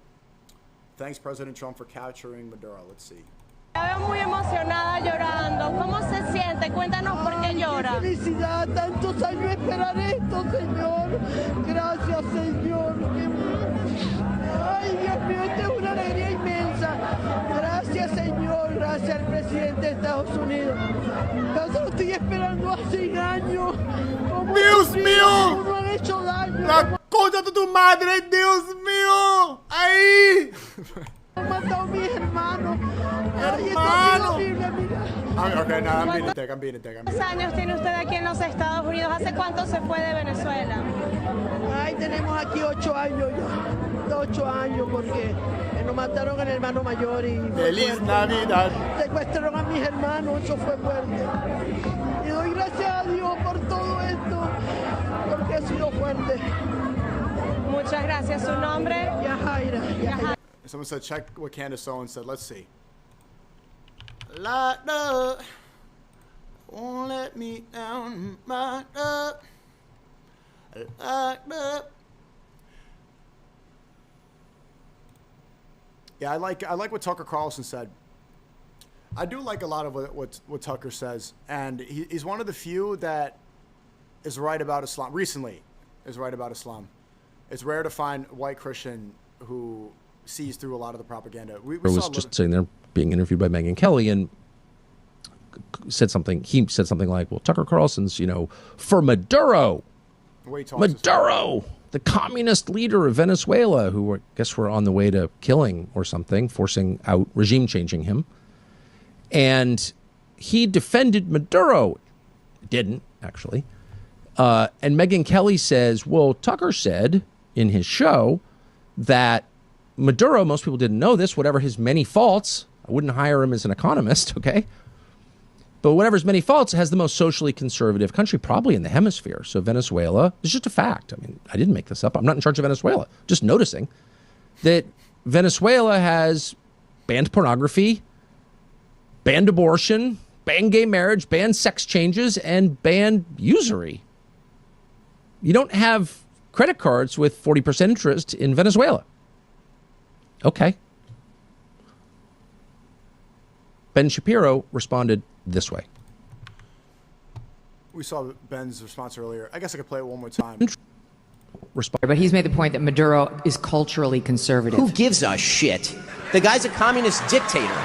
Thanks, President Trump, for capturing Maduro. Let's see. La veo muy emocionada llorando. ¿Cómo se siente? Cuéntanos por qué llora. Felicidad, tantos años esperar esto, Señor. Gracias, Señor. Ay, Dios mío, esta es una alegría inmensa. Gracias, Señor. Gracias al presidente de Estados Unidos. Yo lo estoy esperando hace años. ¡Dios mío! No han hecho daño. ¡La concha de tu madre, Dios mío! ¡Ahí! Han matado a mis hermanos. ¡Hermano! Okay, no, I'm being a dick. ¿Cuántos años tiene usted aquí en los Estados Unidos? ¿Hace cuánto se fue de Venezuela? Ay, tenemos aquí 8 años ya. 8 años porque nos mataron al hermano mayor y... ¡Feliz Navidad! Secuestraron a mis hermanos, eso fue fuerte. Y doy gracias a Dios por todo esto, porque ha sido fuerte. Muchas gracias. ¿Su nombre? Yajaira. Someone said, check what Candace Owens said. Let's see. Locked up. Won't let me down. Locked up. Locked up. Yeah, I like what Tucker Carlson said. I do like a lot of what Tucker says, and he's one of the few that is right about Islam. Recently, is right about Islam. It's rare to find a white Christian who sees through a lot of the propaganda. We was just sitting there being interviewed by Megyn Kelly and said something. He said something like, "Well, Tucker Carlson's, for Maduro, Maduro, the communist leader of Venezuela, who I guess were on the way to killing or something, forcing out regime changing him." And he defended Maduro. Didn't, actually. And Megyn Kelly says, well, Tucker said in his show that Maduro, most people didn't know this, whatever his many faults, I wouldn't hire him as an economist, okay? But whatever his many faults, has the most socially conservative country probably in the hemisphere. So Venezuela is just a fact. I mean, I didn't make this up. I'm not in charge of Venezuela. Just noticing that Venezuela has banned pornography, banned abortion, banned gay marriage, banned sex changes, and banned usury. You don't have credit cards with 40% interest in Venezuela. Okay. Ben Shapiro responded this way. We saw Ben's response earlier. I guess I could play it one more time. But he's made the point that Maduro is culturally conservative. Who gives a shit? The guy's a communist dictator.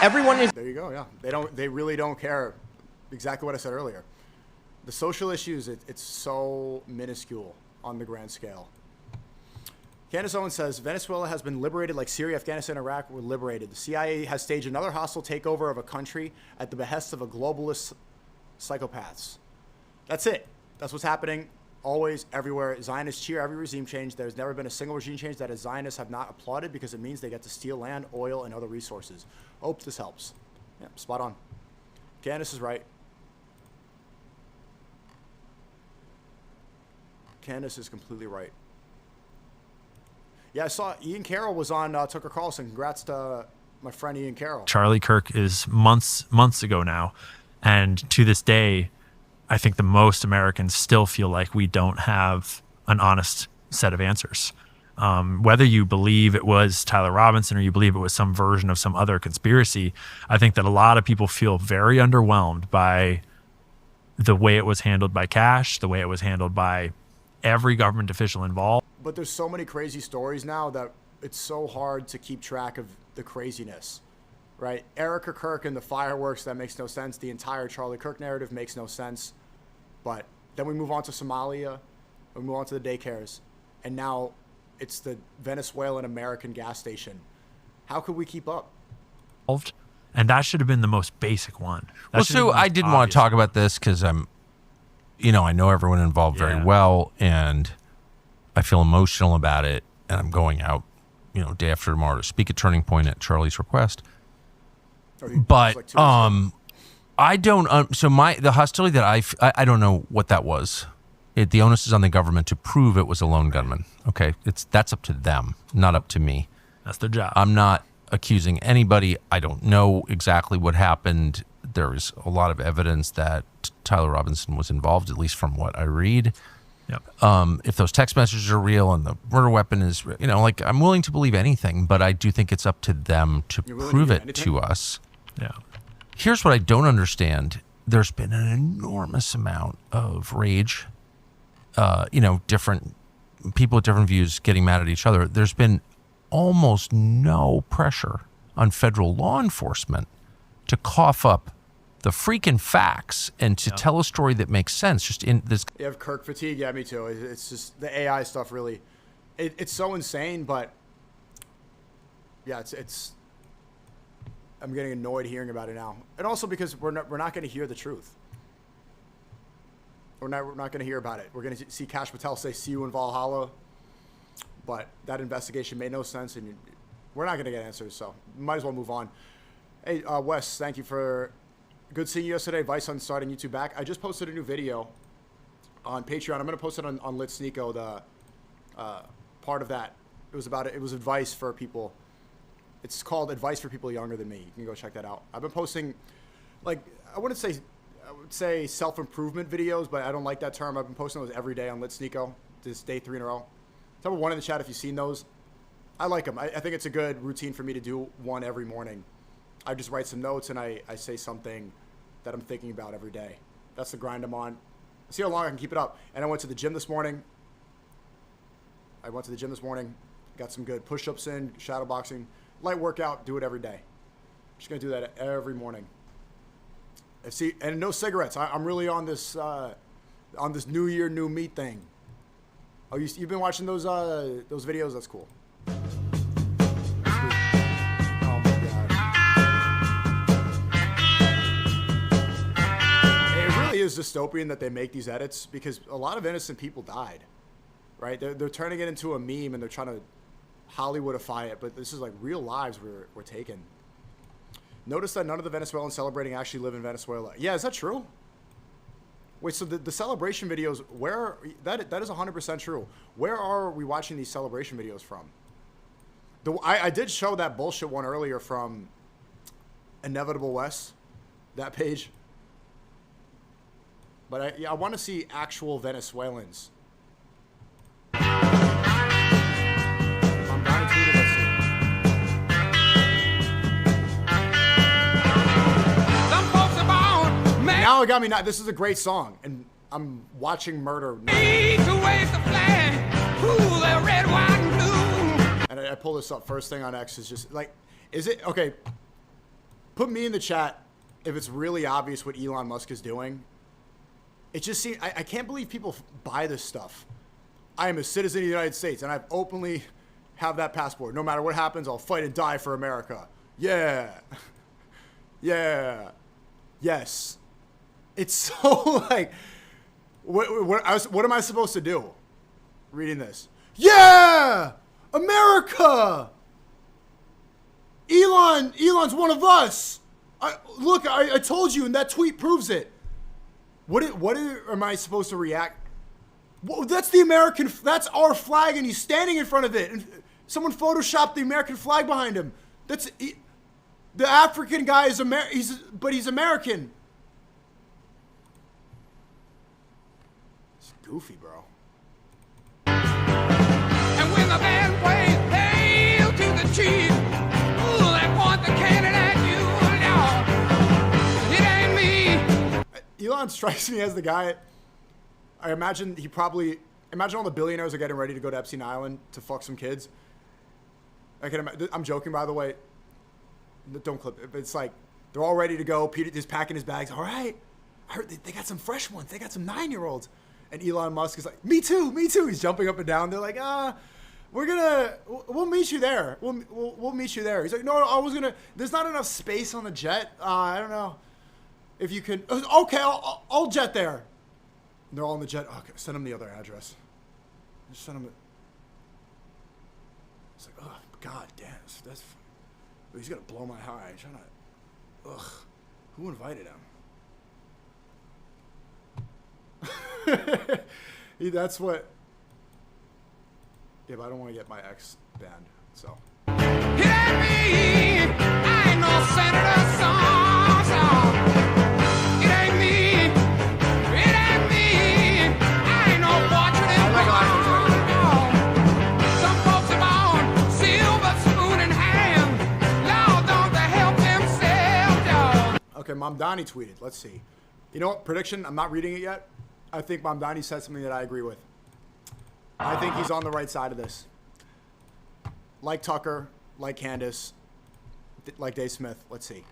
Everyone is. There you go. Yeah, they really don't care. Exactly what I said earlier. The social issues, it's so minuscule on the grand scale. Candace Owens says, Venezuela has been liberated like Syria, Afghanistan, Iraq were liberated. The CIA has staged another hostile takeover of a country at the behest of a globalist psychopaths. That's it. That's what's happening always, everywhere. Zionists cheer every regime change. There's never been a single regime change that Zionists have not applauded because it means they get to steal land, oil, and other resources. Hope this helps. Yeah, spot on. Candace is right. Candace is completely right. Yeah, I saw Ian Carroll was on Tucker Carlson. Congrats to my friend Ian Carroll. Charlie Kirk is months ago now. And to this day, I think the most Americans still feel like we don't have an honest set of answers. Whether you believe it was Tyler Robinson or you believe it was some version of some other conspiracy, I think that a lot of people feel very underwhelmed by the way it was handled by Cash, the way it was handled by every government official involved. But there's so many crazy stories now that it's so hard to keep track of the craziness, right? Erica Kirk and the fireworks, that makes no sense. The entire Charlie Kirk narrative makes no sense. But then we move on to Somalia, we move on to the daycares, and now it's the Venezuelan American gas station. How could we keep up? And that should have been the most basic one. Well, so I didn't want to talk about this because I'm, I know everyone involved very well, and I feel emotional about it, and I'm going out, day after tomorrow to speak at Turning Point at Charlie's request. But I don't. So the hostility that I don't know what that was. The onus is on the government to prove it was a lone gunman. Okay, that's up to them, not up to me. That's their job. I'm not accusing anybody. I don't know exactly what happened. There is a lot of evidence that Tyler Robinson was involved, at least from what I read. Yep. If those text messages are real and the murder weapon is, I'm willing to believe anything, but I do think it's up to them to prove it to us. Yeah. Here's what I don't understand. There's been an enormous amount of rage, different people with different views getting mad at each other. There's been almost no pressure on federal law enforcement to cough up the freaking facts and to tell a story that makes sense. Just in this, You have Kirk fatigue. Yeah, me too. It's just the AI stuff. Really, it's so insane. But yeah, it's. I'm getting annoyed hearing about it now, and also because we're not going to hear the truth. We're not going to hear about it. We're going to see Kash Patel say "See you in Valhalla," but that investigation made no sense, and we're not going to get answers. So might as well move on. Hey, Wes, thank you for. Good seeing you yesterday. Advice on starting YouTube back. I just posted a new video on Patreon. I'm going to post it on Lit SNEAKO, the part of that. It was advice for people. It's called Advice for People Younger Than Me. You can go check that out. I've been posting, I would say self-improvement videos, but I don't like that term. I've been posting those every day on Lit SNEAKO. This day 3 in a row. Tell me one in the chat if you've seen those. I like them. I think it's a good routine for me to do one every morning. I just write some notes and I say something that I'm thinking about every day. That's the grind I'm on. See how long I can keep it up. And I went to the gym this morning. Got some good push-ups in, shadow boxing, light workout, do it every day. Just going to do that every morning. And no cigarettes. I'm really on this New Year, New Me thing. Oh, you've been watching those videos? That's cool. Is dystopian that they make these edits because a lot of innocent people died, right? They're turning it into a meme and they're trying to Hollywoodify it, but this is like real lives were taken. Notice that none of the Venezuelans celebrating actually live in Venezuela. Yeah, is that true? Wait, so the celebration videos, that is 100% true. Where are we watching these celebration videos from? I did show that bullshit one earlier from Inevitable West, that page. But I want to see actual Venezuelans. Now it got me. This is a great song, and I'm watching murder. And I pull this up. First thing on X is just like, is it okay? Put me in the chat if it's really obvious what Elon Musk is doing. It just seems, I can't believe people buy this stuff. I am a citizen of the United States, and I openly have that passport. No matter what happens, I'll fight and die for America. Yeah. Yeah. Yes. It's so like, what am I supposed to do reading this? Yeah! America! Elon's one of us. Look, I told you, and that tweet proves it. What am I supposed to react? Well, that's the American. That's our flag, and he's standing in front of it. And someone photoshopped the American flag behind him. The African guy is but he's American. It's goofy, bro. And when the band plays "Hail to the Chief," ooh, they point the cannon at you. No, it ain't me. Elon strikes me as the guy. I imagine imagine all the billionaires are getting ready to go to Epstein Island to fuck some kids. I'm joking, by the way. Don't clip it. It's like they're all ready to go. Peter is packing his bags. All right, I heard they got some fresh ones. They got some 9-year-olds. And Elon Musk is like, me too. He's jumping up and down. They're like, we'll meet you there. We'll meet you there. He's like, no, there's not enough space on the jet. I don't know if you can. Okay, I'll jet there. And they're all in the jet. Okay, send him the other address. Just send him it. It's like, oh, God damn. He's going to blow my high. Ugh. Who invited him? That's what. Yeah, but I don't want to get my ex banned, so. It ain't me. I ain't no senator, song. It ain't me. It ain't me. I ain't no fortunate one. Some folks are born silver spoon in hand. Lord, don't they help themselves, y'all. Okay, Mamdani tweeted. Let's see. You know what? Prediction. I'm not reading it yet. I think Mamdani said something that I agree with. I think he's on the right side of this. Like Tucker, like Candace, like Dave Smith. Let's see.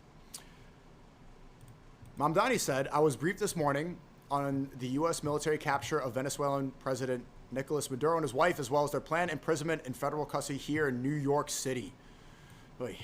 Mamdani said, I was briefed this morning on the U.S. military capture of Venezuelan President Nicolas Maduro and his wife, as well as their planned imprisonment in federal custody here in New York City. Oy.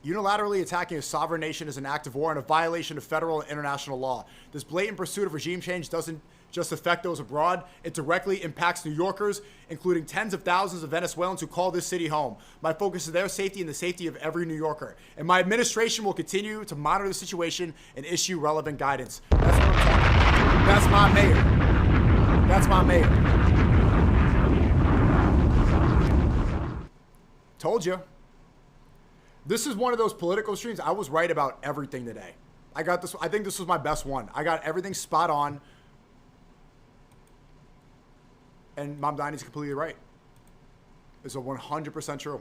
Unilaterally attacking a sovereign nation is an act of war and a violation of federal and international law. This blatant pursuit of regime change doesn't just affect those abroad. It directly impacts New Yorkers, including tens of thousands of Venezuelans who call this city home. My focus is their safety and the safety of every New Yorker. And my administration will continue to monitor the situation and issue relevant guidance. That's what I'm talking about. That's my mayor. That's my mayor. Told you. This is one of those political streams. I was right about everything today. I got this. I think this was my best one. I got everything spot on. And Mamdani's completely right. is a 100% true.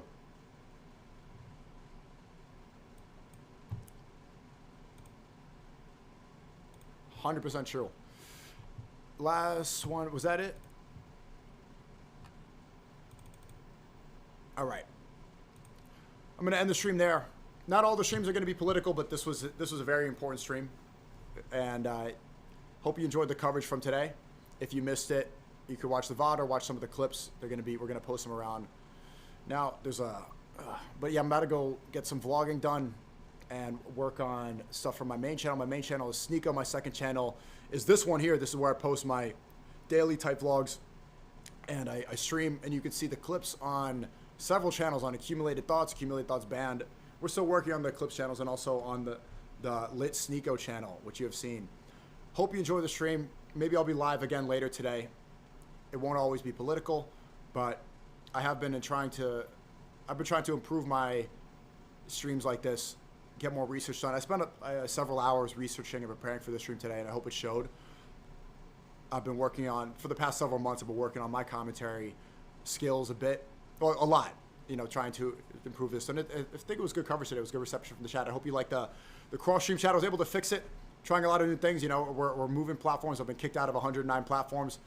%100% true. Last one, was that it? All right. I'm going to end the stream there. Not all the streams are going to be political, but this was a very important stream. And I hope you enjoyed the coverage from today. If you missed it, you could watch the VOD or watch some of the clips. We're going to post them around. Now, there's but yeah, I'm about to go get some vlogging done and work on stuff from my main channel. My main channel is SNEAKO. My second channel is this one here. This is where I post my daily type vlogs. And I stream, and you can see the clips on several channels on Accumulated Thoughts Band. We're still working on the clips channels and also on the Lit SNEAKO channel, which you have seen. Hope you enjoy the stream. Maybe I'll be live again later today. It won't always be political, but I've been trying to improve my streams like this, get more research done. I spent several hours researching and preparing for this stream today, and I hope it showed. I've been working on, for the past several months, I've been working on my commentary skills a bit, well, a lot, trying to improve this. And I think it was good coverage today. It was good reception from the chat. I hope you like the cross-stream chat. I was able to fix it, trying a lot of new things. We're moving platforms. I've been kicked out of 109 platforms.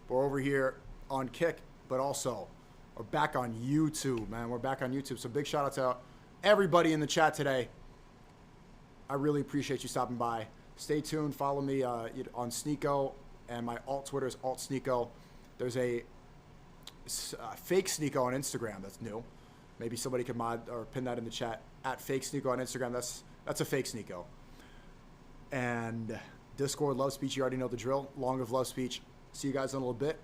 We're over here on Kick, but also we're back on YouTube, man. We're back on YouTube. So big shout out to everybody in the chat today. I really appreciate you stopping by. Stay tuned. Follow me on SNEAKO, and my alt Twitter is altsneako. There's a fake SNEAKO on Instagram that's new. Maybe somebody could mod or pin that in the chat at fake SNEAKO on Instagram. That's a fake SNEAKO. And Discord, Love Speech, you already know the drill. Long of Love Speech. See you guys in a little bit.